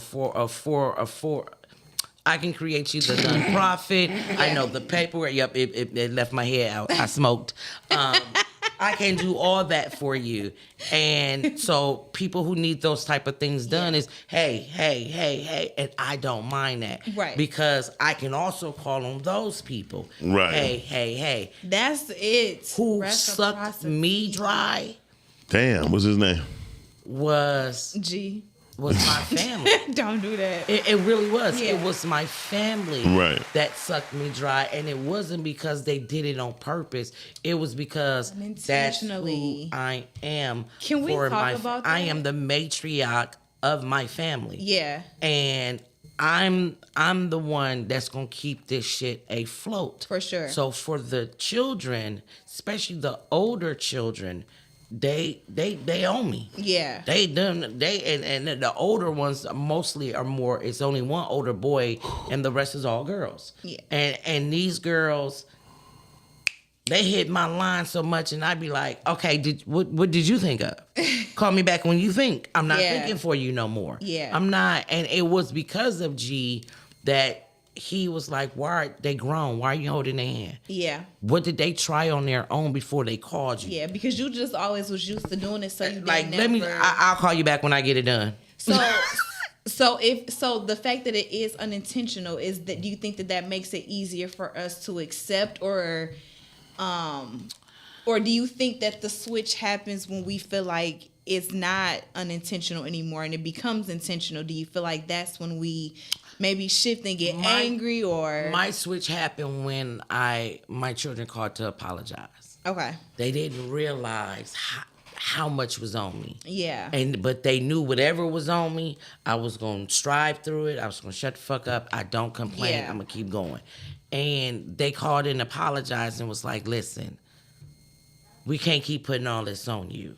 I can create you the nonprofit. I know the paperwork. Yep, it left my head out. I smoked. I can do all that for you. And so people who need those type of things done is, hey. And I don't mind that. Right. Because I can also call on those people. Right. Hey. That's it. Who sucked me dry. Damn, what's his name? Was my family. Don't do that. It really was. Yeah. It was my family that sucked me dry. And it wasn't because they did it on purpose. It was because that's who I am. Can we talk about that? I am the matriarch of my family. Yeah. And I'm the one that's gonna keep this shit afloat. For sure. So for the children, especially the older children, they own me. Yeah. And the older ones mostly are more. It's only one older boy, and the rest is all girls. Yeah. And these girls, they hit my line so much, and I'd be like, okay, what did you think of? Call me back when you think. I'm not thinking for you no more. Yeah. I'm not. And it was because of G that he was like, why are they grown? Why are you holding their hand? Yeah. What did they try on their own before they called you? Yeah, because you just always was used to doing it, so you like, I'll call you back when I get it done. So the fact that it is unintentional, is that, do you think that makes it easier for us to accept, or do you think that the switch happens when we feel like it's not unintentional anymore and it becomes intentional? Do you feel like that's when we maybe shift and get angry? Or my switch happened when my children called to apologize. Okay. They didn't realize how much was on me. Yeah. But they knew whatever was on me, I was gonna strive through it. I was gonna shut the fuck up. I don't complain. Yeah. I'm gonna keep going. And they called and apologized and was like, listen, we can't keep putting all this on you.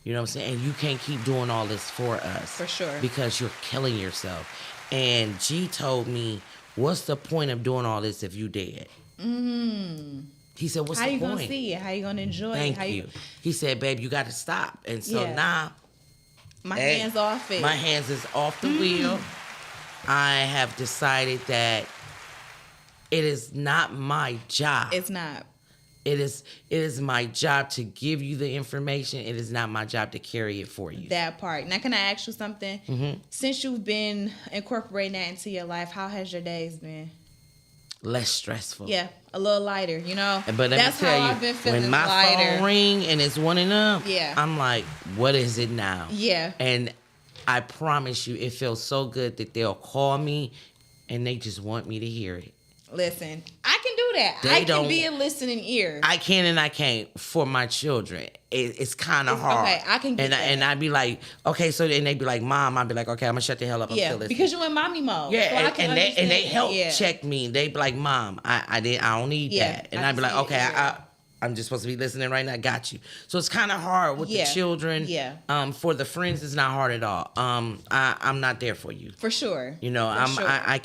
You know what I'm saying? And you can't keep doing all this for us. For sure. Because you're killing yourself. And G told me, what's the point of doing all this if you dead? He said, what's the point? How you gonna see it? How you gonna enjoy it? Thank you. He said, babe, you got to stop. And so now, my hands off it. My hands is off the wheel. I have decided that it is not my job. It's not. It is my job to give you the information. It is not my job to carry it for you. That part. Now, can I ask you something? Mm-hmm. Since you've been incorporating that into your life, how has your days been? Less stressful. Yeah, a little lighter, you know? But let me tell you, I've been feeling when my lighter. phone ring and it's one of them, yeah, I'm like, what is it now? Yeah. And I promise you, it feels so good that they'll call me and they just want me to hear it. Listen, I can do that. I can be a listening ear. I can and I can't for my children. It's kind of hard. Okay, I can get that. And I'd be like, okay, so then they'd be like, Mom, I'd be like, okay, I'm gonna shut the hell up. I'm still listening. Because you're in mommy mode. Yeah, so and they help check me. They'd be like, Mom, I don't need that. And I'd be like, okay, I'm just supposed to be listening right now. I got you. So it's kind of hard with the children. Yeah. For the friends, it's not hard at all. I'm not there for you. For sure. You know, I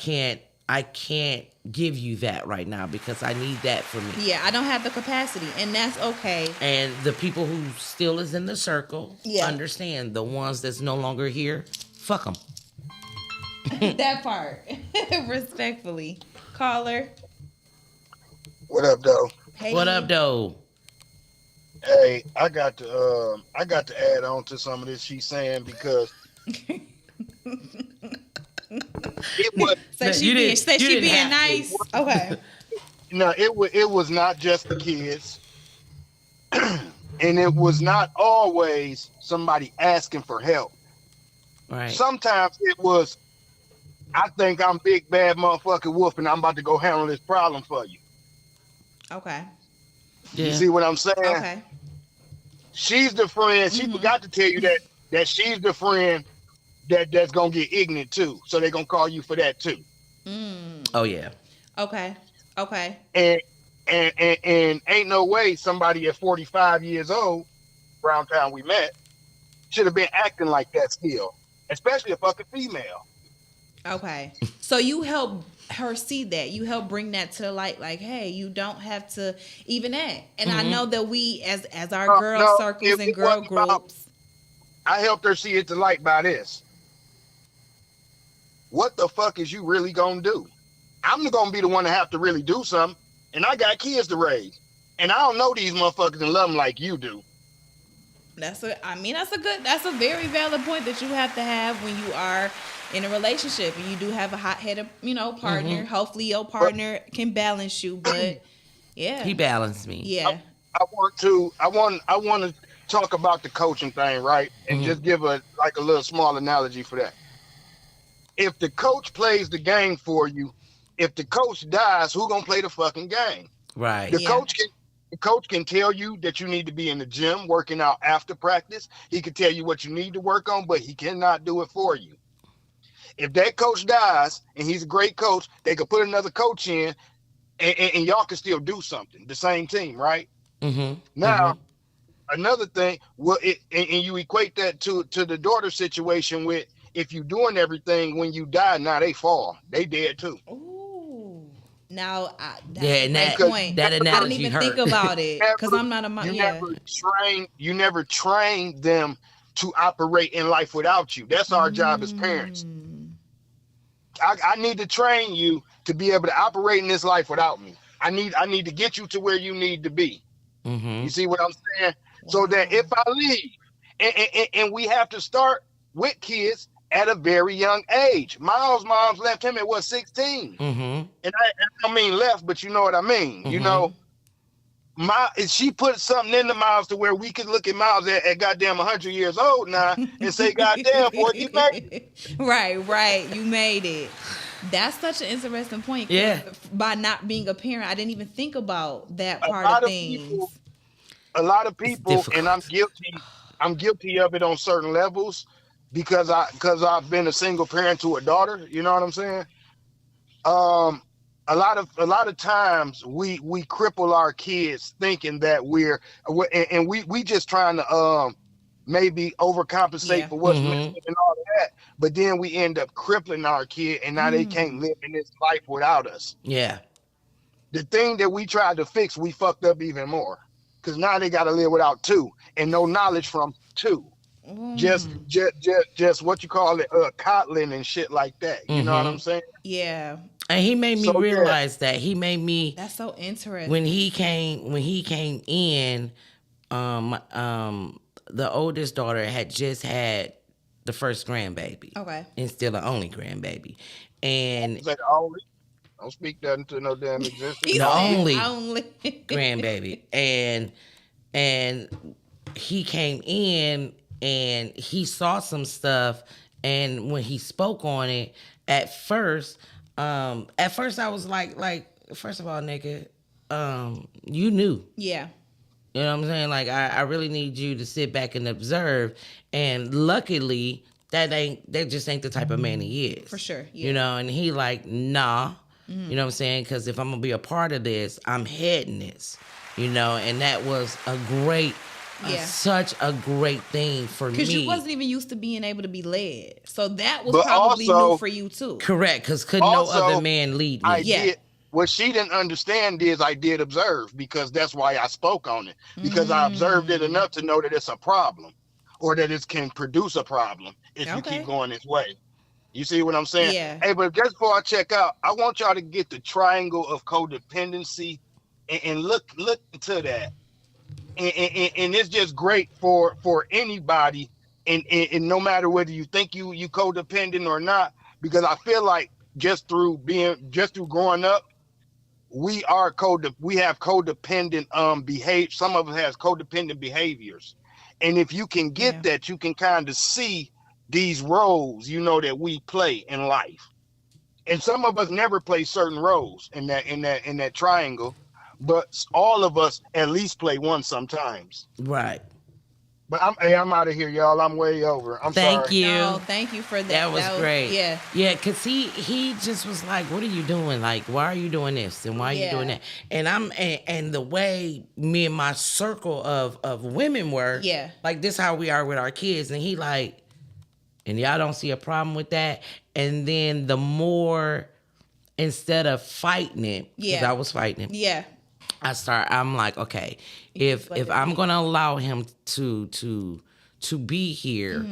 can't give you that right now because I need that for me. Yeah, I don't have the capacity, and that's okay. And the people who still is in the circle understand. The ones that's no longer here, fuck them. That part. Respectfully. Caller. What up, though? Hey. What up, though? Hey, I got to add on to some of this she's saying because it was Say she being nice. Okay. no, it was not just the kids, and it was not always somebody asking for help. Right. Sometimes it was, I think I'm big bad motherfucking wolf, and I'm about to go handle this problem for you. Okay. You see what I'm saying? Okay. She's the friend. She forgot to tell you that she's the friend that's gonna get ignorant too. So they're gonna call you for that too. Oh yeah. Okay. Okay. And ain't no way somebody at 45 years old, around time we met, should have been acting like that still, especially a fucking female. Okay. So you help her see that. You help bring that to the light. Like, hey, you don't have to even act. And I know that we, as our girl circles and girl groups, I helped her see it to light by this. What the fuck is you really gonna do? I'm gonna be the one to have to really do something, and I got kids to raise, and I don't know these motherfuckers and love them like you do. that's a very valid point that you have to have when you are in a relationship and you do have a hot-headed, partner. Hopefully your partner can balance you, but yeah. He balanced me. Yeah. I want to talk about the coaching thing, right? And just give a little small analogy for that. If the coach plays the game for you, if the coach dies, who gonna play the fucking game? Right. The coach can tell you that you need to be in the gym working out after practice. He can tell you what you need to work on, but he cannot do it for you. If that coach dies and he's a great coach, they could put another coach in and y'all can still do something. The same team, right? Now, another thing, and you equate that to the daughter situation with, if you doing everything, when you die, now they fall. They dead too. Ooh. Now, that point. That analogy I didn't even think about it because I'm not a mom. You never train them to operate in life without you. That's our job as parents. I need to train you to be able to operate in this life without me. I need to get you to where you need to be. You see what I'm saying? Wow. So that if I leave, and we have to start with kids at a very young age. Miles' mom's left him at 16? And I don't mean left, but you know what I mean. You know, she put something into Miles to where we could look at Miles at goddamn 100 years old now and say, goddamn, boy, you made it. Right. You made it. That's such an interesting point. Yeah. By not being a parent, I didn't even think about that part of things. A lot of people, and I'm guilty of it on certain levels because I've been a single parent to a daughter. You know what I'm saying? A lot of times we cripple our kids thinking that we're we just trying to maybe overcompensate for what's missing and all of that, but then we end up crippling our kid, and now they can't live in this life without us. Yeah. The thing that we tried to fix, we fucked up even more, because now they got to live without two and no knowledge from two. Just what you call it, coddling and shit like that. You know what I'm saying? Yeah. And he made me realize that. He made me. That's so interesting. When he came in, the oldest daughter had just had the first grandbaby. Okay. And still the only grandbaby. And don't speak that into no damn existence. The only grandbaby. And he came in and he saw some stuff, and when he spoke on it, at first I was like, first of all, nigga, you knew. Yeah. You know what I'm saying? Like, I really need you to sit back and observe. And luckily, that just ain't the type of man he is. For sure. Yeah. You know, and he like, nah. You know what I'm saying? Because if I'm going to be a part of this, I'm heading this. You know, and that was a great, such a great thing for me. Because you wasn't even used to being able to be led. So that was probably new for you too. Correct, because couldn't no other man lead me. What she didn't understand is I did observe, because that's why I spoke on it. Because I observed it enough to know that it's a problem, or that it can produce a problem if you keep going this way. You see what I'm saying? Yeah. Hey, but just before I check out, I want y'all to get the triangle of codependency and look into that. And it's just great for anybody, and no matter whether you think you codependent or not, because I feel like just through growing up, we have codependent behavior. Some of us has codependent behaviors, and if you can get that, you can kind of see these roles, that we play in life. And some of us never play certain roles in that triangle, but all of us at least play one sometimes. Right. But I'm out of here, y'all. I'm way over. I'm sorry. Thank you. No, thank you for that. That was great. Yeah. Yeah, because he just was like, what are you doing? Like, why are you doing this? And why are you doing that? And and the way me and my circle of women were, like this how we are with our kids. And he like, and y'all don't see a problem with that. And then the more, instead of fighting it, because I was fighting it. Yeah. I'm like, okay, if I'm gonna allow him to be here,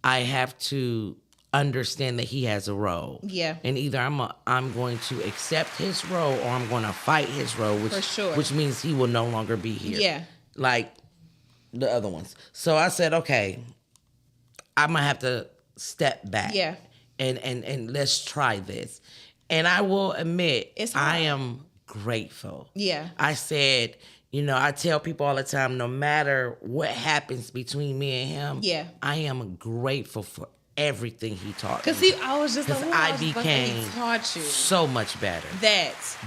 I have to understand that he has a role. Yeah. And either I'm going to accept his role or I'm going to fight his role, which means he will no longer be here. Yeah. Like the other ones. So I said, okay, I'm gonna have to step back. Yeah. And let's try this. And I will admit, I am grateful. Yeah. I said, I tell people all the time, no matter what happens between me and him, I am grateful for everything he taught me. Because I was just because I became he taught you so much better.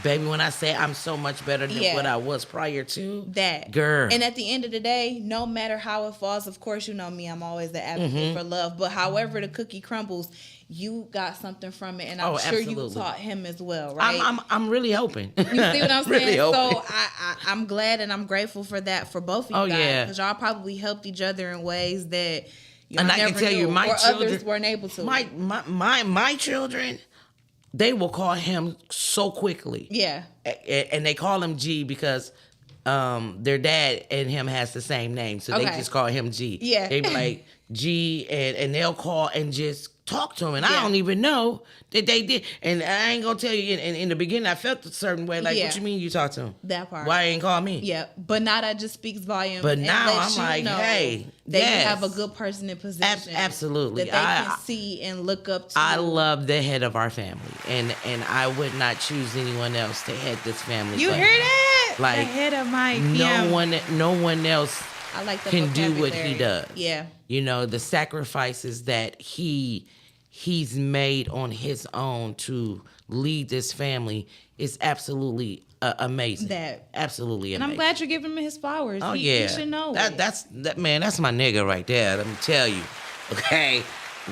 Baby, when I say I'm so much better than what I was prior to, girl. And at the end of the day, no matter how it falls, of course, you know me, I'm always the advocate for love. But however the cookie crumbles, you got something from it, and I'm sure you taught him as well, right? I'm really hoping. You see what I'm saying? Really so I'm glad and I'm grateful for that for both of you guys, because y'all probably helped each other in ways that and I can tell you, my children others weren't able to. My children, they will call him so quickly. Yeah, and they call him G because their dad and him has the same name, so they just call him G. Yeah, they be like G, and they'll call and just talk to him, and I don't even know that they did. And I ain't gonna tell you, in the beginning I felt a certain way, like, what you mean you talk to him? That part. Why ain't call me? Yeah, but now that just speaks volume. But now I'm like, hey, they have a good person in position. Absolutely. That they can see and look up to. I love the head of our family, and I would not choose anyone else to head this family. You hear that? Like, the head of my no one else I like the can do what he does. Yeah. The sacrifices that he's made on his own to lead this family is absolutely amazing. Absolutely amazing. And I'm glad you're giving him his flowers. Oh, he should know. That's my nigga right there. Let me tell you. Okay.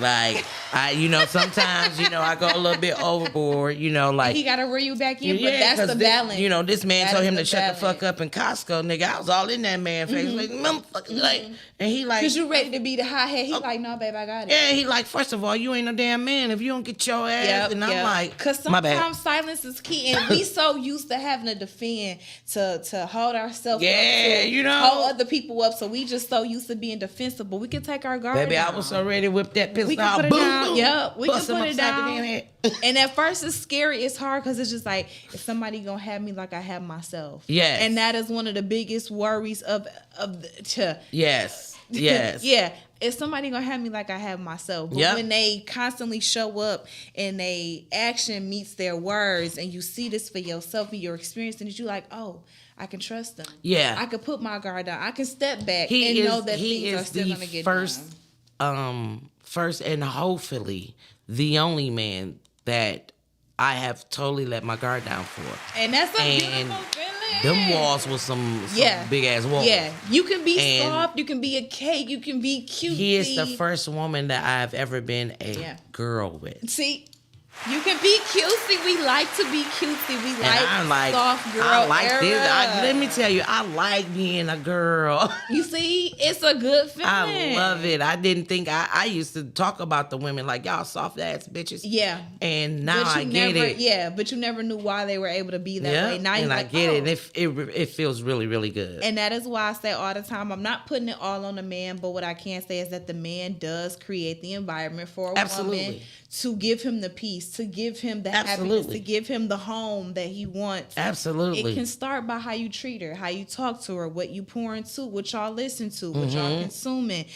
Like, sometimes, I go a little bit overboard, like. He got to reel you back in, but that's the balance. This man told him to shut the fuck up in Costco, nigga. I was all in that man's face. Like, motherfucker, like, and he like. Because you ready to be the hothead. He like, no, babe, I got it. Yeah, he like, first of all, you ain't no damn man if you don't get your ass. And I'm like, because sometimes silence is key. And we so used to having to defend, to hold ourselves up. Hold other people up. So we just so used to being defensible. We can take our guard Baby, down. I was so ready to whip that pistol We can out. put it Boom, down. boom. Yep, we Bust can put him it upside the down. damn head. And at first it's scary. It's hard because it's just like, if somebody gonna have me like I have myself. Yes. And that is one of the biggest worries Yes. Yes. Yeah. If somebody gonna have me like I have myself. But when they constantly show up and they action meets their words, and you see this for yourself and your experience, and you like, oh, I can trust them. Yeah. I can put my guard down. I can step back know that things are still gonna get done. First and hopefully the only man that I have totally let my guard down for. And that's a beautiful feeling. Them walls was some big ass walls. Yeah. You can be soft, you can be a cake, you can be cute. He is the first woman that I've ever been a girl with. See? You can be cutesy. We like to be cutesy. We like soft girl I like era. this. Let me tell you, I like being a girl. You see, it's a good feeling. I love it. I didn't think I used to talk about the women like y'all soft ass bitches. Yeah. And now I get it. Yeah, but you never knew why they were able to be that way. Now and I get it. And it feels really, really good. And that is why I say all the time, I'm not putting it all on the man, but what I can say is that the man does create the environment for a woman to give him the peace, to give him the happiness, to give him the home that he wants. Absolutely. It can start by how you treat her, how you talk to her, what you pour into, what y'all listen to, what y'all consuming.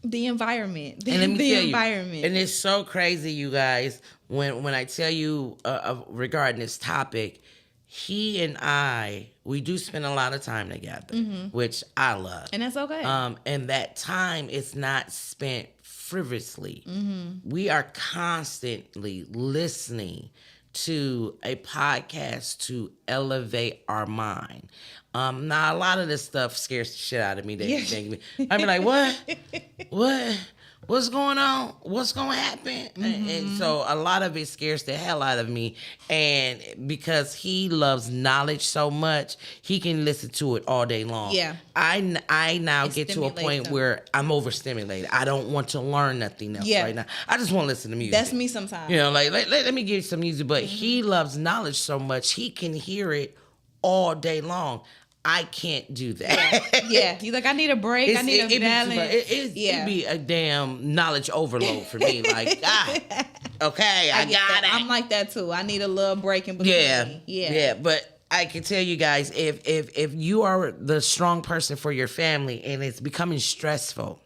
The environment. And let me tell environment. You, and it's so crazy, you guys, when I tell you regarding this topic, he and I, we do spend a lot of time together, which I love. And that's okay. And that time is not spent frivolously. We are constantly listening to a podcast to elevate our mind. Now, a lot of this stuff scares the shit out of me. I be like, what? What's going on? What's going to happen? And so a lot of it scares the hell out of me. And because he loves knowledge so much, he can listen to it all day long. Yeah. I now get to a point where I'm overstimulated. I don't want to learn nothing else right now. I just want to listen to music. That's me sometimes. You know, like, let me give you some music. But he loves knowledge so much, he can hear it all day long. I can't do that. Yeah. You like, I need a break. I need a balance. It'd be a damn knowledge overload for me. Like, okay, I got it. I'm like that too. I need a little break in between. Yeah. But I can tell you guys, if you are the strong person for your family and it's becoming stressful,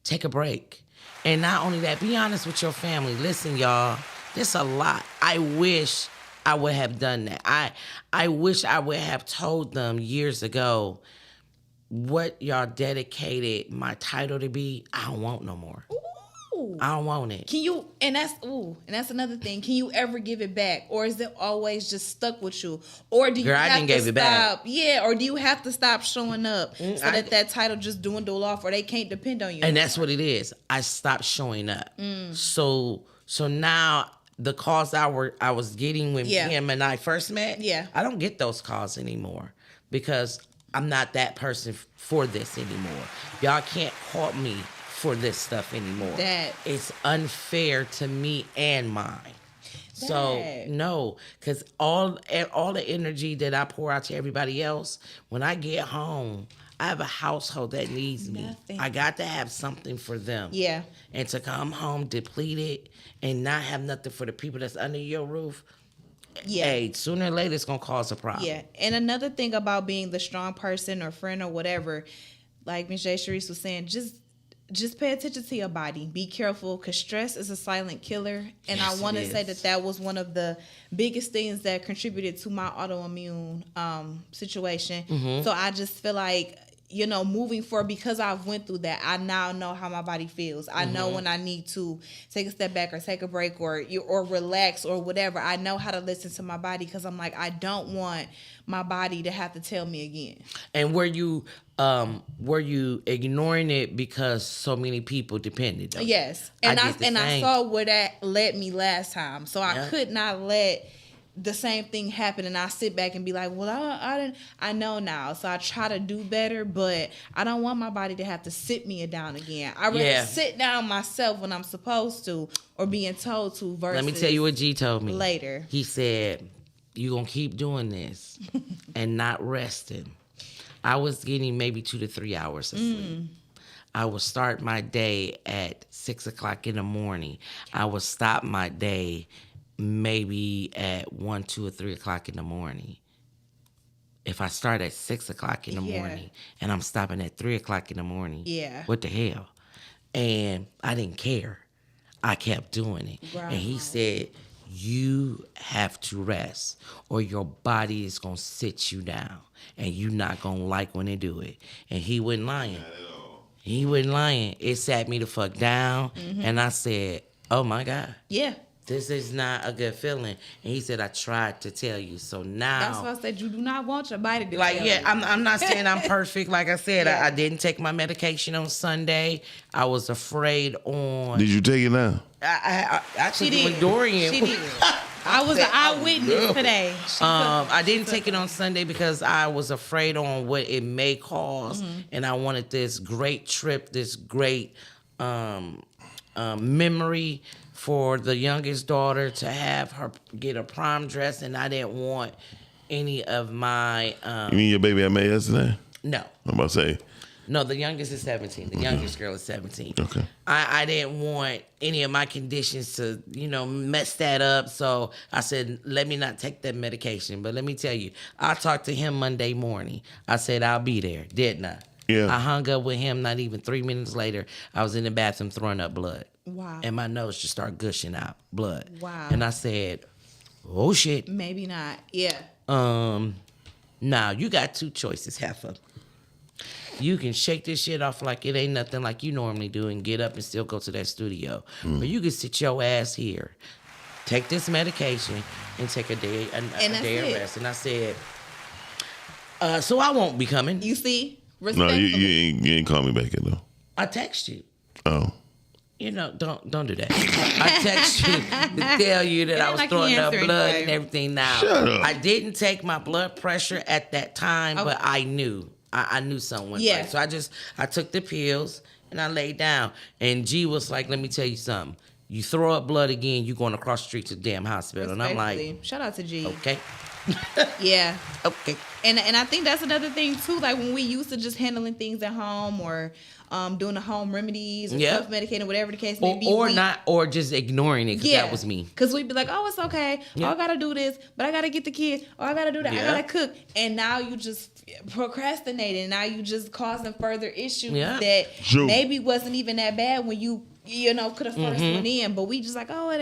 take a break. And not only that, be honest with your family. Listen, y'all, there's a lot. I wish I would have done that. I wish I would have told them years ago what y'all dedicated my title to be. I don't want no more. Ooh. I don't want it. Can you? And that's another thing. Can you ever give it back, or is it always just stuck with you? Or do you have to stop? Yeah. Or do you have to stop showing up so that title just dwindle off, or they can't depend on you? And that's what it is. I stopped showing up. So now. The calls I was getting when him and I first met, I don't get those calls anymore because I'm not that person for this anymore. Y'all can't call me for this stuff anymore. It's unfair to me and mine. So no, because all the energy that I pour out to everybody else, when I get home, I have a household that needs me. I got to have something for them. Yeah. And to come home depleted and not have nothing for the people that's under your roof, hey, sooner or later it's going to cause a problem. Yeah. And another thing about being the strong person or friend or whatever, like Ms. J. Sharice was saying, just pay attention to your body. Be careful because stress is a silent killer. And I want to say that was one of the biggest things that contributed to my autoimmune situation. So I just feel like, moving forward, because I've went through that, I now know how my body feels. I know when I need to take a step back or take a break or relax or whatever. I know how to listen to my body because I'm like, I don't want my body to have to tell me again. And were you ignoring it because so many people depended on you? Yes. And I saw where that led me last time. So I could not let the same thing happen and I sit back and be like, well, I know now. So I try to do better, but I don't want my body to have to sit me down again. I rather sit down myself when I'm supposed to or being told to versus let me tell you what G told me. Later. He said, you're going to keep doing this and not resting. I was getting maybe 2 to 3 hours of sleep. I would start my day at 6 o'clock in the morning. I would stop my day maybe at 1, 2, or 3 o'clock in the morning. If I start at 6 o'clock in the morning and I'm stopping at 3 o'clock in the morning, what the hell? And I didn't care. I kept doing it. Right. And he said, you have to rest or your body is going to sit you down and you're not going to like when they do it. And he wasn't lying. He wasn't lying. It sat me the fuck down and I said, oh my God. Yeah. this is not a good feeling. And he said, I tried to tell you. So now. That's why I said you do not want your body to Like, tell yeah, you. I'm not saying I'm perfect. Like I said, Yeah. I didn't take my medication on Sunday. I was afraid on. Did you take it now? I She took it with did. Dorian. She did. I was an eyewitness today. I didn't take it on Sunday because I was afraid on what it may cause, and I wanted this great trip, this great memory for the youngest daughter to have her get a prom dress, and I didn't want any of my. You mean your baby I made yesterday? No. I'm about to say. No, the youngest is 17. The youngest girl is 17. Okay. I didn't want any of my conditions to, mess that up. So I said, let me not take that medication. But let me tell you, I talked to him Monday morning. I said, I'll be there, didn't I? Yeah. I hung up with him. Not even 3 minutes later, I was in the bathroom throwing up blood. Wow. And my nose just started gushing out blood. Wow. And I said, oh, shit. Maybe not. Yeah. Now, you got two choices, Heifer. You can shake this shit off like it ain't nothing like you normally do and get up and still go to that studio. Or you can sit your ass here, take this medication, and take a day of rest. And I said, so I won't be coming. You see? No, you ain't call me back yet, though. I text you. Oh. Don't do that. I text you to tell you that I was throwing up blood and everything. Now, Shut up. I didn't take my blood pressure at that time, but I knew. I knew something went right. So I took the pills and I laid down. And G was like, let me tell you something. You throw up blood again, you're going across the street to the damn hospital. And I'm like, shout out to G. Okay. Yeah. Okay. And I think that's another thing too. Like when we used to just handling things at home or doing the home remedies or self-medicating, whatever the case may be. Or just ignoring it because that was me. Because we'd be like, oh, it's okay. Oh, I got to do this, but I got to get the kid. Oh, I got to do that. I got to cook. And now you just procrastinating. Now you just causing further issues that maybe wasn't even that bad when you could have first went in. But we just like, oh, it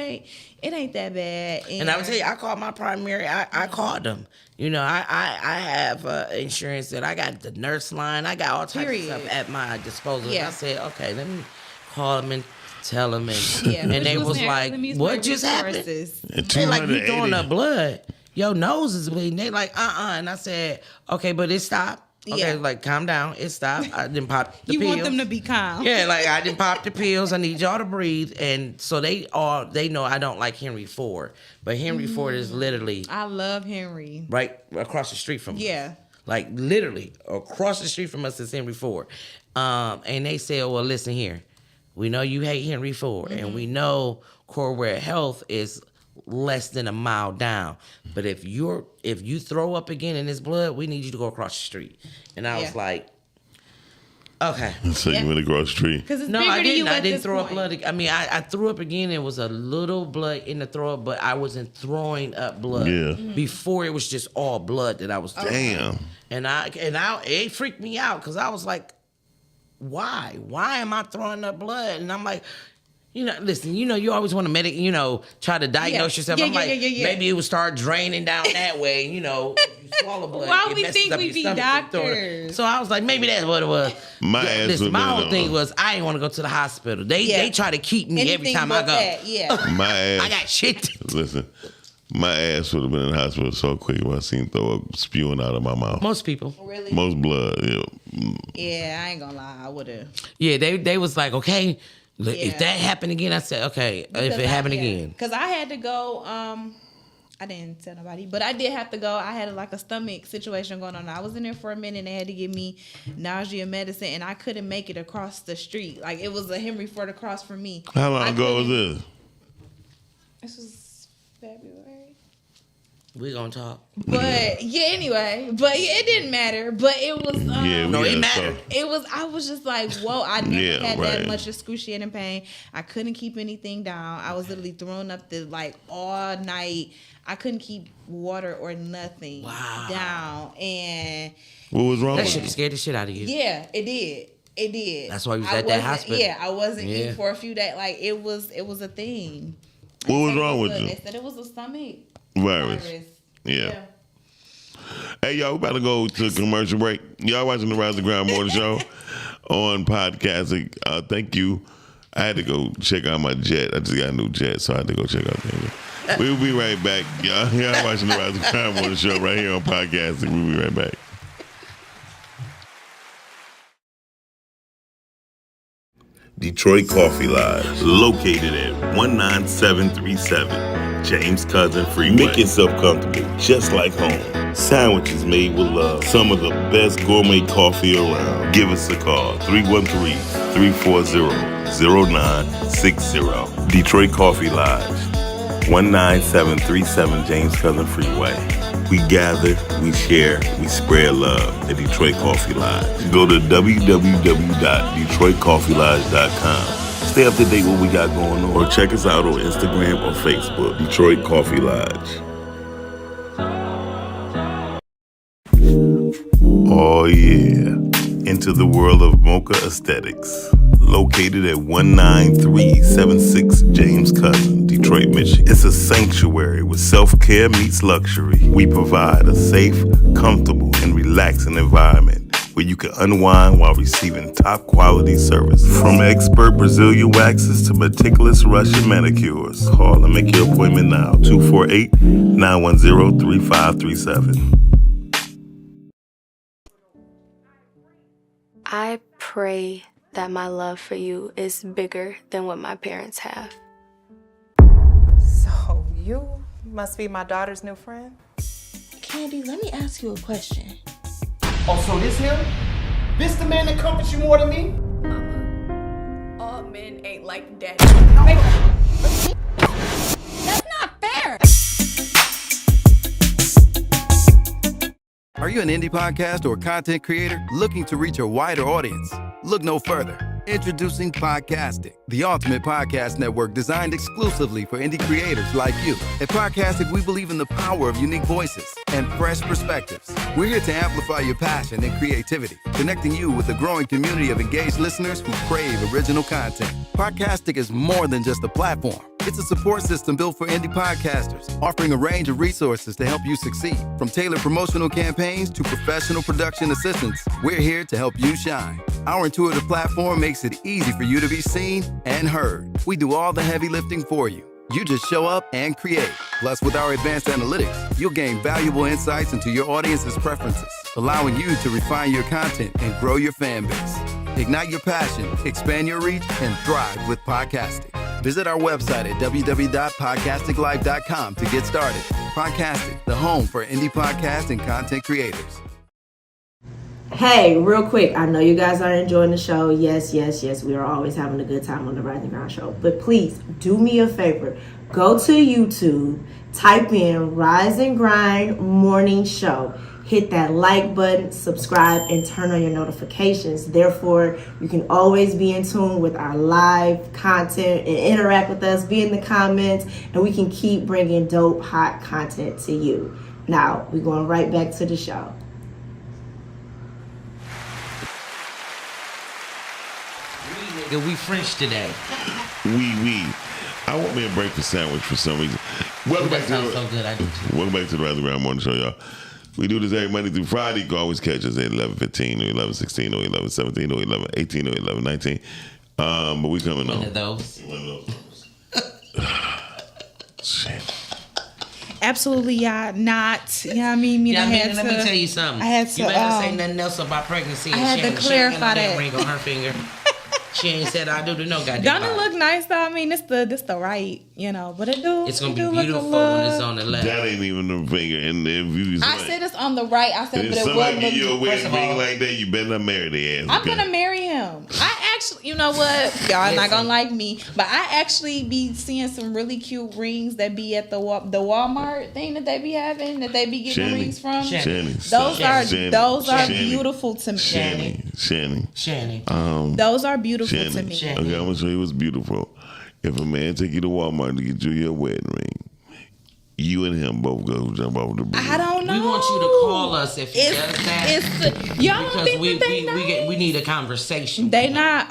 ain't that bad. And I would tell you, I called my primary. I called them. I have insurance that I got the nurse line. I got all types of stuff at my disposal. Yeah. I said, okay, let me call them and tell them. And they was like, what just happened? They like, you throwing up blood. Your nose is bleeding. They like, And I said, okay, but it stopped. Okay, like, calm down. It stopped. I didn't pop the pills. You want them to be calm. Yeah, like, I didn't pop the pills. I need y'all to breathe. And so they know I don't like Henry Ford. But Henry Ford is literally... I love Henry. Right across the street from us. Yeah. Like, literally, across the street from us is Henry Ford. And they said, well, listen here. We know you hate Henry Ford. And we know Coreware Health is less than a mile down. But if you throw up again in this blood, we need you to go across the street. And I was like, okay. So you went across the street? No, I didn't throw up blood. I mean, I threw up again. It was a little blood in the throw up, but I wasn't throwing up blood. Yeah. Before it was just all blood that I was throwing. Damn. And it freaked me out because I was like, why? Why am I throwing up blood? And I'm like, listen, you always want to try to diagnose yourself. I'm like, maybe it would start draining down that way. If you swallow blood. Why we think we be doctors? So I was like, maybe that's what it was. My whole thing was I didn't want to go to the hospital. They try to keep me every time I go. My ass. I got shit. Listen, my ass would have been in the hospital so quick if I seen throw up spewing out of my mouth. Most people. Really? Most blood. Yeah, I ain't gonna lie. I would have. Yeah, they was like, okay. If that happened again, I said, okay, if it happened again. Because I had to go, I didn't tell nobody, but I did have to go. I had a stomach situation going on. I was in there for a minute and they had to give me nausea medicine and I couldn't make it across the street. Like it was a Henry Ford across from me. How long ago was this? This was February. We gonna talk. But it didn't matter. But it was it mattered. It was I was just like, whoa, I never had that much excruciating pain. I couldn't keep anything down. I was literally throwing up all night. I couldn't keep water or nothing down. And what was wrong? That shit scared the shit out of you. Yeah, it did. It did. That's why you was at that hospital. Yeah, I wasn't eating for a few days. Like it was a thing. What was wrong with you? They said it was a stomach virus. Yeah. Hey, y'all, we about to go to a commercial break. Y'all watching the Rise of Ground Morning Show on podcasting. Thank you I had to go check out my jet. I just got a new jet, so I had to go check out the engine. We'll be right back. Y'all watching the Rise of Crime Morning Show right here on podcasting. We'll be right back. Detroit Coffee Lodge, located at 19737 James Cousin Freeway. Make yourself comfortable, just like home. Sandwiches made with love. Some of the best gourmet coffee around. Give us a call, 313-340-0960. Detroit Coffee Lodge, 19737 James Cousin Freeway. We gather, we share, we spread love at Detroit Coffee Lodge. Go to www.detroitcoffeelodge.com. Stay up to date with what we got going on. Or check us out on Instagram or Facebook, Detroit Coffee Lodge. Oh yeah, into the world of mocha aesthetics. Located at 19376 James Cousin, Detroit, Michigan. It's a sanctuary where self-care meets luxury. We provide a safe, comfortable, and relaxing environment where you can unwind while receiving top-quality service. From expert Brazilian waxes to meticulous Russian manicures. Call and make your appointment now, 248-910-3537. I pray that my love for you is bigger than what my parents have. So you must be my daughter's new friend? Candy, let me ask you a question. Oh, so this him? This the man that comforts you more than me? Mama, all men ain't like daddy. That's not fair! Are you an indie podcast or content creator looking to reach a wider audience? Look no further. Introducing Podcastic, the ultimate podcast network designed exclusively for indie creators like you. At Podcastic, we believe in the power of unique voices and fresh perspectives. We're here to amplify your passion and creativity, connecting you with a growing community of engaged listeners who crave original content. Podcastic is more than just a platform. It's a support system built for indie podcasters, offering a range of resources to help you succeed. From tailored promotional campaigns to professional production assistance, we're here to help you shine. Our intuitive platform makes it easy for you to be seen and heard. We do all the heavy lifting for you. You just show up and create. Plus, with our advanced analytics, you'll gain valuable insights into your audience's preferences, allowing you to refine your content and grow your fan base. Ignite your passion, expand your reach, and thrive with podcasting. Visit our website at www.podcasticlife.com to get started. Podcastic, the home for indie podcast and content creators. Hey, real quick, I know you guys are enjoying the show. Yes, we are always having a good time on the Rising Ground Show. But please, do me a favor. Go to YouTube, type in Rise and Grind Morning Show. Hit that like button, subscribe, and turn on your notifications. Therefore, you can always be in tune with our live content and interact with us, be in the comments, and we can keep bringing dope, hot content to you. Now, we're going right back to the show. We French today. We. I want me a breakfast sandwich for some reason. Welcome back to so good. I do too. Welcome back to the Rise and Grind Morning Show, y'all. We do this every Monday through Friday. You can always catch us at 11:15 or 11:16 or 11:17 or 11:18 or 11:19. But we coming on. One of those. Shit. Absolutely, y'all not. You know what I mean? Let me tell you something. I had to. You better say nothing else about pregnancy. I had to clarify that. Ring on her finger. She ain't said I do no goddamn. Don't it look nice though? I mean, this the right, but it do. It's gonna be beautiful when it's on the left. That ain't even the finger, and if you. I said it's on the right. I said, if but it somebody wasn't. give you a wedding ring like that, you better not marry their ass. I'm gonna marry him. I actually, you know what? Y'all not gonna like me, but I actually be seeing some really cute rings that be at the Walmart thing that they be having, that they be getting rings from. Chaney. Those are beautiful to me. Chaney. Those are beautiful to me. Okay, I'm gonna show you what's beautiful. If a man take you to Walmart to get you your wedding ring, you and him both go jump over the bridge. I don't know. We want you to call us if he does that. Y'all don't think we need a conversation. They not.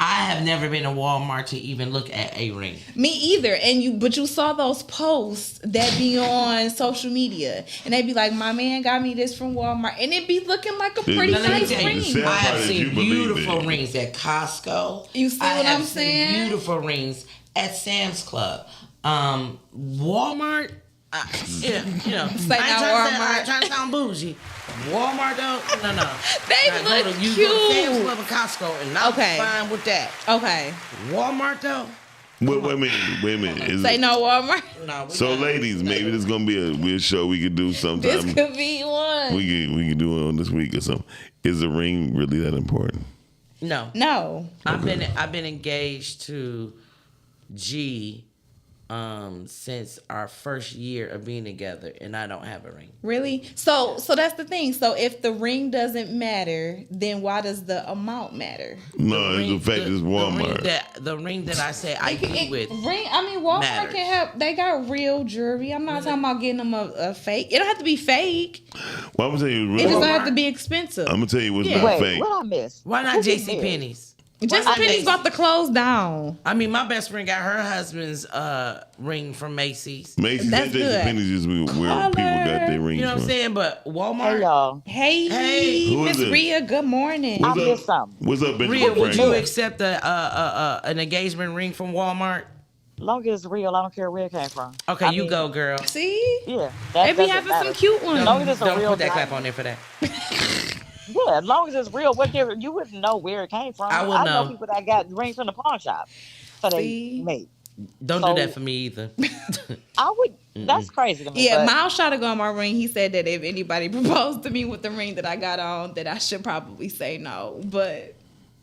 I have never been to Walmart to even look at a ring. Me either. But you saw those posts that be on social media, and they be like, "My man got me this from Walmart," and it be looking like a pretty nice ring. I have seen beautiful rings at Costco. You see what I'm saying? Beautiful rings at Sam's Club. Walmart. Say not Walmart. I ain't trying to sound bougie. Walmart though, no. They look cute. You go to Sam's Club and Costco, and I'm fine with that. Okay. Walmart though. Wait a minute. Say no Walmart. No. So, ladies, maybe this is gonna be a weird show we could do sometime. This could be one. We could do it on this week or something. Is the ring really that important? No. I've been engaged to G since our first year of being together, and I don't have a ring. Really? So that's the thing. So if the ring doesn't matter, then why does the amount matter? No, it's the fact it's Walmart. The ring that I say I eat with. Walmart matters. can help. They got real jewelry. I'm not talking about getting them a fake. It don't have to be fake. Well, I'm gonna tell you, It just don't have to be expensive. I'm gonna tell you what's not Wait, fake. what I missed? Why not J.C. Penney's? JCPenney's about to close down. I mean, my best friend got her husband's ring from Macy's. Macy's and JCPenney's is where people got their rings. You know what I'm from. saying? But Walmart. Hey, y'all. Hey, Who is Miss it? Rhea. Good morning. What's I up? missed something. What's up, Benjamin Rhea, would Franklin? you accept an engagement ring from Walmart? Long as it's real, I don't care where it came from. Okay, you go, girl. See? Yeah. They be doesn't having matter. some cute ones. As long as it's a Don't real put that diamond. clap on there for that. Yeah, as long as it's real, what difference? You wouldn't know where it came from. I would know know. people that got rings from the pawn shop. So See? they made. Don't So- do that for me either. I would. That's crazy to me. Yeah, but Miles tried to go on my ring. He said that if anybody proposed to me with the ring that I got on, that I should probably say no. But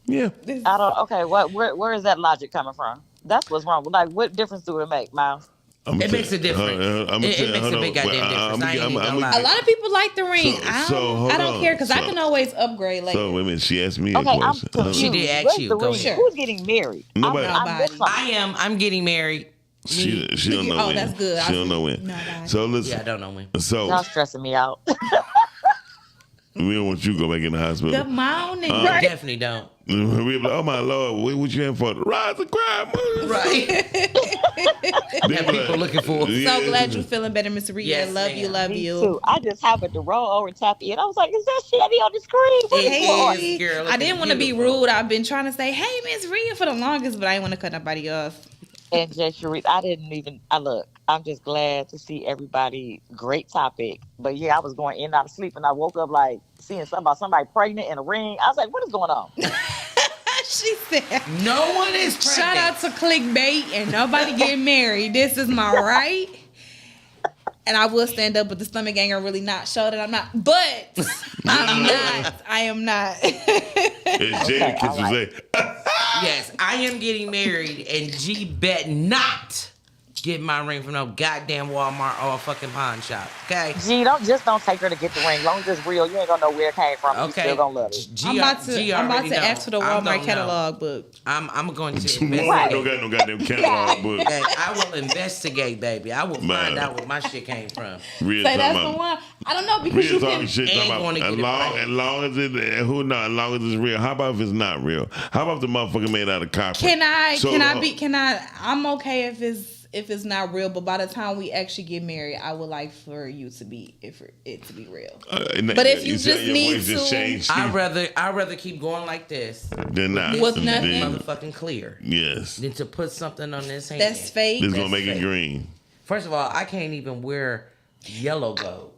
yeah, I don't. Okay, where is that logic coming from? That's what's wrong. Like, what difference do it make, Miles? It makes a difference. It makes a big goddamn difference. I ain't even gonna lie. a lot of people like the ring. hold I don't on. care because I can always upgrade later. So, wait a minute. She asked me a Okay, I'm question. confused. She did ask Where's you. the Go ring? ahead. Who's getting married? Nobody. I missed something. I'm getting married. She don't know Oh, when. that's good. She don't know when. Nobody. So listen. Yeah, I don't know when. So Y'all stressing me out. we don't want you to go back in the hospital. Good morning. Definitely don't. We be like, oh my Lord, what you in for? The rise of crime. Right. Have people looking for. So glad you're feeling better, Miss Rhea. Yes, love you, ma'am. love Me you. too. I just happened to roll over and tap in. I was like, is that Chaney on the screen? What is going on? Hey, girl, I didn't want to be beautiful. rude. I've been trying to say, hey, Miss Rhea for the longest, but I didn't want to cut nobody off. And just Sharice, I didn't even. Look. I'm just glad to see everybody. Great topic, but yeah, I was going in and out of sleep, and I woke up like seeing something about somebody pregnant in a ring. I was like, what is going on? She said, No one is pregnant. shout out to clickbait and nobody getting married. This is my right. And I will stand up, but the stomach ain't gonna really not show that I'm not. But I'm not. I am not. It's Jada Kiss to say. Yes, I am getting married, and G bet not get my ring from no goddamn Walmart or a fucking pawn shop. Okay. G, don't take her to get the ring. Long as it's real, you ain't gonna know where it came from. You Okay. still gonna love it. I'm about to ask for the Walmart catalog book. I'm going to Walmart investigate. don't got no goddamn catalog book. Okay, I will investigate, baby. I will find out where my shit came from. Rhea Say talking that's about- the one. I don't know because Rhea you talking can. shit. Talking ain't about, gonna get as it long, right. as long as it's real. How about if it's not real? How about the motherfucker made out of copper? Can I? I'm okay if it's not real, but by the time we actually get married, I would like for it to be real. But if you just need to, I'd rather keep going like this. Then not. With nothing? Motherfucking clear. Yes. Than to put something on this hand. That's fake. This gonna make it green. First of all, I can't even wear yellow gold.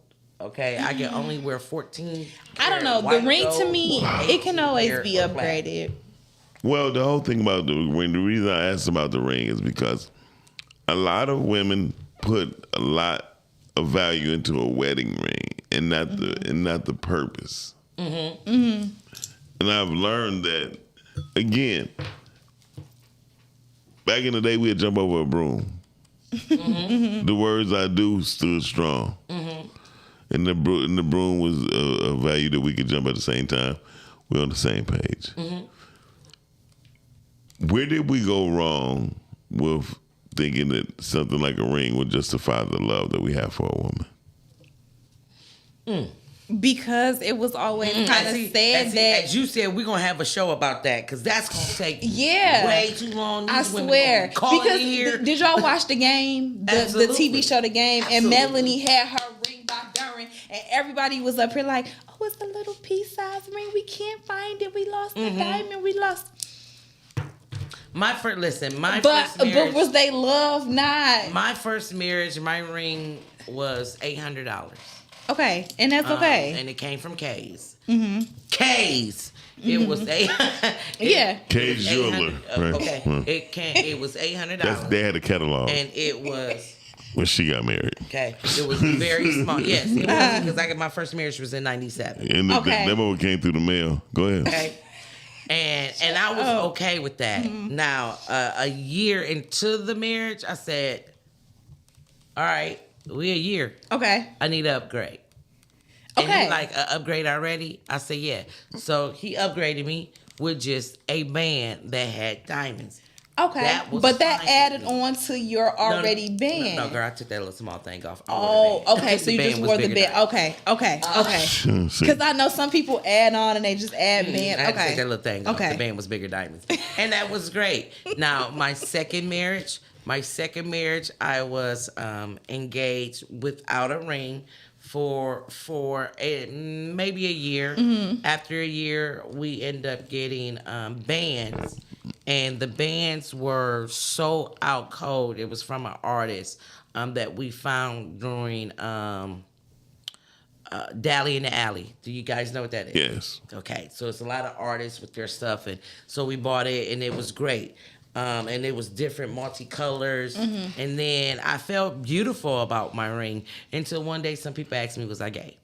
Okay, I can only wear 14. I don't know. The white ring to gold, me, or it can 18 always karat be or black. upgraded. Well, the whole thing about the ring, the reason I asked about the ring is because a lot of women put a lot of value into a wedding ring and not the purpose. Mm-hmm. Mm-hmm. And I've learned that again. Back in the day, we'd jump over a broom. Mm-hmm. The words "I do" stood strong, and the broom was a value that we could jump at the same time. We're on the same page. Mm-hmm. Where did we go wrong with thinking that something like a ring would justify the love that we have for a woman? Because it was always kind of said that. As you said, we're going to have a show about that because that's going to take way too long. I swear. Because did y'all watch the game? The TV show, The Game? And Melanie had her ring by Duran. And everybody was up here like, oh, it's a little pea-sized ring. We can't find it. We lost the diamond. We lost... My first marriage. But was they love? Not. My first marriage, my ring was $800. Okay, and that's okay. And it came from K's. Mm-hmm. K's. It was K's jeweler. Right. Okay. It was $800. They had a catalog. And it was when she got married. Okay. It was very small. Yes, it was because my first marriage was in '97. And that one came through the mail. Go ahead. Okay. And I was okay with that. Mm-hmm. Now, a year into the marriage, I said, all right, we're a year. Okay. I need an upgrade. Okay. And he like, an upgrade already? I said, yeah. So he upgraded me with just a band that had diamonds. Okay. But that added on to your already band. No, girl, I took that little small thing off. Okay. So you just wore the band. Okay. Because I know some people add on and they just add band. I had to Okay. take that little thing off. Okay. The band was bigger diamonds. And that was great. Now, my second marriage, I was engaged without a ring for maybe a year. Mm-hmm. After a year, we ended up getting bands. And the bands were so out cold. It was from an artist that we found during Dally in the Alley. Do you guys know what that is? Yes. Okay, so it's a lot of artists with their stuff. And so we bought it, and it was great. And it was different multicolors. Mm-hmm. And then I felt beautiful about my ring until one day some people asked me, was I gay?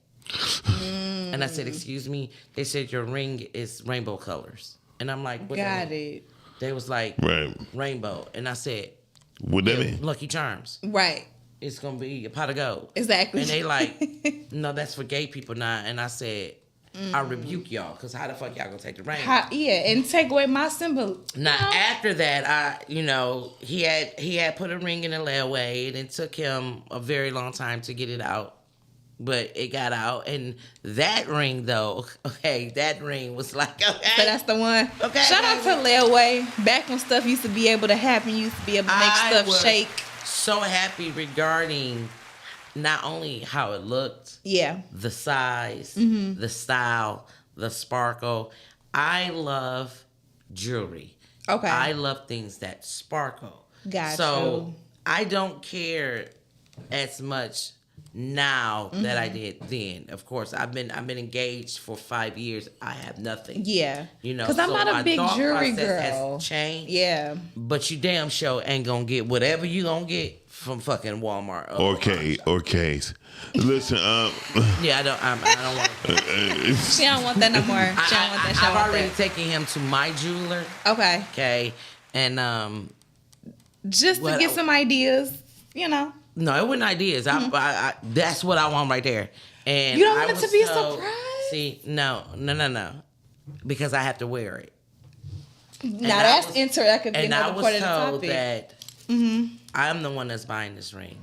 And I said, excuse me? They said, your ring is rainbow colors. And I'm like, what? Got it. They was like, rainbow. And I said, what that mean? Lucky Charms. Right. It's going to be a pot of gold. Exactly. And they like, no, that's for gay people now. And I said, I rebuke y'all, because how the fuck y'all going to take the rainbow? And take away my symbol. Now, after that, he had put a ring in a layaway, and it took him a very long time to get it out. But it got out, and that ring though, that ring was like, So that's the one. Okay. Shout out to Layaway. Back when stuff used to be able to happen, you used to be able to make stuff shake. So happy regarding not only how it looked, the size, the style, the sparkle. I love jewelry. Okay. I love things that sparkle. Got so you. I don't care as much now that I did then. Of course, I've been engaged for 5 years. I have nothing. Yeah. Because I'm not a big jewelry girl. Has changed. Yeah. But you damn sure ain't gonna get whatever you gonna get from fucking Walmart or K's. Listen, yeah, I don't want. She don't want that no more. She don't want that. I've already taken him to my jeweler. Okay. Okay, and just to get some ideas, No, it wasn't ideas. I that's what I want right there. And you don't want it to be a surprise. See, no, because I have to wear it. Now that's that could be another part of the topic. That I'm the one that's buying this ring.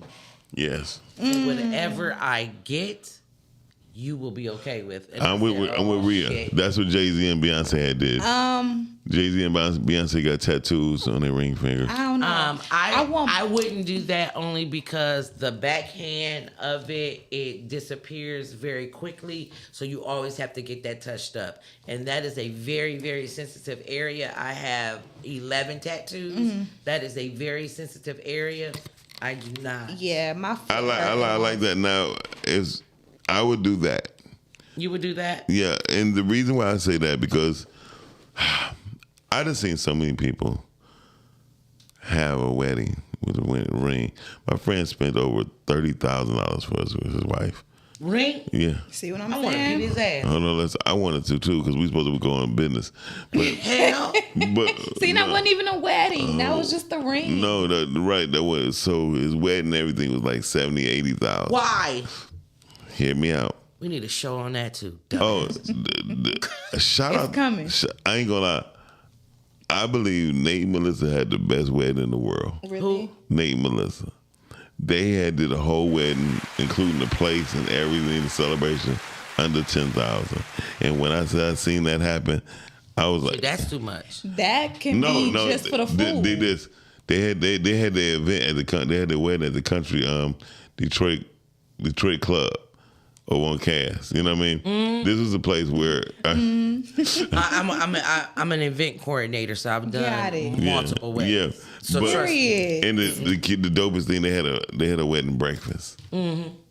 Yes. And whatever I get, you will be okay with. And I'm with Rhea. shit. That's what Jay-Z and Beyonce did. Jay-Z and Beyonce got tattoos on their ring finger. I don't know. I wouldn't do that only because the backhand of it disappears very quickly. So you always have to get that touched up. And that is a very, very sensitive area. I have 11 tattoos. That is a very sensitive area. I do not. Yeah, I like that now. I would do that. You would do that? Yeah, and the reason why I say that because I done seen so many people have a wedding with a ring. My friend spent over $30,000 for us with his wife. Ring? Yeah. See what I'm saying? I want to beat his ass. Oh no, I wanted to too because we supposed to be going business. But hell. See, that wasn't even a wedding. That was just the ring. No, that was so his wedding and everything was like $70,000-$80,000. Why? Hear me out. We need a show on that too. Oh, shout out! Coming. I ain't gonna lie. I believe Nate and Melissa had the best wedding in the world. Really? Who? Nate and Melissa. They did a whole wedding, including the place and everything, the celebration. under 10,000. And when I said I seen that happen, I was like, that's too much. That can be just for the food. They had their event at they had their wedding at the country Detroit club over on Cass. You know what I mean? This is a place where I'm an event coordinator, so I've done multiple weddings. Yeah, so but, trust me. And the dopest thing, they had a wedding breakfast.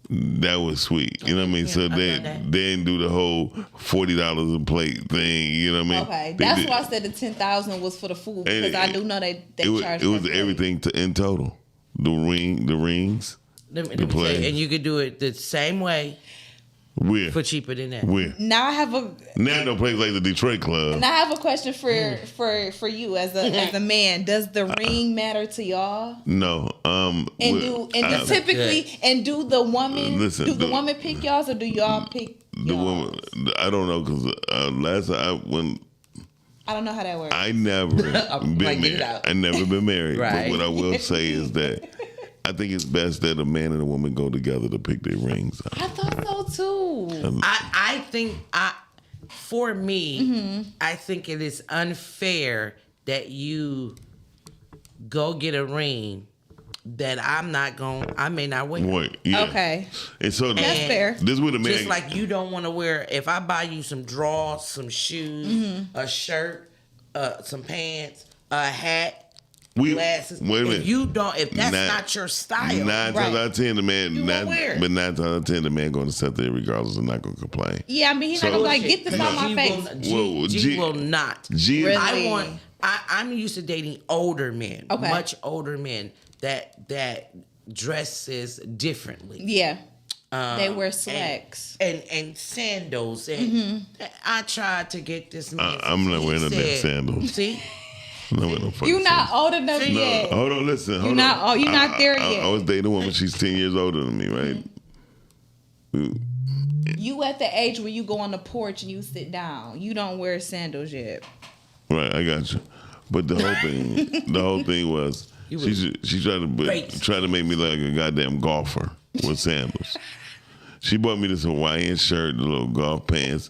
That was sweet. You know what I mean? So they didn't do the whole $40 a plate thing. You know what I mean? Okay, that's why I said the 10,000 was for the food, because I do know they charge. It was everything in total. The rings, the play, and you could do it the same way. For cheaper than that. Now I have no place like the Detroit club. And I have a question for you as a man. Does the ring matter to y'all? No. Do the woman the woman pick y'all, or do y'all pick the woman? I don't know, because last time I don't know how that works. I never been married. I never been married. Right. But what I will say is that I think it's best that a man and a woman go together to pick their rings up. I thought so too. I think for me, I think it is unfair that you go get a ring that I may not wear. Wait, yeah. Okay. And so that's fair. This is what a man. Just like you don't want to wear. If I buy you some drawers, some shoes, a shirt, some pants, a hat. Glasses. Wait a minute. If that's not your style, 9 times out of 10, the man, but 9 times out of 10, the man going to sit there regardless and not going to complain. Yeah, I mean, he's not going to get this on my face. G will not. Really? I'm used to dating older men, much older men that dresses differently. Yeah. They wear slacks and sandals, and I tried to get this man. I'm not wearing no damn sandals. See. You're not old enough yet. Hold on, listen. You're not there yet. I was dating a woman. She's 10 years older than me, right? You at the age where you go on the porch and you sit down. You don't wear sandals yet. Right, I got you. But the whole thing was she tried to make me like a goddamn golfer with sandals. She bought me this Hawaiian shirt, the little golf pants.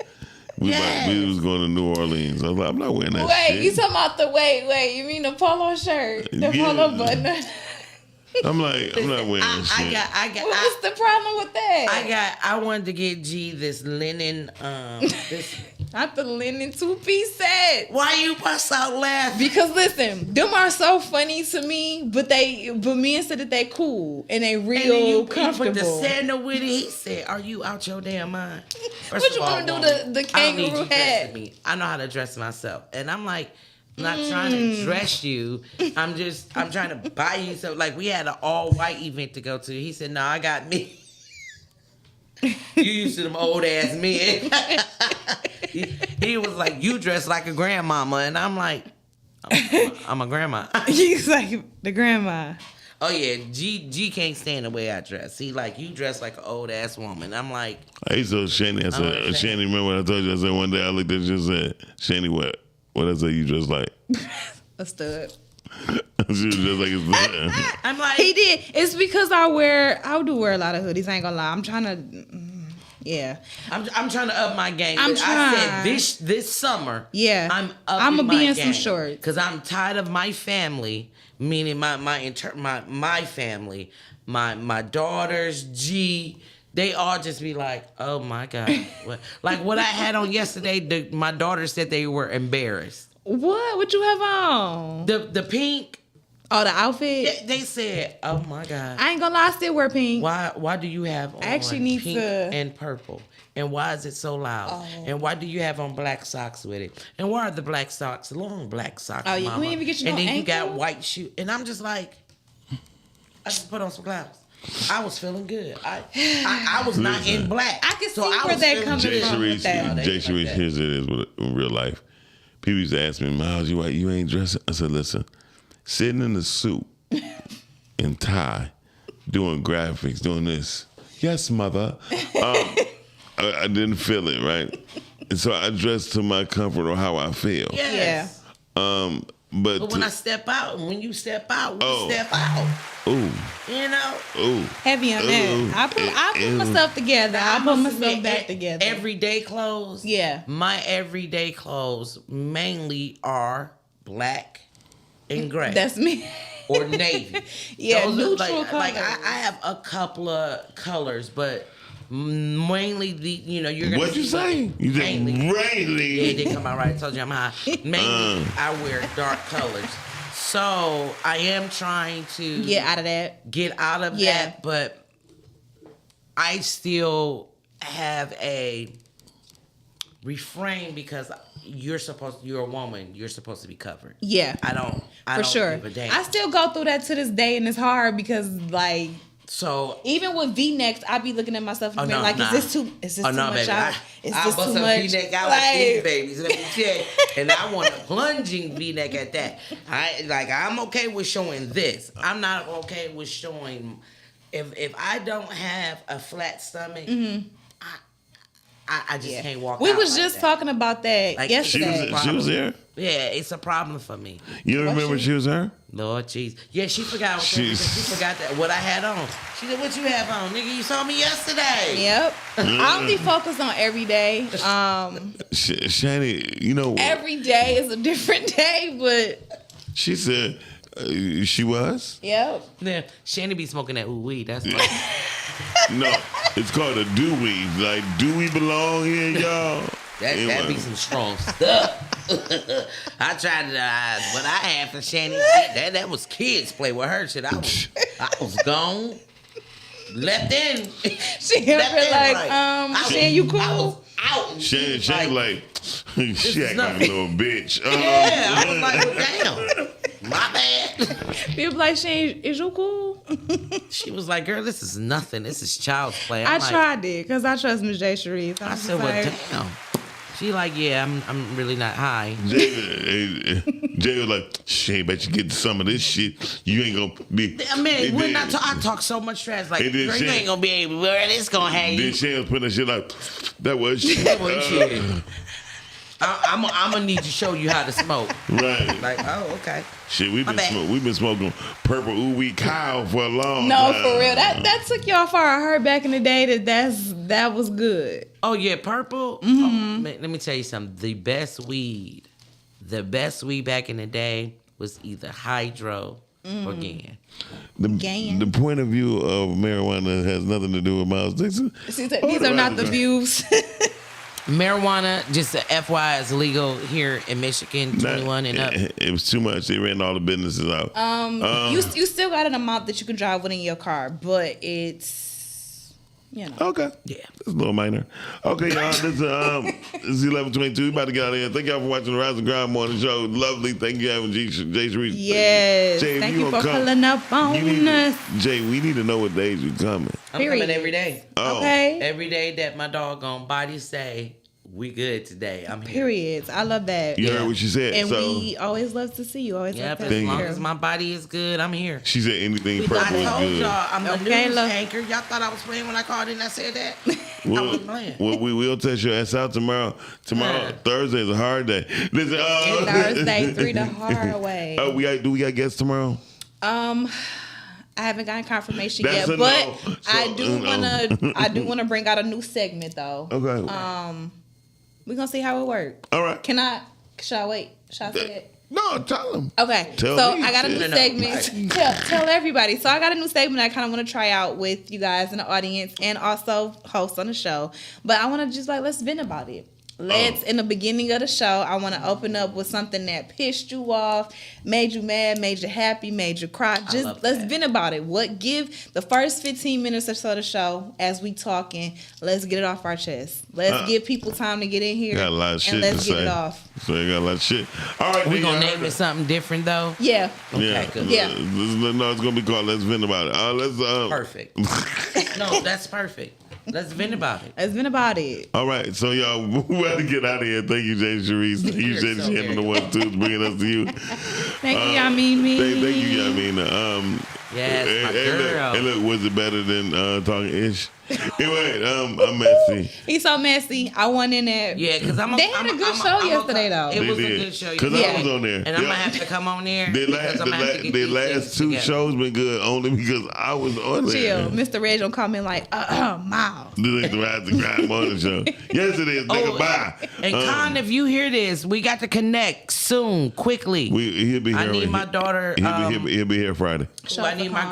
We was going to New Orleans. I was like, I'm not wearing that shit. Wait, you talking about you mean the polo shirt? The polo button? I'm like, I'm not wearing that shit. What's the problem with that? I wanted to get G this linen, not the linen 2-piece set. Why you bust out laughing? Because listen, them are so funny to me, but men said that they cool and they real comfortable. You put the sandal with it. He said, "Are you out your damn mind?" What you want to do? The kangaroo hat? I know how to dress myself, and I'm like. I'm not trying to dress you. I'm trying to buy you something. Like, we had an all-white event to go to. He said, "No, I got me." You used to them old-ass men. he was like, "You dress like a grandmama." And I'm like, I'm a grandma. He's like, the grandma. Oh, yeah. G can't stand the way I dress. He like, you dress like an old-ass woman. I'm like. I used to tell Chaney, Chaney, remember what I told you? I said one day I looked at you and said, "Chaney, what I say you dress like?" A stud. She was just like a stud. I'm like, he did. It's because I do wear a lot of hoodies. I ain't gonna lie. I'm trying to, yeah. I'm trying to up my game. I said this summer. Yeah. I'm gonna be in some shorts because I'm tired of my family, meaning my family, my daughters, G. They all just be like, "Oh my God!" Like what I had on yesterday. My daughter said they were embarrassed. What you have on? The pink. Oh, the outfit. They said, "Oh my God!" I ain't gonna lie, I still wear pink. Why do you have on pink and purple? And why is it so loud? Oh. And why do you have on black socks with it? And why are the black socks long black socks? Oh, you didn't even get your and then ankle? You got white shoes. And I'm just like, I just put on some gloves. I was feeling good. I was not in black. I can see where that comes from. Jay Sharice, here's it is in real life. People used to ask me, "Miles, you ain't dressing?" I said, "Listen, sitting in the suit and tie, doing graphics, doing this. Yes, mother." I didn't feel it, right? And so I dressed to my comfort or how I feel. Yes. But when I step out, when you step out, we step out. Ooh. You know? Ooh. Heavy on that. I put myself together. I put myself back together. Everyday clothes. Yeah. My everyday clothes mainly are black and gray. That's me. Or navy. Yeah, those neutral colors. colors. I have a couple of colors, but mainly you're gonna. What you say? You said mainly. Yeah, they come out right. I told you I'm high. Mainly, I wear dark colors. So I am trying to get out of that. But I still have a refrain because you're a woman. You're supposed to be covered. Yeah, I don't sure. give a damn. I still go through that to this day, and it's hard because like. So even with V-necks, I be looking at myself and being like, "Is this too much baby. out? Is I this bust too a much?" V-neck out like these babies. Let me tell you. And I want a plunging V-neck at that. I'm okay with showing this. I'm not okay with showing if I don't have a flat stomach. Mm-hmm. I just can't walk. We out was like just that. talking about that yesterday. She was there. Yeah, it's a problem for me. You remember she was there? Lord jeez. Yeah, she forgot. She forgot what I had on. She said, "What you have on, nigga? You saw me yesterday." Yep. I only focus on every day. Chaney, every day is a different day, but she said she was. Yep. Yeah, Chaney be smoking that weed. That's right. No, it's called a dewey. Like, do we belong here, y'all? That be some strong stuff. I tried to, what I had for Chaney, that was kids play with her shit. I was gone. Left in. She like, Shan, you cool? I was out. Shan like, she act like a little bitch. Yeah, I was like, well, damn. My bad. People like, Shan, is you cool? She was like, girl, this is nothing. This is child's play. I tried it because I trust Miss J. Cherise. I said, well, damn. She like, yeah, I'm really not high. Jay was like, she ain't bet you get some of this shit. You ain't gonna be. I mean, I talk so much trash. Like, girl, you ain't gonna be able to wear this gonna hang. Then Shane was putting that shit like, that was shit. That was shit. I'm gonna need to show you how to smoke. Right. Like, oh, okay. Shit, we've been smoking purple ooh-wee cow for a long time. No, for real. That took y'all far. I heard back in the day that was good. Oh yeah, purple. Mm-hmm. Oh, let me tell you something. The best weed back in the day was either hydro or Gan. The point of view of marijuana has nothing to do with Miles Dixon. These are not the views. Marijuana, just FYI, is legal here in Michigan, 21 and up. It was too much. They ran all the businesses out. You still got an amount that you can drive within your car, but it's, Okay. Yeah. It's a little minor. Okay, y'all. This is 11:22. We about to get out of here. Thank y'all for watching the Rise and Grind Morning Show. Lovely. Thank you, having Jay Sharice. Yes. Jay, thank you for pulling up on us. Jay, we need to know what days you're coming. I'm coming every day. Oh. Okay. Every day that my doggone body say, we good today. I'm here. Periods. I love that. You heard what she said. And so, we always love to see you. Always love to as long as my body is good, I'm here. She said anything purple I is told good. y'all I'm the news anchor. Y'all thought I was playing when I called in and I said that? I wasn't playing. Well, we will test your ass out tomorrow. Thursday is a hard day. Listen, Thursday, 3 the hard way. Do we got guests tomorrow? I haven't gotten confirmation That's yet, a but no. So, I do wanna bring out a new segment though. Okay. We're gonna see how it works. All right. Should I wait? Should I say it? No, tell them. Okay. I got a new segment. Tell everybody. So I got a new segment I kind of want to try out with you guys in the audience and also host on the show. But I want to just let's vent about it. In the beginning of the show, I want to open up with something that pissed you off, made you mad, made you happy, made you cry. Just let's vent about it. Give the first 15 minutes or so of the show as we talking. Let's get it off our chest. Let's give people time to get in here. Got a lot of shit and let's to get say. it off. So you got a lot of shit. All right, we gonna name it something different though. Yeah. Okay. Good. Yeah. No, it's gonna be called "Let's Vent About It." Perfect. No, that's perfect. Let's vent about it. Let's vent about it. All right, so y'all, we got to get out of here. Thank you, Jay Sharice. Thank you, Jay Shannon, the one too, bringing us to you. Thank you, Yamina. Thank you, Yamina. Yes, my girl. And look, was it better than talking ish? Anyway, I'm messy. He's so messy. I went in there. Yeah, because they had a good show yesterday, though. It was a good show. Because I was on there. And I'm going to have to come on there. The last two shows been good only because I was on there. Chill. Mr. Reg will come in like, Miles. This ain't the Rise and Grind morning show. Yes, it is. Nigga, bye. And Con, if you hear this, we got to connect soon, quickly. He'll be here. I need my daughter. He'll be here Friday. I need my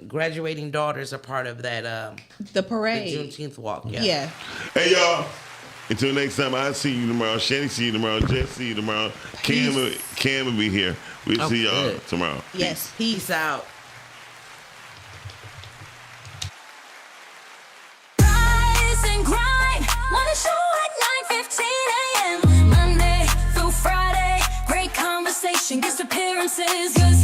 graduating daughters a part of that. The parade. The Juneteenth walk. Yeah. Hey, y'all. Until next time, I'll see you tomorrow. Chaney see you tomorrow. Jess see you tomorrow. Cam will be here. We'll see y'all tomorrow. Yes. Peace out. Rise and grind. Morning show at 9:15 a.m. Monday through Friday. Great conversation, guest appearances.